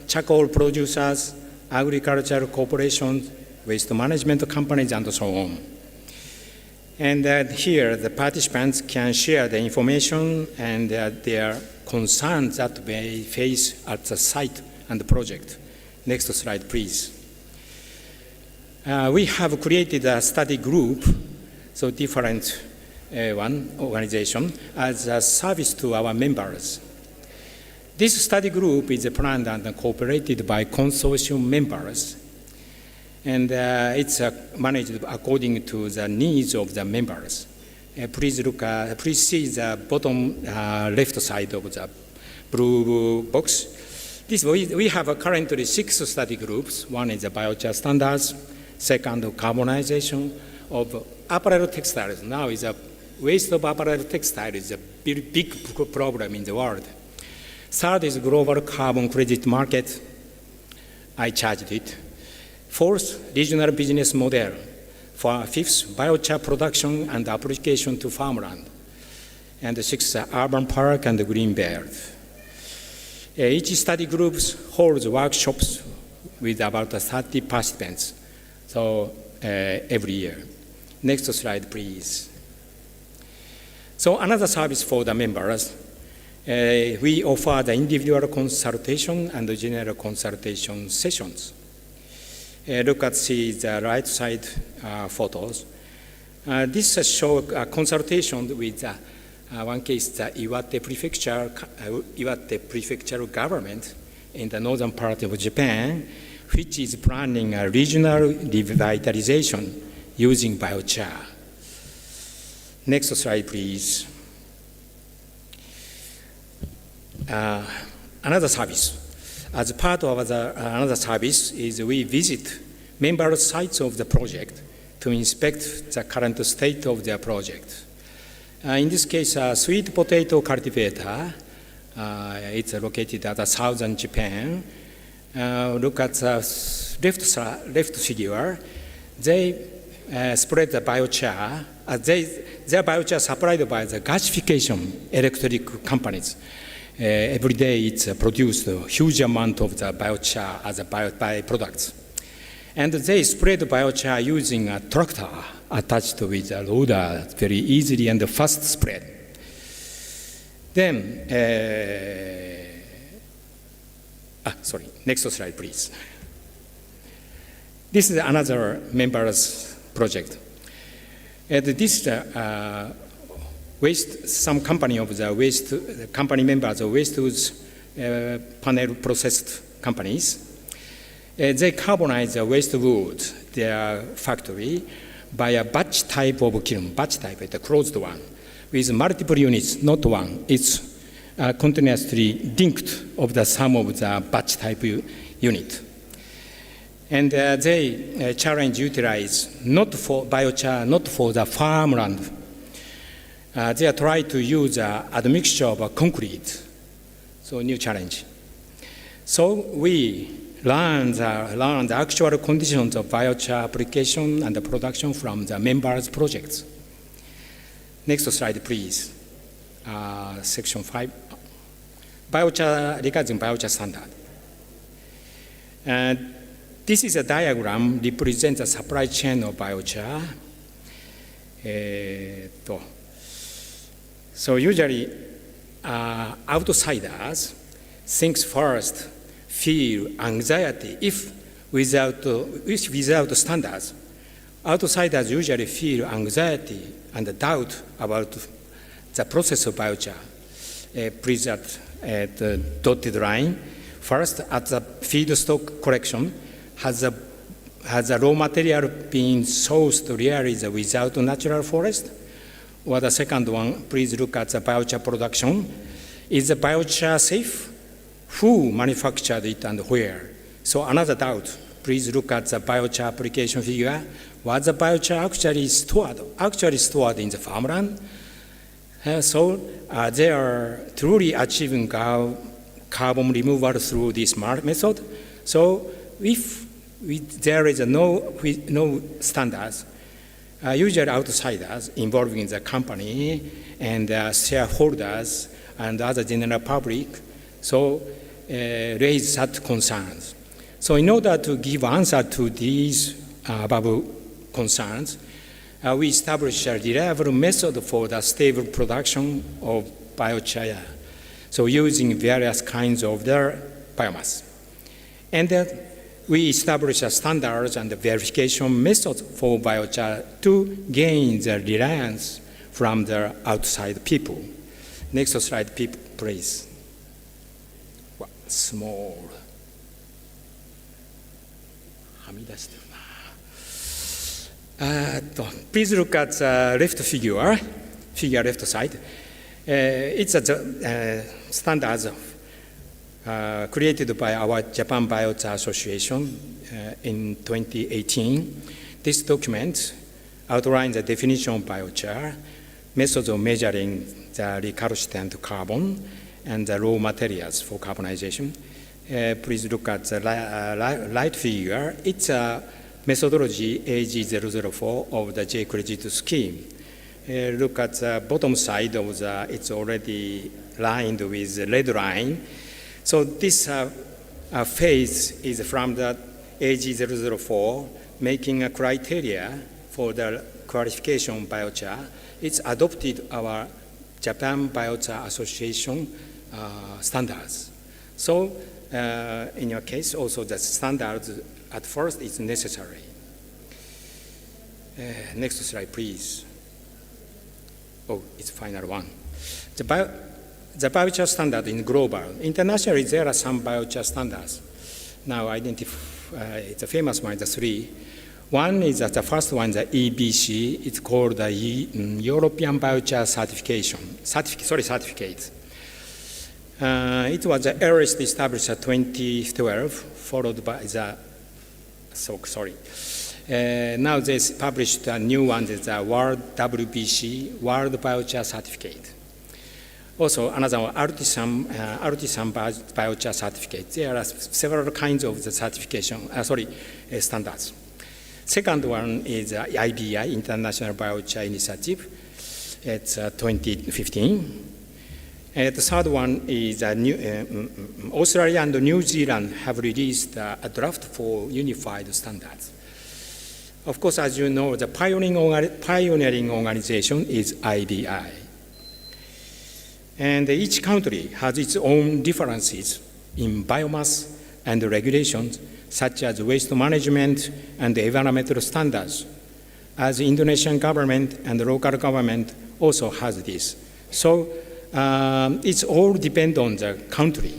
charcoal producers, agricultural corporations, waste management companies, and so on. And here, the participants can share the information and their concerns that they face at the site and the project. Next slide, please. We have created a study group, so different organization, as a service to our members. This study group is planned and cooperated by consortium members, and it's managed according to the needs of the members. Please see the bottom left side of the blue box. We have currently 6 study groups. One is the biochar standards, second, carbonization of apparel textiles. Now is a waste of apparel textile is a big problem in the world. Third is global carbon credit market. I charged it. Fourth, regional business model. Fifth, biochar production and application to farmland. And sixth, urban park and green belt. Each study group holds workshops with about 30 participants, so every year. Next slide, please. So another service for the members, we offer the individual consultation and the general consultation sessions. Look at the right side photos. This shows a consultation with one case, the Iwate Prefecture government in the northern part of Japan, which is planning a regional revitalization using biochar. Next slide, please. Another service. As part of another service is we visit member sites of the project to inspect the current state of their project. In this case, a sweet potato cultivator, it's located at southern Japan. Look at the left figure. They spread the biochar. Their biochar supplied by the gasification electric companies. Every day it's produced a huge amount of the biochar as a byproducts. And they spread biochar using a tractor attached with a loader, very easily and fast spread. Then, next slide, please. This is another members project. This waste, some company of the waste, the company members of waste panel processed companies, they carbonize the waste wood, their factory, by a batch type of kiln, batch type, it's a closed one, with multiple units, not one. It's continuously linked of the sum of the batch type unit. And they challenge utilize not for biochar, not for the farmland. They are trying to use admixture of concrete, so new challenge. So we learn the actual conditions of biochar application and the production from the members' projects. Next slide, please. Section 5. biochar regarding biochar standard. This is a diagram represents the supply chain of biochar. So usually outsiders think first, feel anxiety if without standards. Outsiders usually feel anxiety and doubt about the process of biochar. Please at the dotted line. First, at the feedstock collection, has the raw material been sourced really without natural forest? Or the second one, please look at the biochar production. Is the biochar safe? Who manufactured it and where? So another doubt, please look at the biochar application figure. Was the biochar actually stored? Actually stored in the farmland? So they are truly achieving carbon removal through this method. So if there is no standards, usually outsiders involved in the company and shareholders and other general public, so raise such concerns. So in order to give answer to these above concerns, we established a reliable method for the stable production of biochar, so using various kinds of their biomass. And we established standards and verification methods for biochar to gain the reliance from the outside people. Next slide, please. Small. Please look at the left figure left side. It's a standards created by our Japan Biochar Association in 2018. This document outlines the definition of biochar, methods of measuring the recalcitrant carbon, and the raw materials for carbonization. Please look at the right figure. It's a methodology AG004 of the J-Credit scheme. Look at the bottom side of it's already lined with the red line. So this phase is from the AG004, making a criteria for the qualification of biochar. It's adopted our Japan Biochar Association standards. So in your case, also the standards at first is necessary. Next slide, please. Oh, it's final one. The biochar standard in global. Internationally, there are some biochar standards. Now, it's a famous one, the three. One is the first one, the EBC. It's called the European Biochar Certificate. It was the earliest established in 2012, followed by the, now they published a new one, the World WBC, World Biochar Certificate. Also, another one, Artisan Biochar Certificate. There are several kinds of the certification, standards. Second one is IBI, International Biochar Initiative. It's 2015. And the third one is Australia and New Zealand have released a draft for unified standards. Of course, as you know, the pioneering organization is IBI. And each country has its own differences in biomass and regulations, such as waste management and environmental standards, as the Indonesian government and the local government also has this. So it's all depend on the country.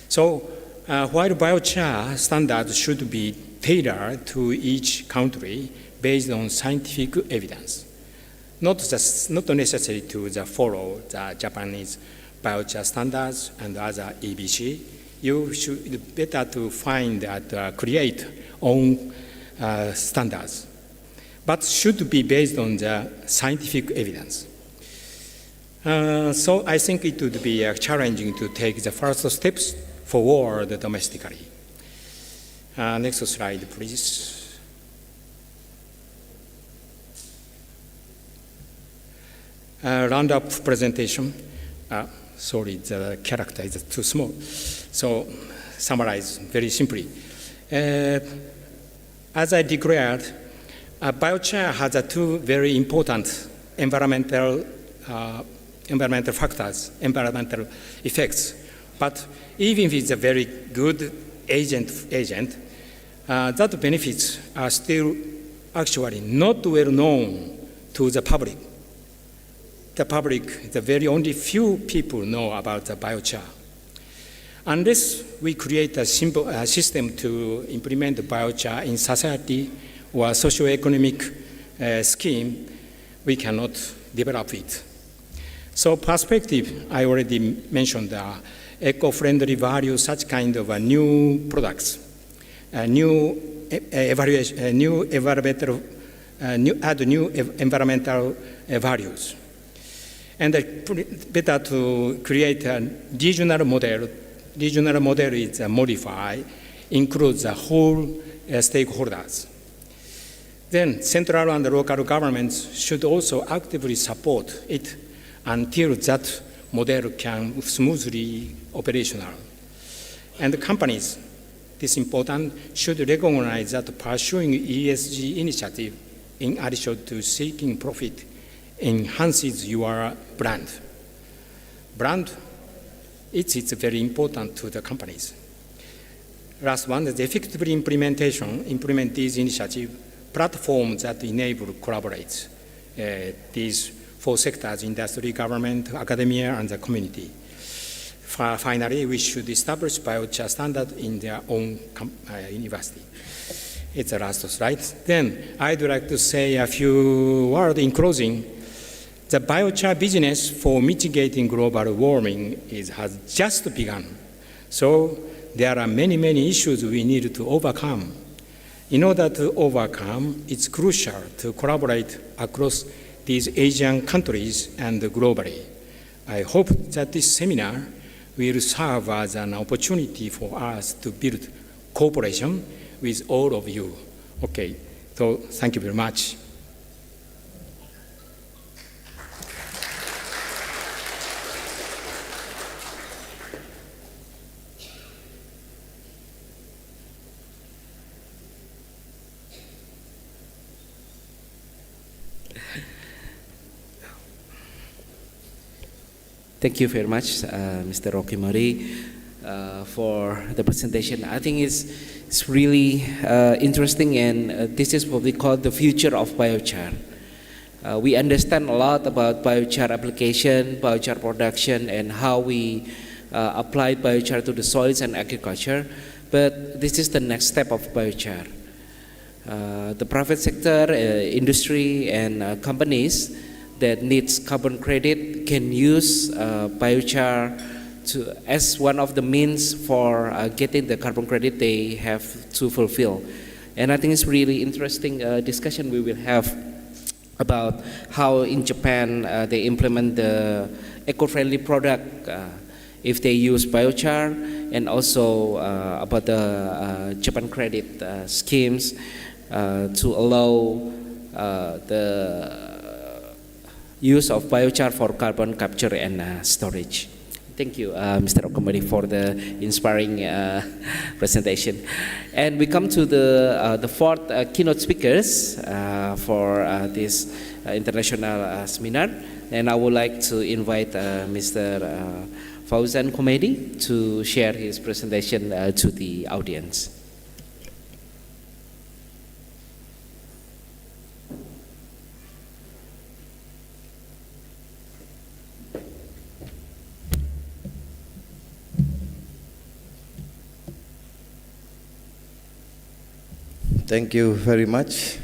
So while biochar standards should be tailored to each country based on scientific evidence, not necessary to follow the Japanese biochar standards and other EBC. You should better to find that create own standards, but should be based on the scientific evidence. So I think it would be challenging to take the first steps forward domestically. Next slide, please. Roundup presentation. sorry, the character is too small. So, summarize very simply. As I declared, biochar has two very important environmental factors, environmental effects. But even if it's a very good agent, that benefits are still actually not well known to the public. The public, the very only few people know about the biochar. Unless we create a simple system to implement the biochar in society or socio-economic scheme, we cannot develop it. So perspective, I already mentioned eco-friendly value, such kind of new products, new environmental values. And better to create a regional model. Regional model is modified, includes the whole stakeholders. Then central and local governments should also actively support it until that model can smoothly operational. And the companies, this is important, should recognize that pursuing ESG initiative in addition to seeking profit enhances your brand. Brand, it's very important to the companies. Last one is effectively implement these initiatives, platforms that enable collaborate these four sectors, industry, government, academia, and the community. Finally, we should establish biochar standard in their own university. It's the last slide. Then I'd like to say a few words in closing. The biochar business for mitigating global warming has just begun. So there are many, many issues we need to overcome. In order to overcome, it's crucial to collaborate across these Asian countries and globally. I hope that this seminar will serve as an opportunity for us to build cooperation with all of you. Okay, so thank you very much. Thank you very much, Mr. Rocky Mori, for the presentation. I think it's really interesting, and this is what we call the future of biochar. We understand a lot about biochar application, biochar production, and how we apply biochar to the soils and agriculture, but this is the next step of biochar. The private sector, industry, and companies that needs carbon credit can use biochar as one of the means for getting the carbon credit they have to fulfill. And I think it's really interesting discussion we will have about how in Japan they implement the eco-friendly product if they use biochar, and also about the Japan credit schemes to allow the use of biochar for carbon capture and storage. Thank you, Mr. Okomori, for the inspiring presentation. And we come to the fourth keynote speakers for this international seminar. And I would like to invite Mr. Fauzan Komedi to share his presentation to the audience. Thank you very much.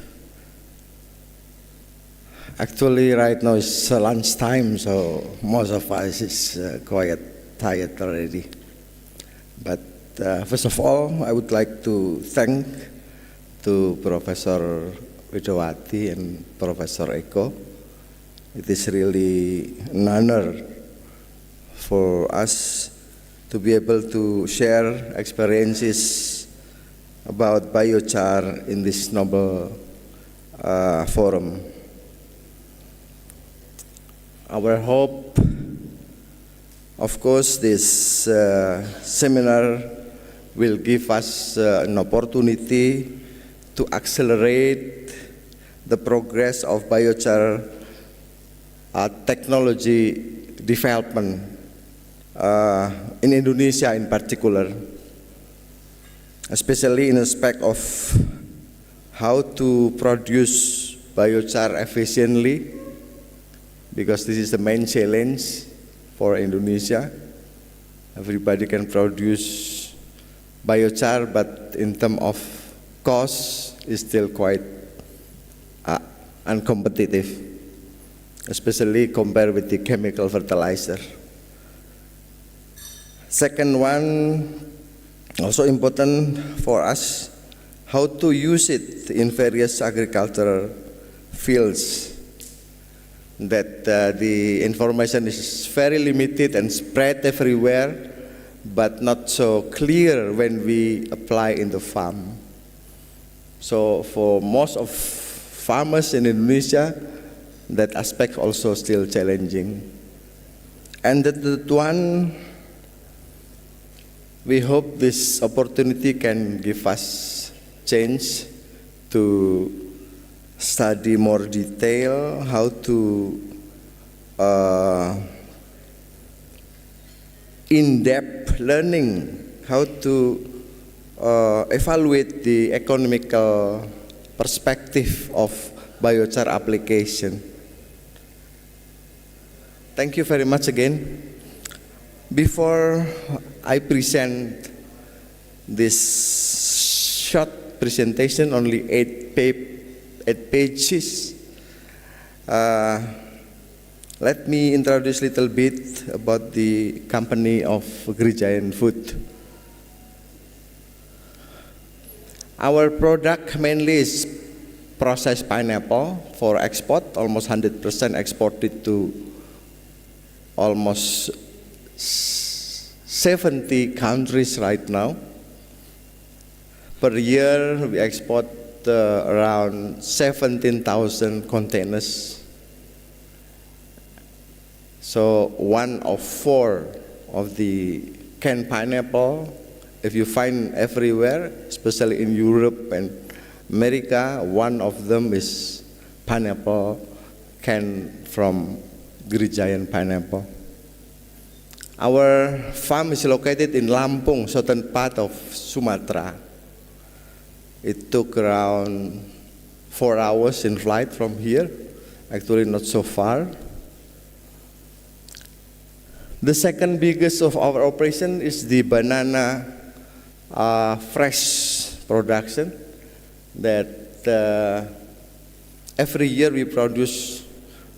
Actually, right now it's lunch time, so most of us is quite tired already. But first of all, I would like to thank to Professor Widowati and Professor Eko. It is really an honor for us to be able to share experiences about biochar in this noble forum. Of course, this seminar will give us an opportunity to accelerate the progress of biochar technology development in Indonesia in particular, especially in aspect of how to produce biochar efficiently, because this is the main challenge for Indonesia. Everybody can produce biochar, but in terms of cost, is still quite uncompetitive, especially compared with the chemical fertilizer. Second one, also important for us, how to use it in various agricultural fields. That the information is very limited and spread everywhere, but not so clear when we apply in the farm. So for most of farmers in Indonesia, that aspect also still challenging. And the third one, we hope this opportunity can give us chance to study more detail how to in-depth learning, how to evaluate the economical perspective of biochar application. Thank you very much again. Before I present this short presentation, only 8 pages, let me introduce a little bit about the company of Grijayan Food. Our product mainly is processed pineapple for export, almost 100% exported to almost 70 countries right now. Per year, we export around 17,000 containers. So 1 of 4 of the canned pineapple, if you find everywhere, especially in Europe and America, 1 of them is pineapple canned from Grijayan pineapple. Our farm is located in Lampung, southern part of Sumatra. It took around 4 hours in flight from here, actually not so far. The second biggest of our operation is the banana fresh production, that every year we produce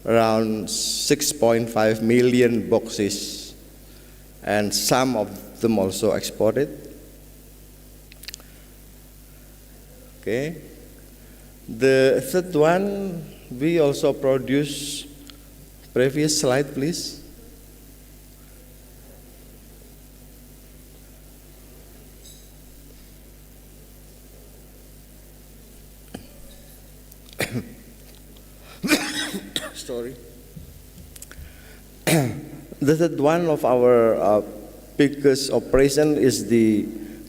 around 6.5 million boxes, and some of them also exported. Okay. The third one, we also produce, previous slide please. Sorry. The third one of our biggest operation is the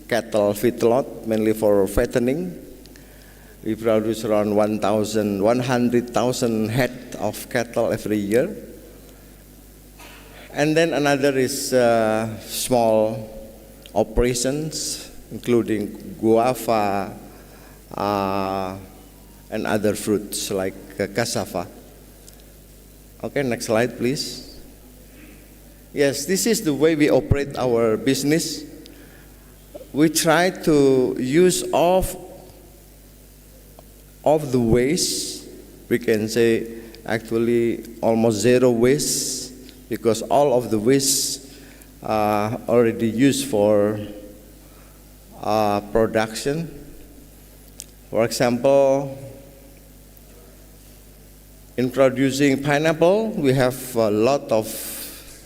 cattle feedlot, mainly for fattening. We produce around 100,000 head of cattle every year. And then another is small operations, including guava and other fruits like cassava. Okay, next slide, please. Yes, this is the way we operate our business. We try to use all of the waste. We can say actually almost zero waste, because all of the waste are already used for production. For example, in producing pineapple, we have a lot of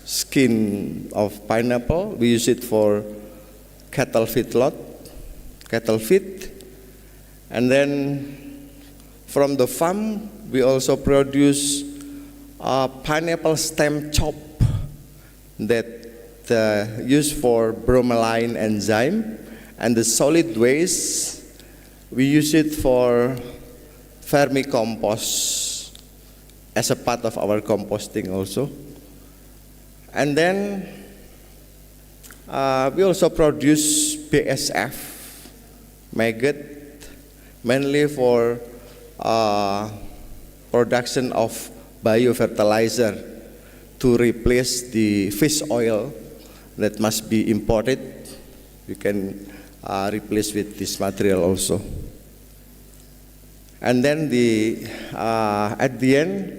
skin of pineapple. We use it for cattle feedlot, cattle feed. And then from the farm, we also produce pineapple stem chop that used for bromelain enzyme, and the solid waste, we use it for vermicompost as a part of our composting also. And then we also produce BSF maggot, mainly for production of biofertilizer to replace the fish oil that must be imported. You can replace with this material also. And then at the end,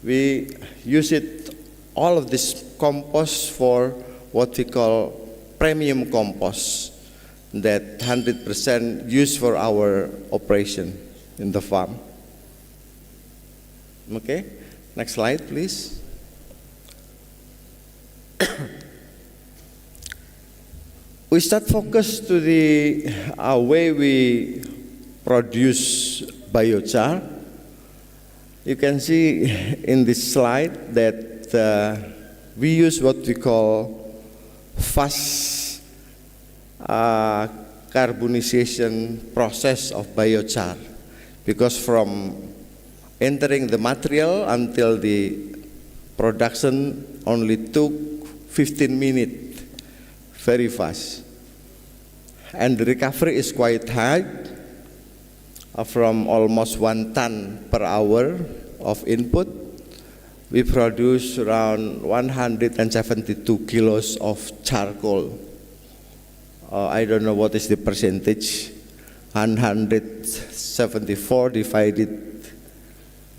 we use it, all of this compost, for what we call premium compost, that 100% used for our operation in the farm. Okay, next slide, please. We start focus to the way we produce biochar. You can see in this slide that we use what we call fast carbonization process of biochar, because from entering the material until the production only took 15 minutes, very fast. And the recovery is quite high, from almost 1 ton per hour of input. We produce around 172 kilos of charcoal. I don't know what is the percentage, 174 divided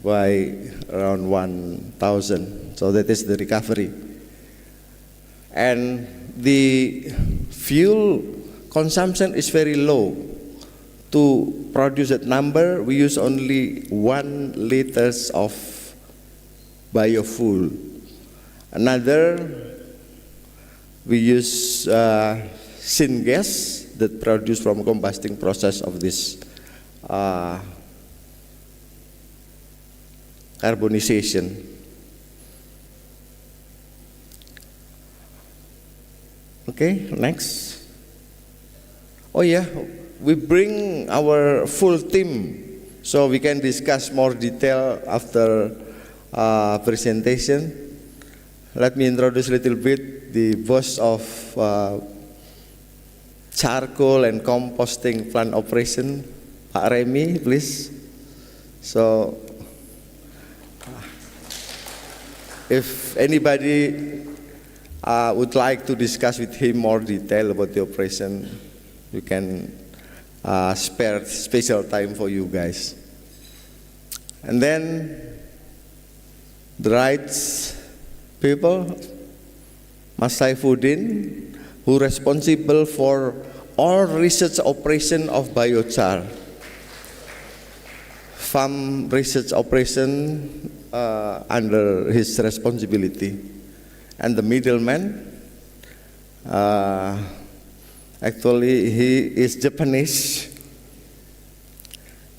by around 1,000. So that is the recovery. And the fuel consumption is very low. To produce that number, we use only 1 liter of biofuel. Another, we use syngas that produced from combusting process of this carbonization. Okay, next. Oh yeah, we bring our full team so we can discuss more detail after presentation. Let me introduce a little bit the boss of charcoal and composting plant operation, Pak Remy, please. So, if anybody would like to discuss with him more detail about the operation, you can spare special time for you guys. And then the rights people, Mas Saifuddin, who responsible for all research operation of biochar, farm research operation under his responsibility. And the middleman, actually he is Japanese,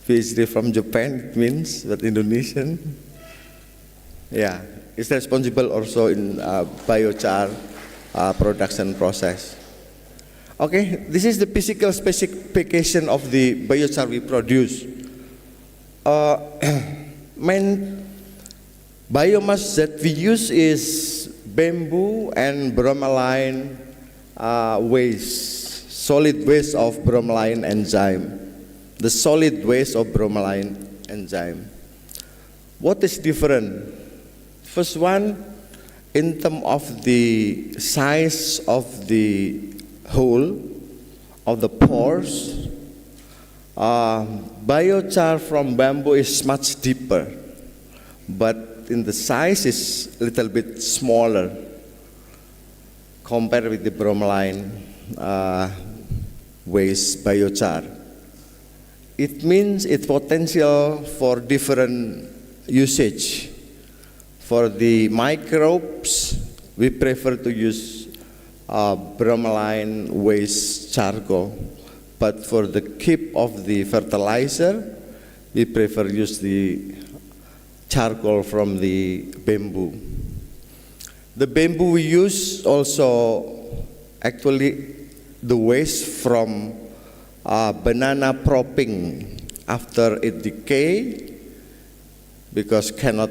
PhD from Japan, it means, but Indonesian. Yeah, he's responsible also in biochar production process. Okay, this is the physical specification of the biochar we produce. Main biomass that we use is bamboo and bromelain waste, solid waste of bromelain enzyme. The solid waste of bromelain enzyme. What is different? First one, in terms of the size of the hole, of the pores, biochar from bamboo is much deeper, but in the size is a little bit smaller compared with the bromelain waste biochar. It means its potential for different usage. For the microbes, we prefer to use bromelain waste charcoal. But for the keep of the fertilizer, we prefer use the charcoal from the bamboo. The bamboo we use also actually the waste from banana propping after it decay, because cannot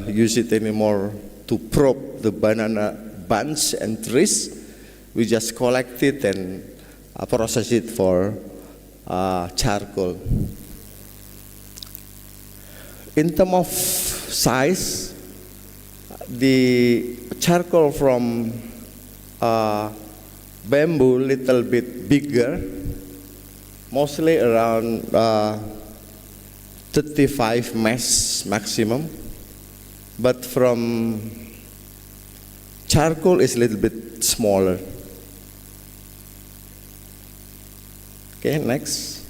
use it anymore to prop the banana bunch and trees. We just collect it and process it for charcoal. In terms of size, the charcoal from bamboo little bit bigger, mostly around 35 mesh maximum, but from charcoal is a little bit smaller. Okay, next.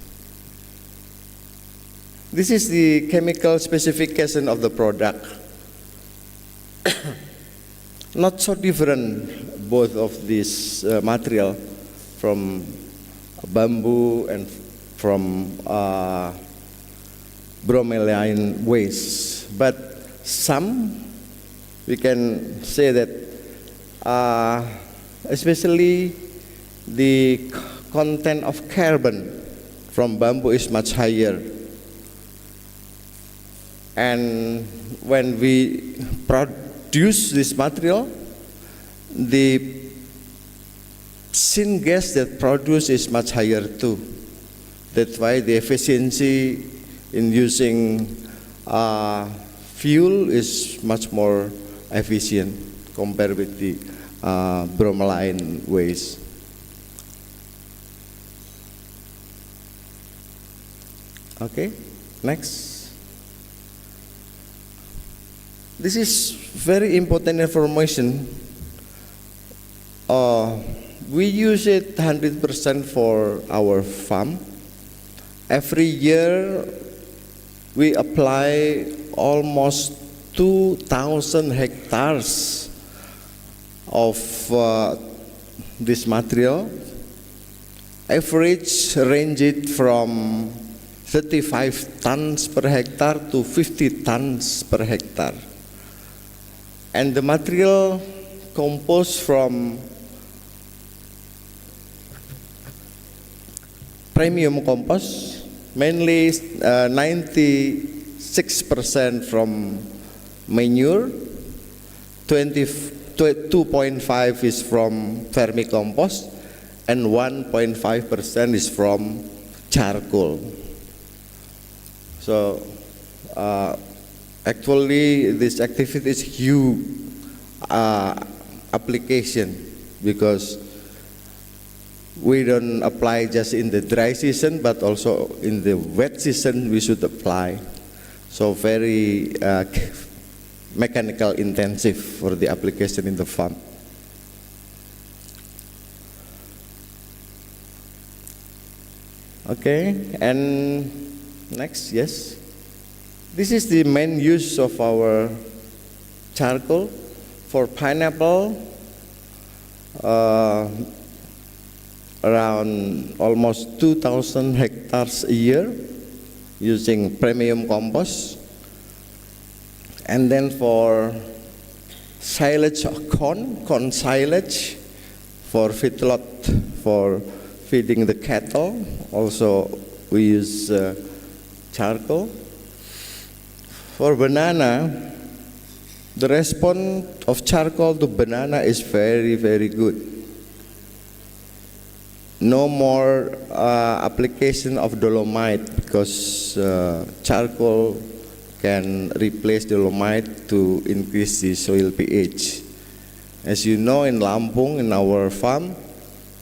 This is the chemical specification of the product. Not so different, both of these material from bamboo and from bromelain waste. But some, we can say that, especially the content of carbon from bamboo is much higher. And when we produce this material, the syngas that produced is much higher too. That's why the efficiency in using fuel is much more efficient compared with the bromelain waste. Okay, next. This is very important information. We use it 100% for our farm. Every year, we apply almost 2,000 hectares of this material. Average range it from 35 tons per hectare to 50 tons per hectare. And the material composed from premium compost, mainly 96% from manure, 2.5 is from vermicompost, and 1.5% is from charcoal. So actually this activity is huge application, because we don't apply just in the dry season, but also in the wet season we should apply. So very mechanical intensive for the application in the farm. Okay, and next, yes. This is the main use of our charcoal. For pineapple, around almost 2,000 hectares a year using premium compost. And then for silage of corn silage, for feedlot, for feeding the cattle, also we use charcoal. For banana, the response of charcoal to banana is very, very good. No more application of dolomite, because charcoal can replace dolomite to increase the soil pH. As you know, in Lampung, in our farm,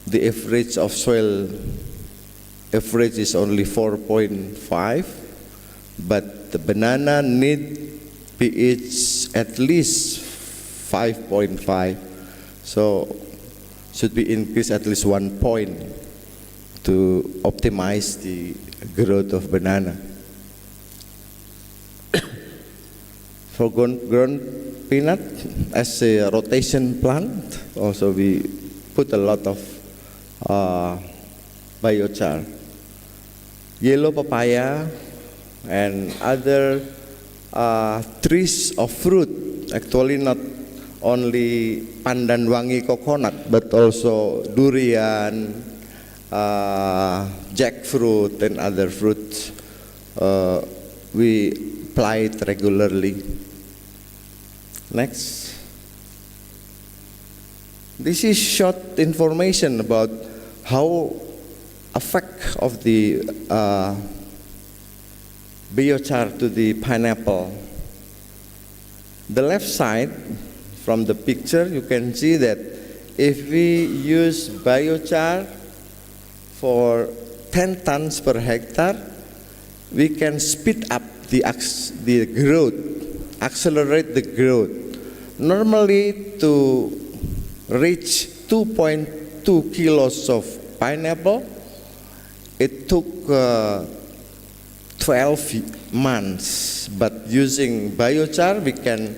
the average of soil average is only 4.5, but the banana need pH at least 5.5, so should be increased at least 1 point to optimize the growth of banana. For grown peanut, as a rotation plant, also we put a lot of biochar. Yellow papaya and other trees of fruit, actually not only pandan wangi coconut, but also durian, jackfruit, and other fruits. We apply it regularly. Next. This is short information about how effect of the biochar to the pineapple. The left side from the picture, you can see that if we use biochar for 10 tons per hectare, we can speed up the growth, accelerate the growth. Normally, to reach 2.2 kilos of pineapple, it took 12 months, but using biochar, we can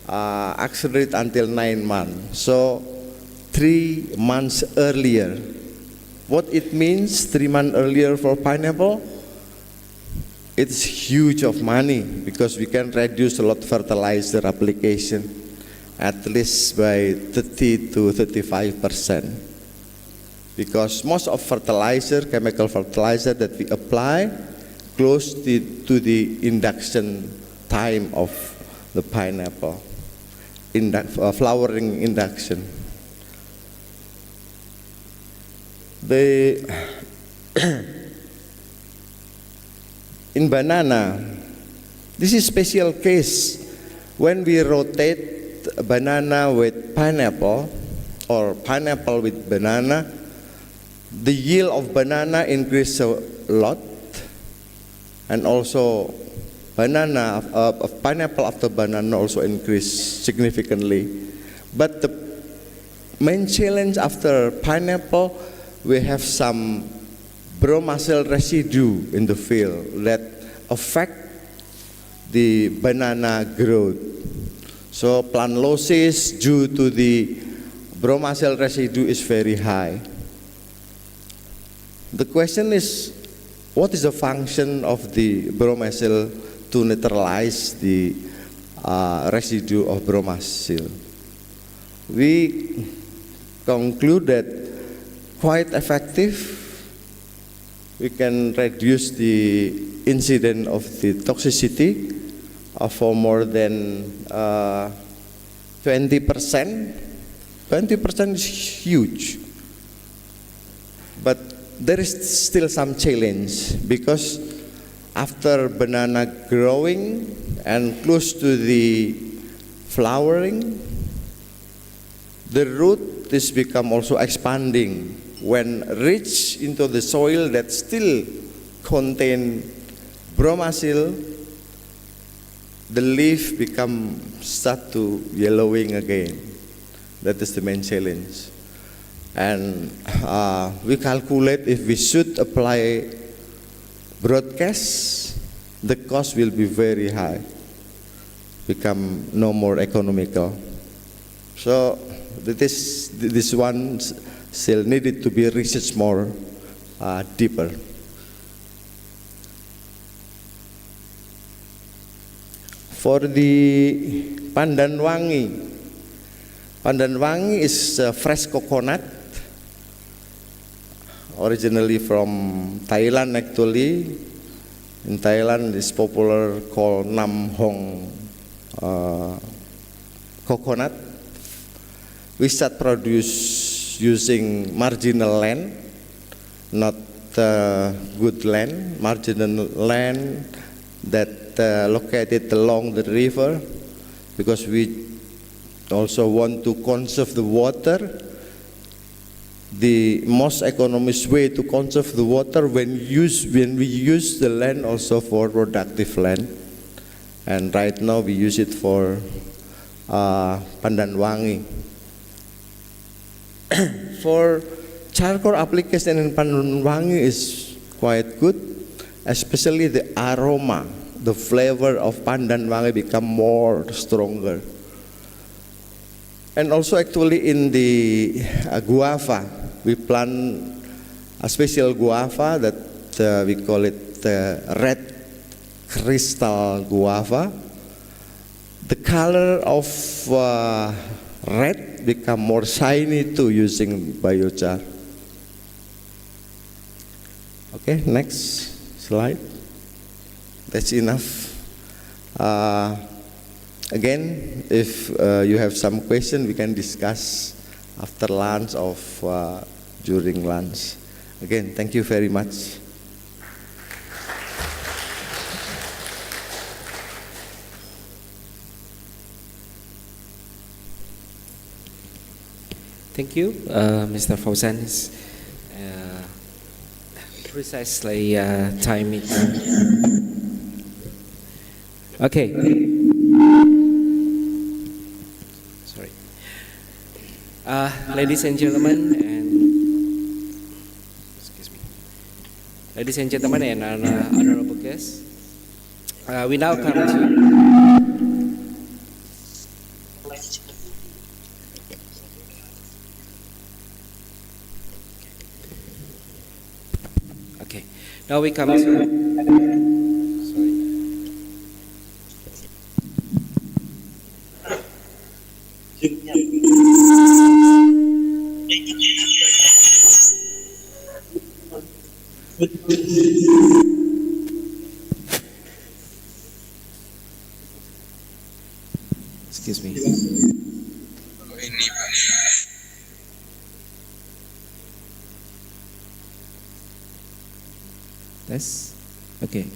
accelerate until 9 months. So 3 months earlier. What it means 3 months earlier for pineapple? It's huge of money because we can reduce a lot of fertilizer application, at least by 30 to 35%. Because most of fertilizer, chemical fertilizer that we apply, close to the induction time of the pineapple, flowering induction. In banana, this is special case. When we rotate banana with pineapple or pineapple with banana, the yield of banana increase a lot, and also pineapple after banana also increase significantly. But the main challenge after pineapple, we have some bromacil residue in the field that affect the banana growth. So plant losses due to the bromacil residue is very high. The question is, what is the function of the bromacil to neutralize the residue of bromacil? We conclude that quite effective. We can reduce the incidence of the toxicity for more than 20%. 20% is huge. But there is still some challenge because after banana growing and close to the flowering, the root is become also expanding. When reach into the soil that still contain bromacil, the leaf start to yellowing again. That is the main challenge. And we calculate if we should apply broadcast, the cost will be very high, become no more economical. So this one still needed to be researched more deeper. For the pandan wangi is fresh coconut, originally from Thailand actually. In Thailand, it's popular called Nam Hong coconut. We start produce using marginal land, not good land, marginal land that located along the river, because we also want to conserve the water. The most economic way to conserve the water when we use the land also for productive land, and right now we use it for pandan wangi. For charcoal application in pandan wangi is quite good, especially the aroma, the flavor of pandan wangi become more stronger. And also actually in the guava, we plant a special guava that we call it red crystal guava. the color of red become more shiny too using biochar. Okay, next slide. That's enough. Again, if you have some question, we can discuss after lunch or during lunch. Again, thank you very much. Thank you, Mr. Fauzan. Precisely time it. Okay. Sorry. Ladies and gentlemen, and honorable guests, we now come to. Okay. Now we come to. Excuse me. That's okay.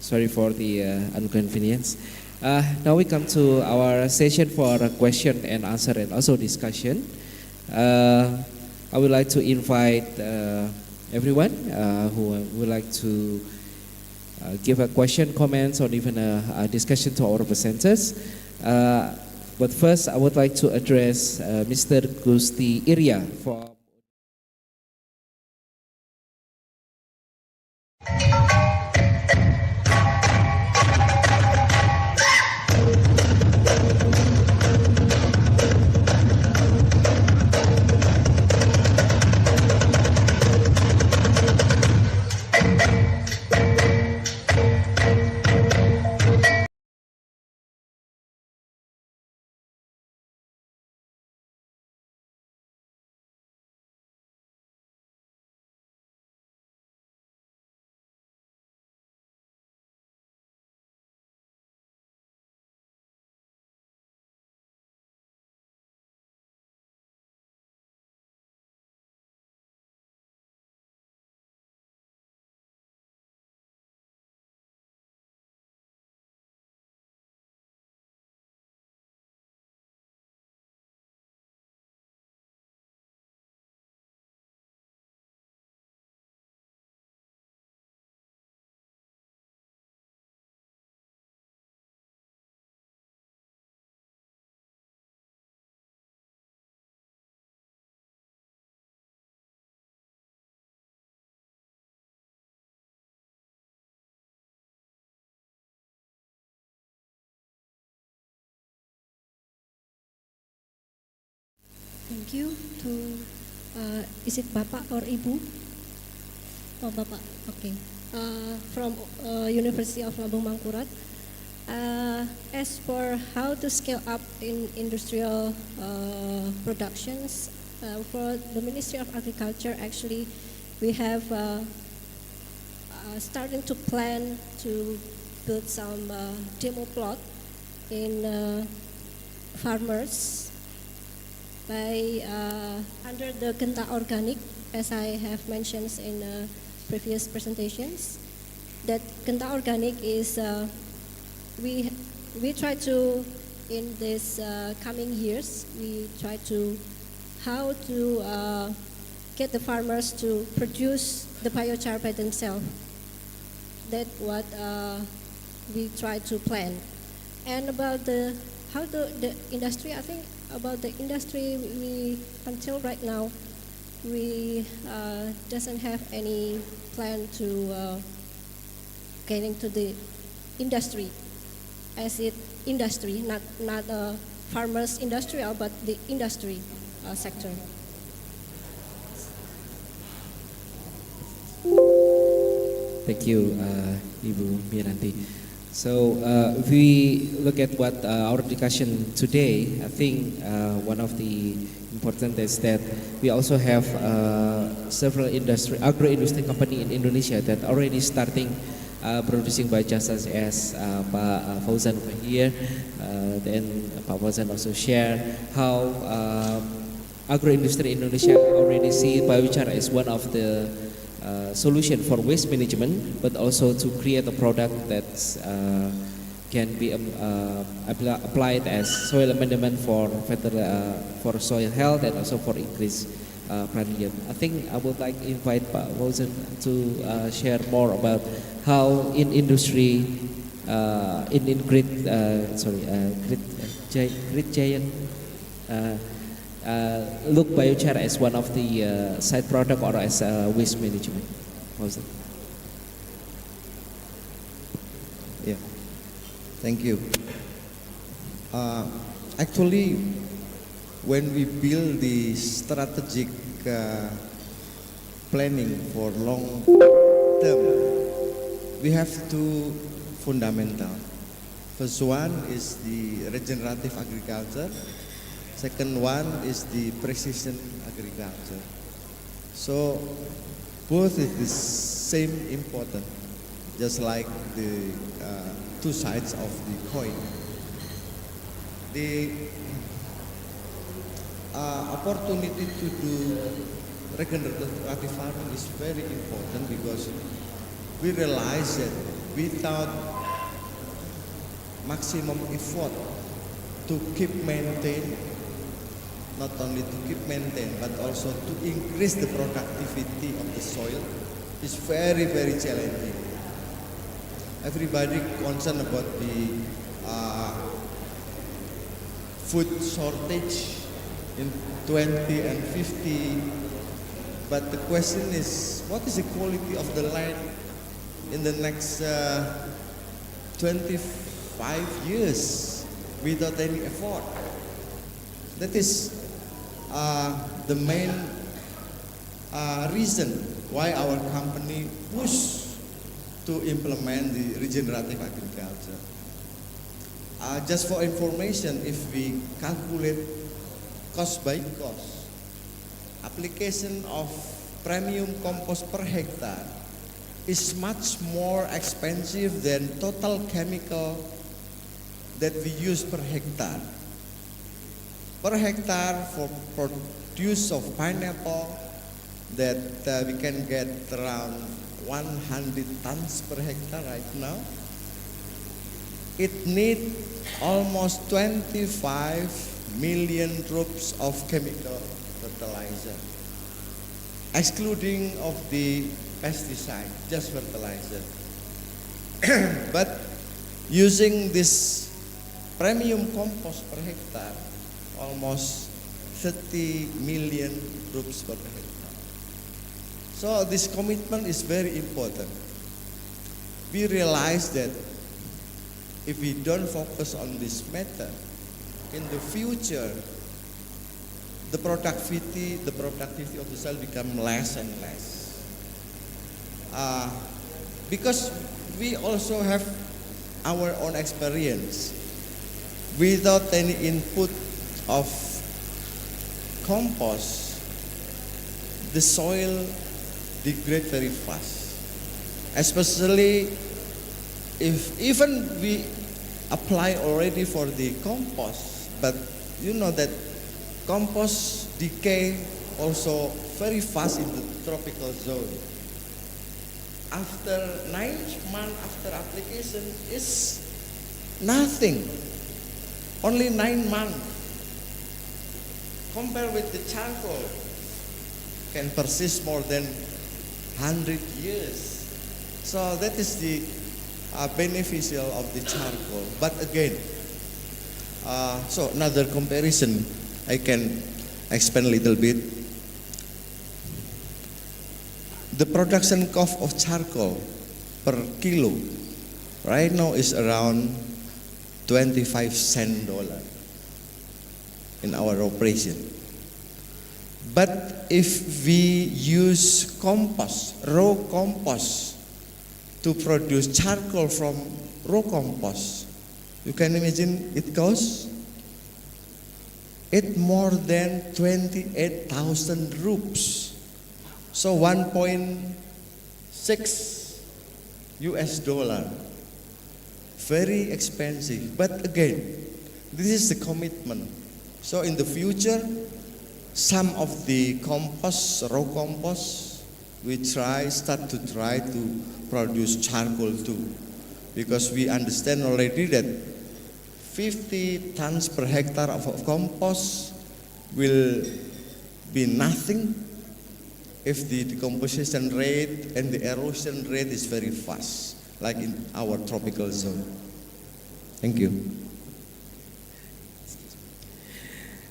Sorry for the inconvenience. Now we come to our session for a question and answer and also discussion. I would like to invite everyone who would like to give a question, comments, or even a discussion to our presenters. But first, I would like to address Mr. Gusti Iria for. Thank you to, is it Bapak or Ibu? Oh, Bapak, okay. From University of Lambung Mangkurat. As for how to scale up in industrial productions, for the Ministry of Agriculture, actually, we have starting to plan to build some demo plot in farmers by under the Genta Organic, as I have mentioned in previous presentations. That Genta Organic is we try to in this coming years we try to how to get the farmers to produce the biochar by themselves. That's what we try to plan. And about the how the industry, I think about the industry, we until right now we doesn't have any plan to get into the industry, as it industry, not farmers industrial, but the industry sector. Thank you, Ibu Miranti. So if we look at what our discussion today, I think one of the important is that we also have several agro-industry company in Indonesia that already starting producing biochar, such as Pak Fauzan over here. Then Pak Fauzan also share how agro-industry in Indonesia already see biochar as one of the solution for waste management, but also to create a product that can be applied as soil amendment for soil health and also for increased plant yield. I think I would like to invite Pak Fauzan to share more about how in industry, in Grid Giant, look biochar as one of the side product or as waste management. Fauzan. Yeah, thank you. Actually, when we build the strategic planning for long term, we have two fundamental. First one is the regenerative agriculture. Second one is the precision agriculture. So both is the same important, just like the two sides of the coin. The opportunity to do regenerative farming is very important because we realize that without maximum effort to keep maintain, not only to keep maintain but also to increase the productivity of the soil is very, very challenging. Everybody concerned about the food shortage in 20 and 50, but the question is, what is the quality of the land in the next 25 years without any effort? That is the main reason why our company push to implement the regenerative agriculture. Just for information, if we calculate cost by cost, application of premium compost per hectare is much more expensive than total chemical that we use per hectare. Per hectare for produce of pineapple that we can get around 100 tons per hectare right now. It needs almost 25 million rupees of chemical fertilizer, excluding of the pesticide, just fertilizer. But using this premium compost per hectare, almost 30 million rupees per hectare. So this commitment is very important. We realize that if we don't focus on this matter, in the future, the productivity of the soil become less and less. Because we also have our own experience. Without any input of compost, the soil degrades very fast. Especially if even we apply already for the compost, but you know that compost decay also very fast in the tropical zone. After 9 months after application is nothing. Only 9 months. Compared with the charcoal, can persist more than 100 years. So that is the beneficial of the charcoal. But again, so another comparison I can expand a little bit. The production cost of charcoal per kilo right now is around 25 cents in our operation. But if we use compost, raw compost, to produce charcoal from raw compost, you can imagine it costs it more than 28,000 rupees. So 1.6 US dollar. Very expensive. But again, this is the commitment. So in the future, some of the compost, raw compost, we start to try to produce charcoal too. Because we understand already that 50 tons per hectare of compost will be nothing if the decomposition rate and the erosion rate is very fast, like in our tropical zone. Thank you.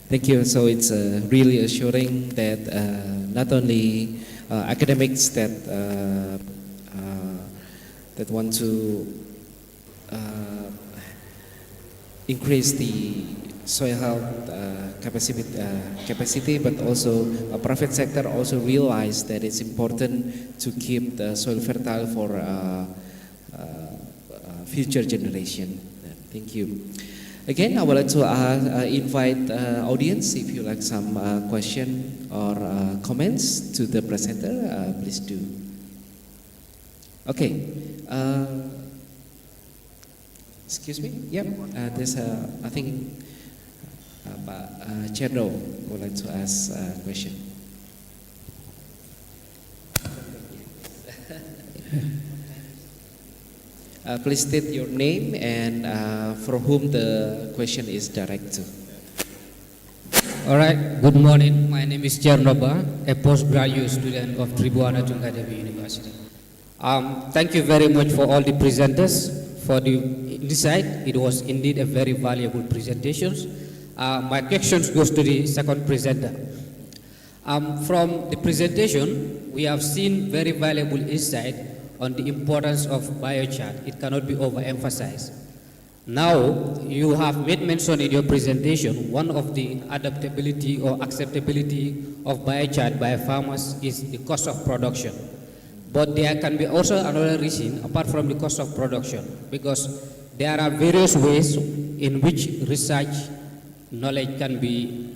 Thank you. So it's really assuring that not only academics that want to increase the soil health capacity, but also a private sector also realize that it's important to keep the soil fertile for future generation. Thank you. Again, I would like to invite audience, if you like some question or comments to the presenter, please do. Okay. Excuse me? Yep. There's I think General would like to ask a question. Please state your name and for whom the question is directed to. All right, good morning. My name is Chernoba, a postgraduate student of Tribuana Tunggadewi University. Thank you very much for all the presenters for the insight. It was indeed a very valuable presentation. My questions goes to the second presenter. From the presentation, we have seen very valuable insight on the importance of biochar. It cannot be overemphasized. Now, you have made mention in your presentation, one of the adaptability or acceptability of biochar by farmers is the cost of production. But there can be also another reason apart from the cost of production, because there are various ways in which research knowledge can be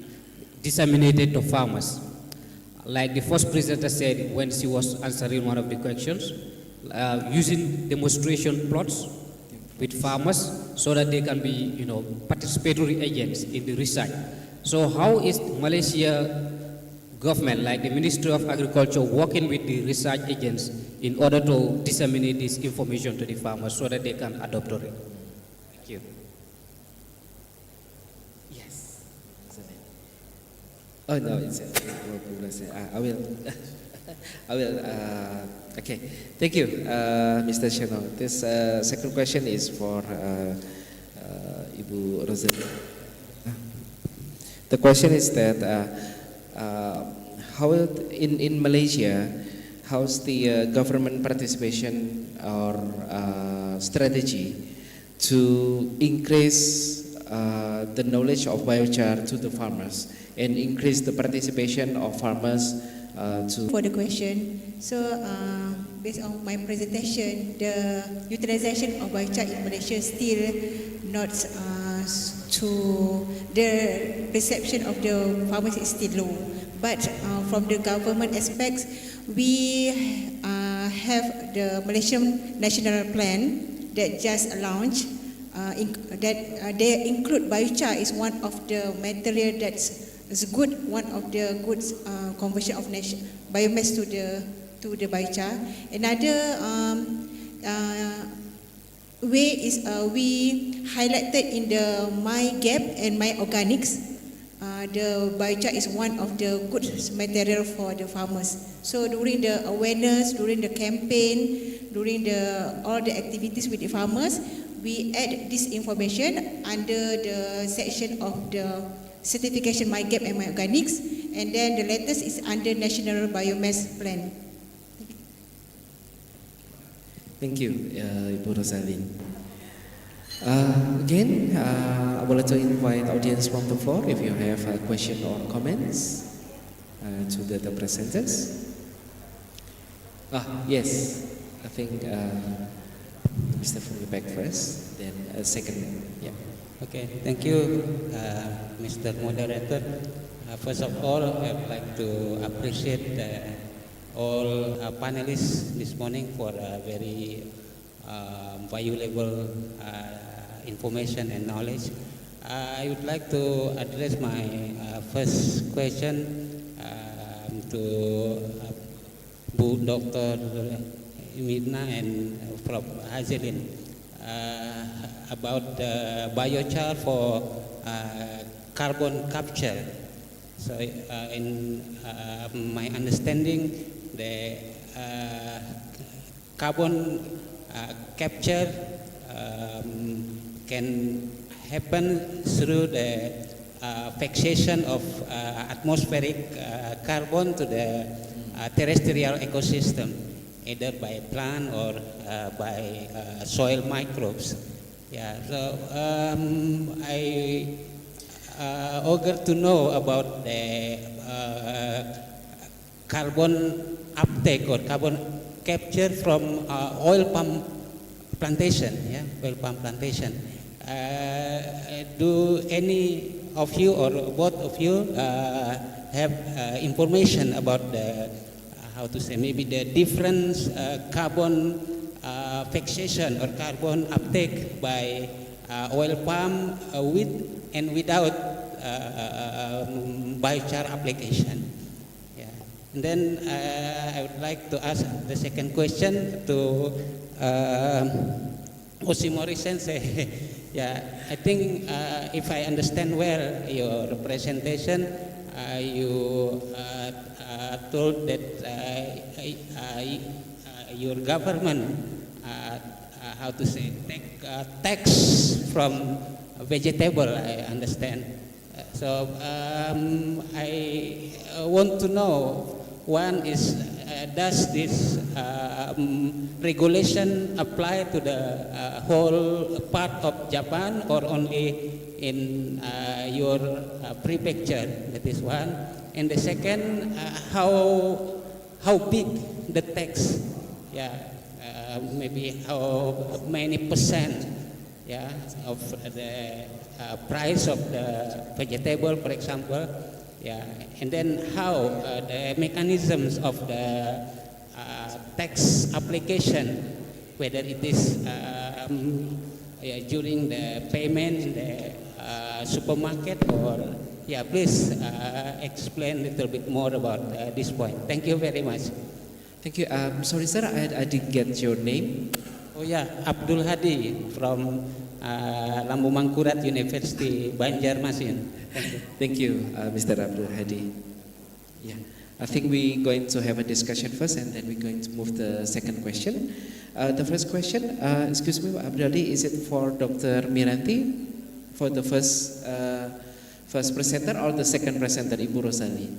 disseminated to farmers. Like the first presenter said when she was answering one of the questions, using demonstration plots with farmers so that they can be, participatory agents in the research. So how is Malaysia government, like the Ministry of Agriculture, working with the research agents in order to disseminate this information to the farmers so that they can adopt it? Thank you. Yes. Oh no, it's I will. I will. Okay. Thank you, Mr. Shano. This second question is for Ibu Rosalie. The question is that how in Malaysia, how's the government participation or strategy to increase the knowledge of biochar to the farmers and increase the participation of farmers For the question, so based on my presentation, the utilization of biochar in Malaysia still not to the perception of the farmers is still low. But from the government aspects, we have the Malaysian National Plan that just launched. That they include biochar is one of the material that's good, one of the good conversion of biomass to the biochar. Another way is we highlighted in the My Gap and My Organics. The biochar is one of the good material for the farmers. So during the awareness, during the campaign, during all the activities with the farmers, we add this information under the section of the certification My Gap and My Organics, and then the latest is under National Biomass Plan. Thank you, Ibu Rosaline. Again, I would like to invite audience from the floor if you have a question or comments to the presenters. Yes, I think Mr. Fungbek first, then second. Yeah. Okay, thank you, Mr. Moderator. First of all, I'd like to appreciate all panelists this morning for very valuable information and knowledge. I would like to address my first question to Bu Dr. Mirna and Prof. Hazelin about biochar for carbon capture. So in my understanding, the carbon capture can happen through the fixation of atmospheric carbon to the terrestrial ecosystem, either by plant or by soil microbes. Yeah, so I eager to know about the carbon uptake or carbon capture from oil palm plantation. Yeah, oil palm plantation. Do any of you or both of you have information about the how to say, maybe the different carbon fixation or carbon uptake by oil palm with and without biochar application? Yeah. And then I would like to ask the second question to Osimori Sensei. Yeah, I think if I understand well your presentation, you told that your government, how to say, take tax from vegetable, I understand. So I want to know, one is, does this regulation apply to the whole part of Japan or only in your prefecture? That is one. And the second, how big the tax? Yeah, maybe how many percent? Yeah, of the price of the vegetable, for example. Yeah, and then how the mechanisms of the tax application, whether it is during the payment in the supermarket or, yeah, please explain a little bit more about this point. Thank you very much. Thank you. Sorry, sir, I didn't get your name. Oh yeah, Abdul Hadi from Lambu Mangkurat University, Banjarmasin. Thank you. Thank you, Mr. Abdul Hadi. Yeah, I think we're going to have a discussion first, and then we're going to move the second question. The first question, excuse me, Abdul Hadi, is it for Dr. Miranti for the first presenter or the second presenter, Ibu Rosali?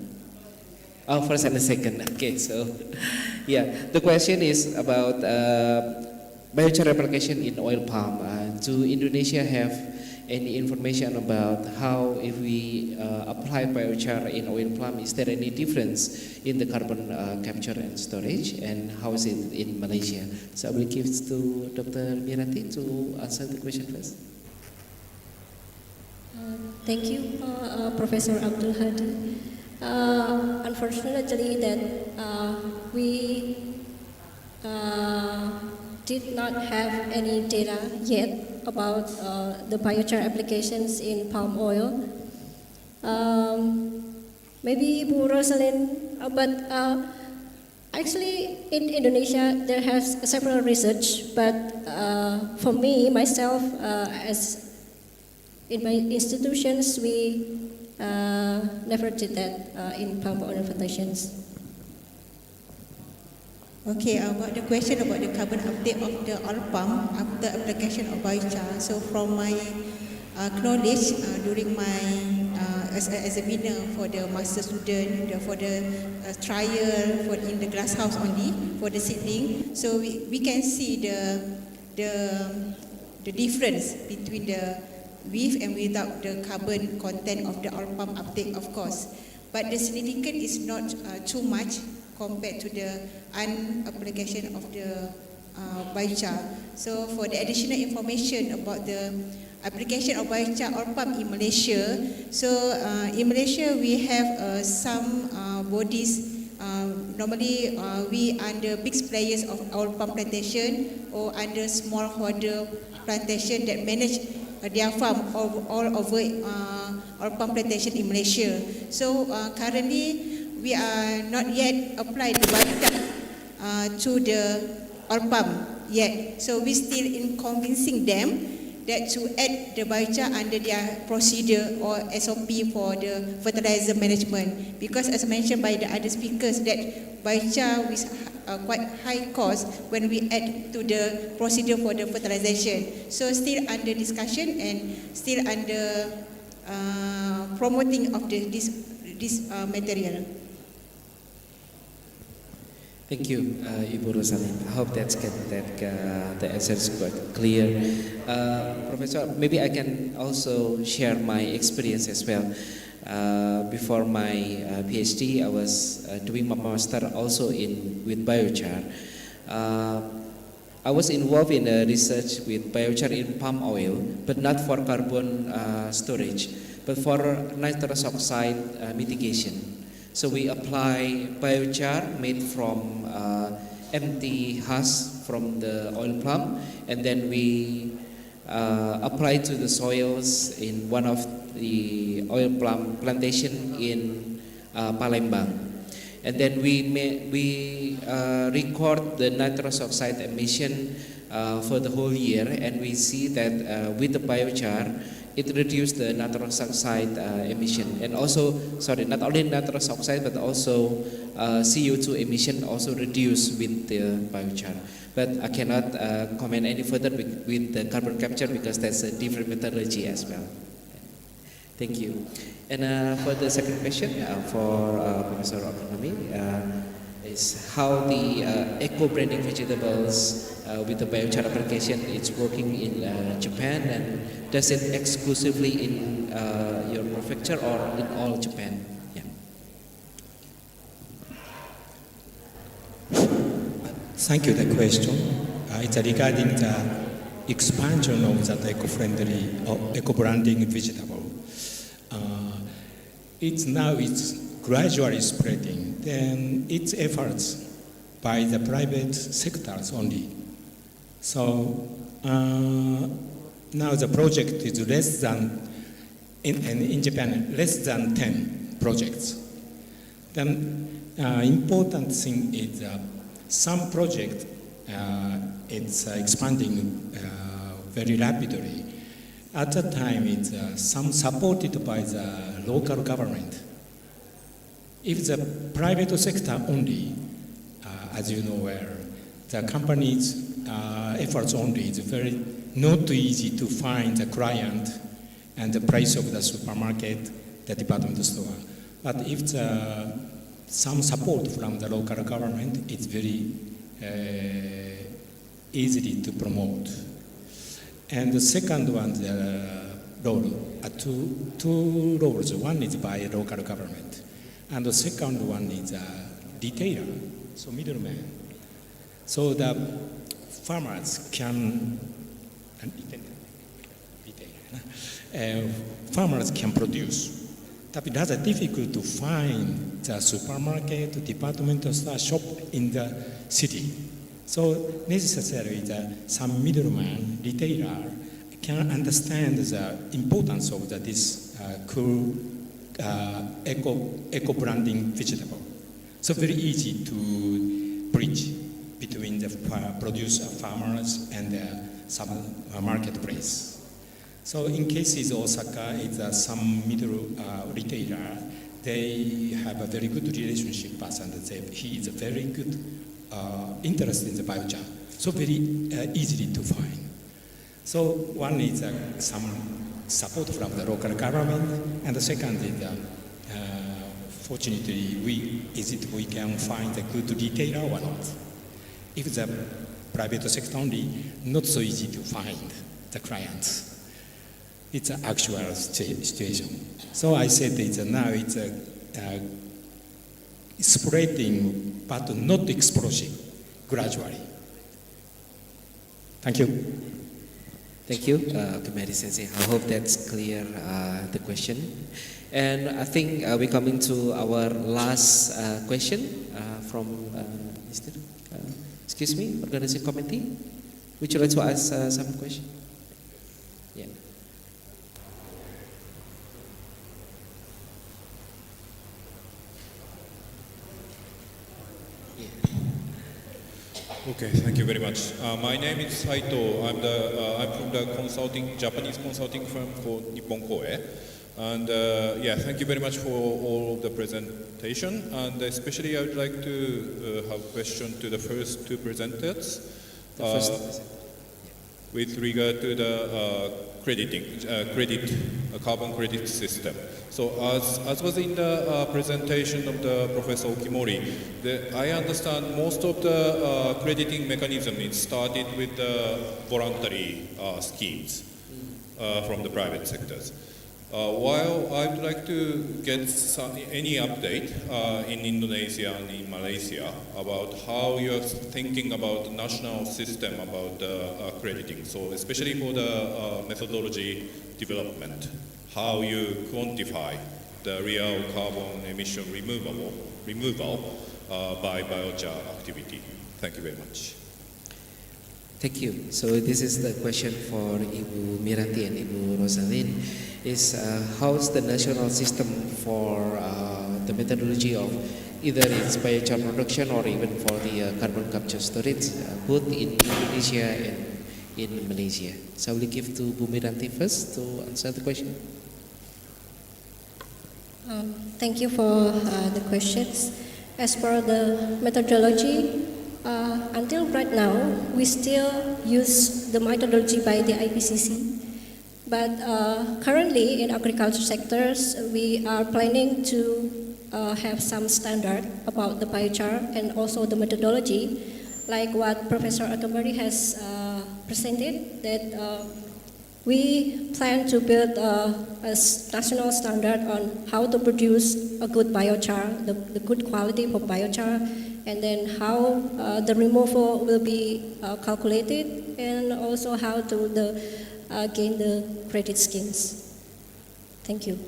Oh, first and the second. Okay, so yeah, the question is about biochar application in oil palm. Do Indonesia have any information about how, if we apply biochar in oil palm, is there any difference in the carbon capture and storage, and how is it in Malaysia? So I will give it to Dr. Miranti to answer the question first. Thank you, Professor Abdul Hadi. Unfortunately, that we did not have any data yet about the biochar applications in palm oil. Maybe Bu Rosalind, but actually in Indonesia there has several research, but for me, myself, as in my institutions, we never did that in palm oil plantations. Okay, about the question about the carbon uptake of the oil palm after application of biochar. So from my knowledge, during my as an examiner for the master student, for the trial for in the glass house only for the seedling, so we can see the difference between the with and without the carbon content of the oil palm uptake, of course. But the significance is not too much compared to the unapplication of the biochar. So for the additional information about the application of biochar oil palm in Malaysia, so in Malaysia we have some bodies. Normally we under big players of oil palm plantation or under smallholder plantation that manage their farm all over oil palm plantation in Malaysia. So currently we are not yet applied the biochar to the oil palm yet. So we still in convincing them that to add the biochar under their procedure or SOP for the fertilizer management. Because as mentioned by the other speakers, that biochar with quite high cost when we add to the procedure for the fertilization. So still under discussion and still under promoting of this material. Thank you, Ibu Rosaline. I hope that the answer is quite clear. Professor, maybe I can also share my experience as well. Before my PhD, I was doing my master also with biochar. I was involved in research with biochar in palm oil, but not for carbon storage, but for nitrous oxide mitigation. So we apply biochar made from empty husk from the oil palm, and then we apply to the soils in one of the oil palm plantation in Palembang. And then we record the nitrous oxide emission for the whole year, and we see that with the biochar, it reduced the nitrous oxide emission, and also, not only nitrous oxide, but also CO2 emission also reduced with the biochar. But I cannot comment any further with the carbon capture because that's a different methodology as well. Thank you. And for the second question for Professor Agronomy is how the eco-branding vegetables with the biochar application is working in Japan, and does it exclusively in your prefecture or in all Japan? Yeah. Thank you. The question it's regarding the expansion of that eco-friendly or eco-branding vegetable. It's gradually spreading. Then its efforts by the private sectors only. So now the project is less than, in Japan, less than 10 projects. Then important thing is some project it's expanding very rapidly. At the time, it's some supported by the local government. If the private sector only, as you know where the companies' efforts only, it's very not easy to find the client and the price of the supermarket, the department store. But if some support from the local government, it's very easy to promote. And the second one, the role, two roles. One is by local government, and the second one is retailer, so middleman. So the farmers can, farmers can produce. But it's difficult to find the supermarket, department store, shop in the city. So necessarily some middleman, retailer, can understand the importance of this cool eco-branding vegetable. So very easy to bridge between the producer, farmers, and some marketplace. So in cases Osaka, it's some middle retailer. They have a very good relationship person. He is a very good interest in the biochar. So very easily to find. So one is some support from the local government, and the second is fortunately we can find a good retailer or not. If the private sector only, not so easy to find the clients. It's an actual situation. So I said now it's spreading, but not explosive, gradually. Thank you. Thank you, Kumari Sensei. I hope that's clear the question. And I think we're coming to our last question from Mr. Excuse me, organizing committee. Would you like to ask some question? Yeah. Okay, thank you very much. My name is Saito. I'm from the Japanese consulting firm called Nippon Koei. And yeah, thank you very much for all of the presentation. And especially I would like to have a question to the first two presenters. With regard to the carbon credit system. So as was in the presentation of the Professor Okimori, I understand most of the crediting mechanism is started with the voluntary schemes from the private sectors. While I would like to get any update in Indonesia and in Malaysia about how you're thinking about the national system about crediting. So especially for the methodology development, how you quantify the real carbon emission removal by biochar activity. Thank you very much. Thank you. So this is the question for Ibu Miranti and Ibu Rosalind. How's the national system for the methodology of either its biochar production or even for the carbon capture storage, both in Indonesia and in Malaysia? So I will give to Bu Miranti first to answer the question. Thank you for the questions. As for the methodology, until right now, we still use the methodology by the IPCC. But currently in agriculture sectors, we are planning to have some standard about the biochar and also the methodology, like what Professor Otomori has presented, that we plan to build a national standard on how to produce a good biochar, the good quality of biochar, and then how the removal will be calculated, and also how to gain the credit schemes. Thank you.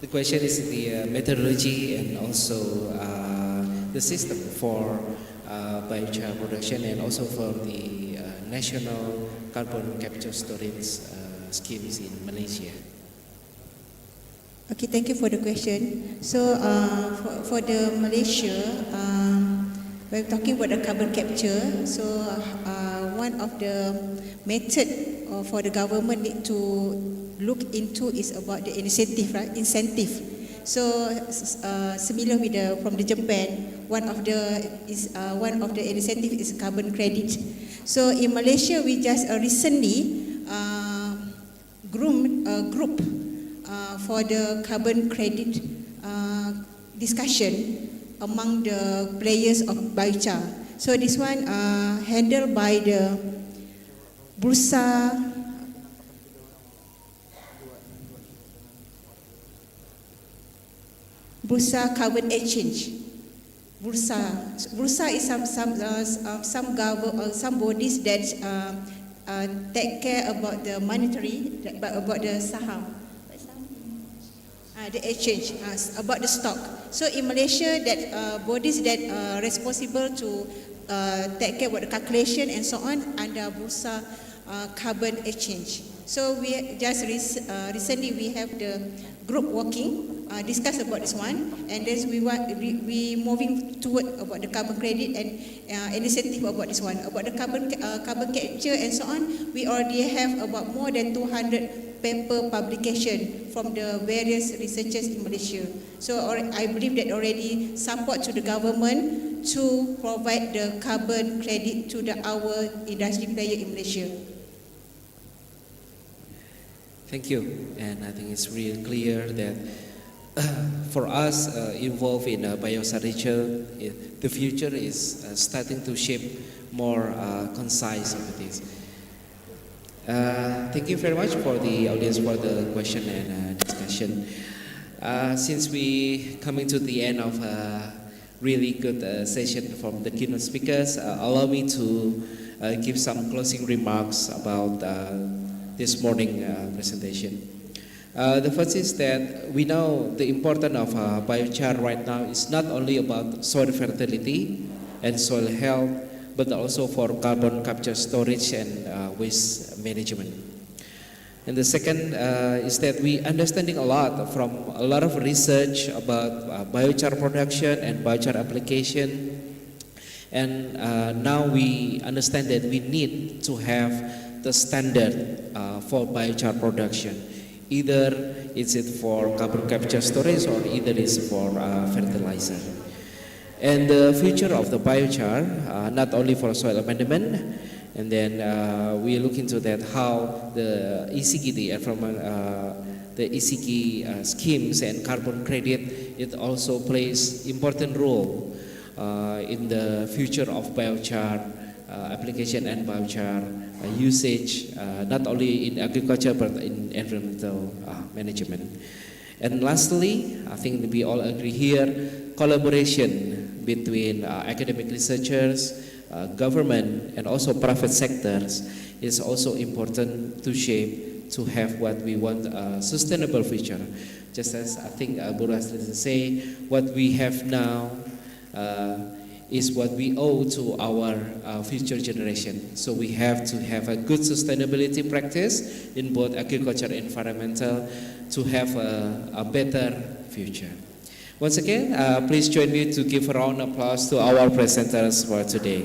The question is the methodology and also the system for biochar production and also for the national carbon capture storage schemes in Malaysia. Okay, thank you for the question. So for the Malaysia, we're talking about the carbon capture. So one of the method for the government need to look into is about the incentive, right? Incentive. So similar with from the Japan, one of the incentive is carbon credit. So in Malaysia, we just recently groomed a group for the carbon credit discussion among the players of biochar. So this one handled by the Bursa Carbon Exchange. Bursa is some bodies that take care about the monetary, about the saham. The exchange, about the stock. So in Malaysia, that bodies that are responsible to take care about the calculation and so on under Bursa Carbon Exchange. So we just recently we have the group working, discuss about this one, and then we moving toward about the carbon credit and initiative about this one, about the carbon capture and so on. We already have about more than 200 paper publication from the various researchers in Malaysia. So I believe that already support to the government to provide the carbon credit to our industry player in Malaysia. Thank you, and I think it's really clear that for us involved in bioresearch, the future is starting to shape more concise of this. Thank you very much for the audience for the question and discussion. Since we coming to the end of a really good session from the keynote speakers, allow me to give some closing remarks about this morning presentation. The first is that we know the importance of biochar right now is not only about soil fertility and soil health, but also for carbon capture storage and waste management. And the second is that we understanding a lot from a lot of research about biochar production and biochar application. And now we understand that we need to have the standard for biochar production. Either is it for carbon capture storage or either is for fertilizer. And the future of the biochar, not only for soil amendment, and then we look into that how the ECG, the ECG schemes and carbon credit, it also plays important role in the future of biochar application and biochar usage, not only in agriculture but in environmental management. And lastly, I think we all agree here, collaboration between academic researchers, government, and also private sectors is also important to shape to have what we want, a sustainable future. Just as I think Buras say, what we have now is what we owe to our future generation. So we have to have a good sustainability practice in both agriculture and environmental to have a better future. Once again, please join me to give a round of applause to our presenters for today.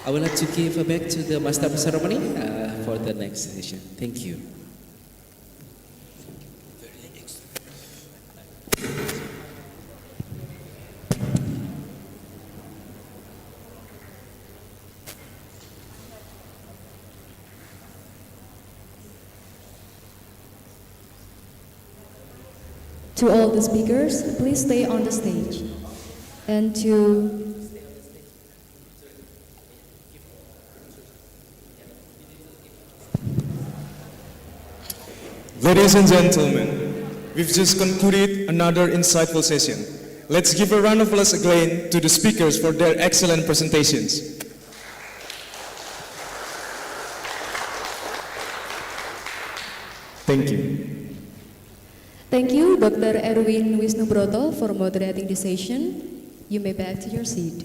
I would like to give back to the Master of Ceremony for the next session. Thank you. To all the speakers, please stay on the stage. And to Ladies and gentlemen, we've just concluded another insightful session. Let's give a round of applause again to the speakers for their excellent presentations. Thank you. thank you, Dr. Erwin Wisnubroto, for moderating the session. You may back to your seat.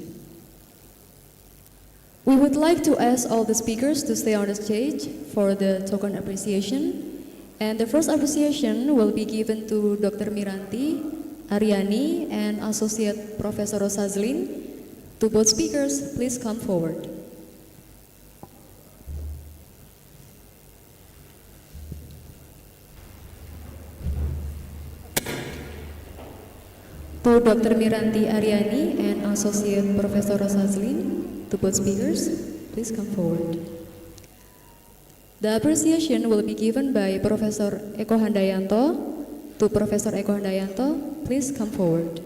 We would like to ask all the speakers to stay on the stage for the token appreciation. And the first appreciation will be given to Dr. Miranti Aryani and Associate Professor Rosazlin. To both speakers, please come forward. To Dr. Miranti Aryani and Associate Professor Rosazlin, to both speakers, please come forward. The appreciation will be given by Professor Eko Handayanto. To Professor Eko Handayanto, please come forward.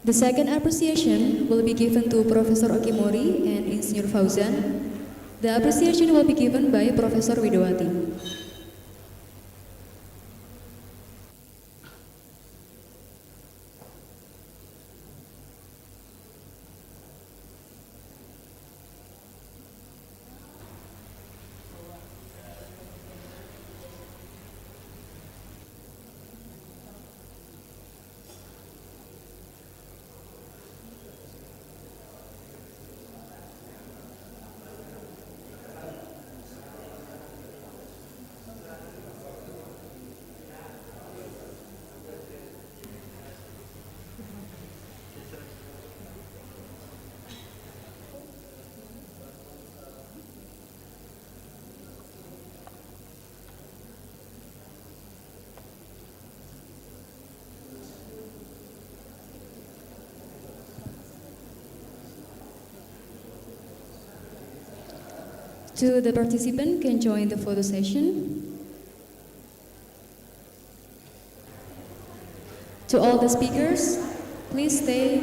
The second appreciation will be given to Professor Okimori and Insinyur Fauzan. The appreciation will be given by Professor Widowati. To the participant can join the photo session. To all the speakers, please stay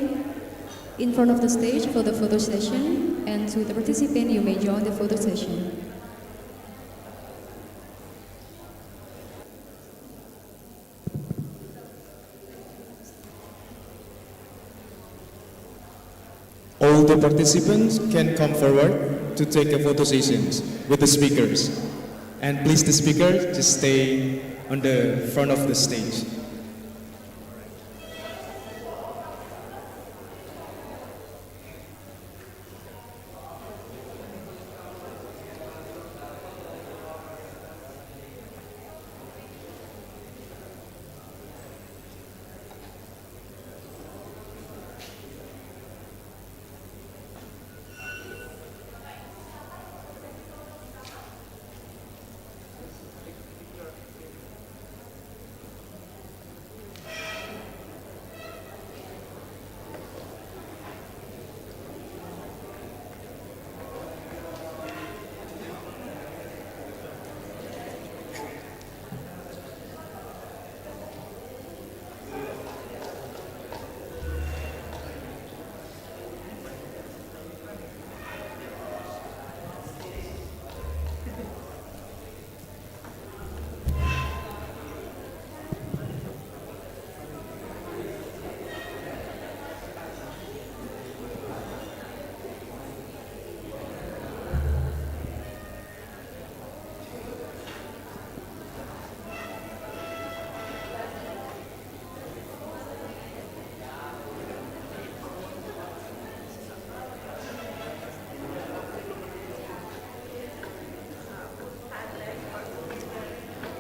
in front of the stage for the photo session, and to the participant, you may join the photo session. All the participants can come forward to take a photo sessions with the speakers. And please the speaker just stay on the front of the stage.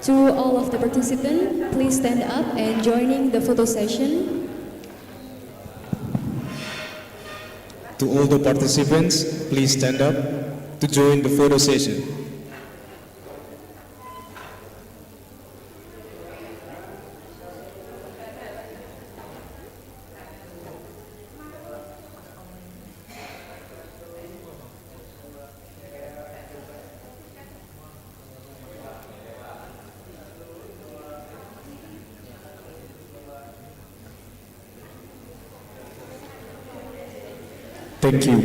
To all of the participants, please stand up and joining the photo session. To all the participants, please stand up to join the photo session. Thank you.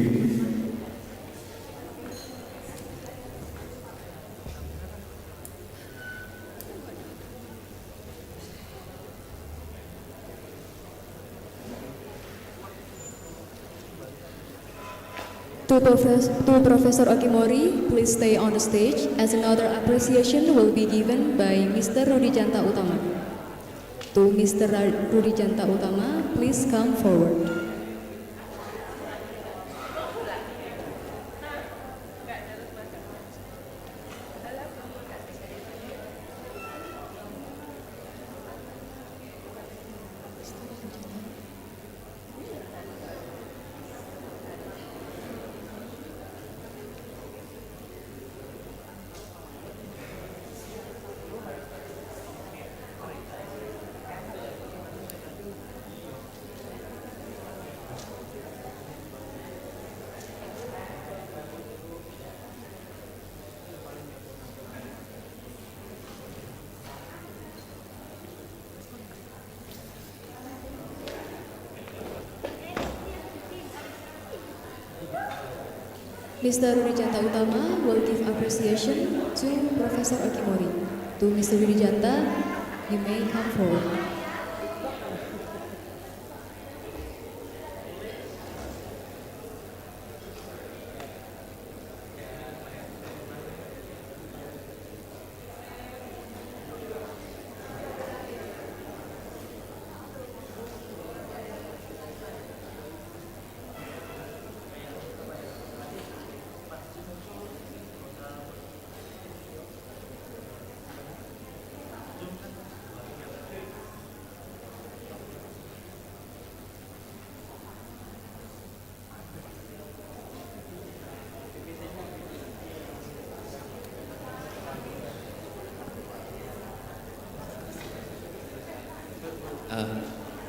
To Professor Okimori, please stay on the stage as another appreciation will be given by Mr. Rudi Janta Utama. To Mr. Rudi Janta Utama, please come forward. Mr. Rudi Janta Utama will give appreciation to Professor Okimori. To Mr. Rudi Janta, you may come forward.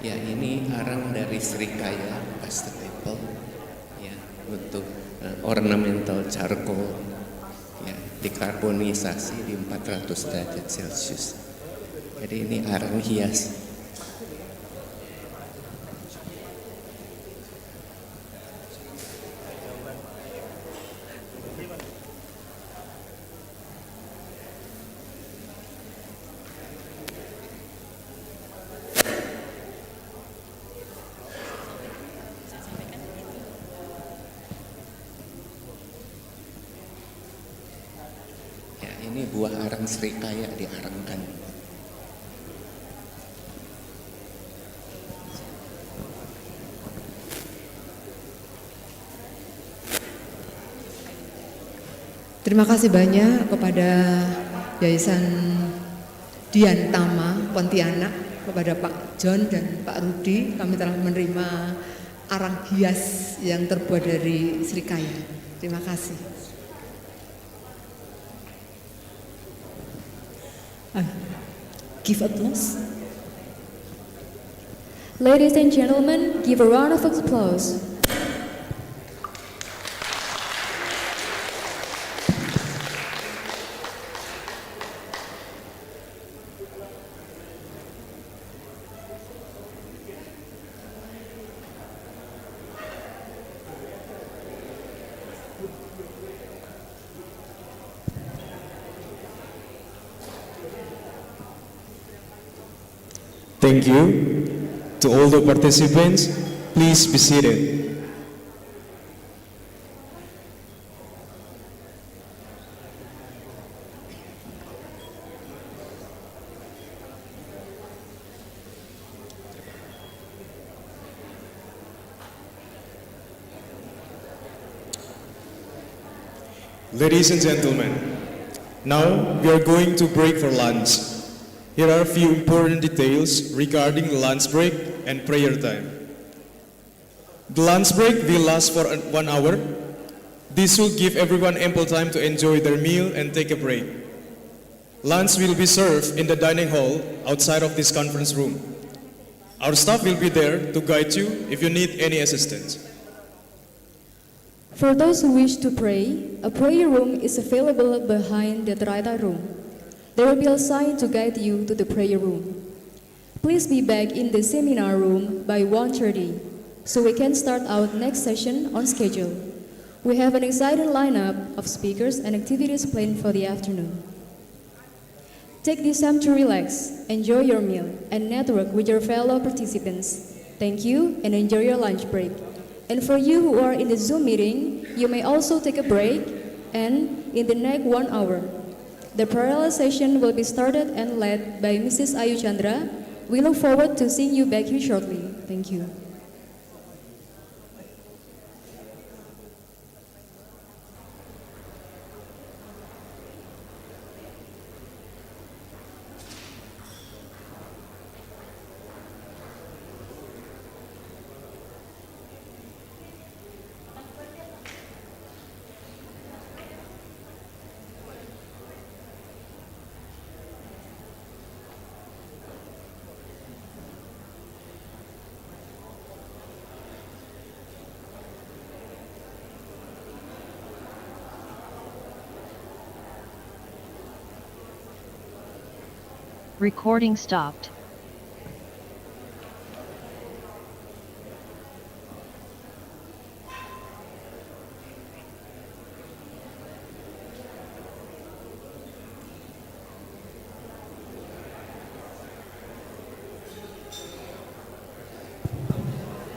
Ya, ini arang dari Srikaya Pastel Apple ya, untuk ornamental charcoal dikarbonisasi di 400 derajat Celcius. Jadi ini arang hias. Ya, ini buah arang serikaya diarangkan. Terima kasih banyak kepada Yayasan Dian Tama Pontianak, kepada Pak John dan Pak Rudi. Kami telah menerima arang hias yang terbuat dari serikaya. Terima kasih. Give applause. Ladies and gentlemen, give a round of applause. Thank you. To all the participants, please be seated. Ladies and gentlemen, now we are going to break for lunch. Here are a few important details regarding the lunch break and prayer time. The lunch break will last for 1 hour. This will give everyone ample time to enjoy their meal and take a break. Lunch will be served in the dining hall outside of this conference room. Our staff will be there to guide you if you need any assistance. For those who wish to pray, a prayer room is available behind the Traita room. There will be a sign to guide you to the prayer room. Please be back in the seminar room by 1:30 so we can start our next session on schedule. We have an exciting lineup of speakers and activities planned for the afternoon. Take this time to relax, enjoy your meal, and network with your fellow participants. Thank you and enjoy your lunch break. And for you who are in the Zoom meeting, you may also take a break and in the next 1 hour. The parallel session will be started and led by Mrs. Ayu Chandra. We look forward to seeing you back here shortly. Thank you. Recording stopped.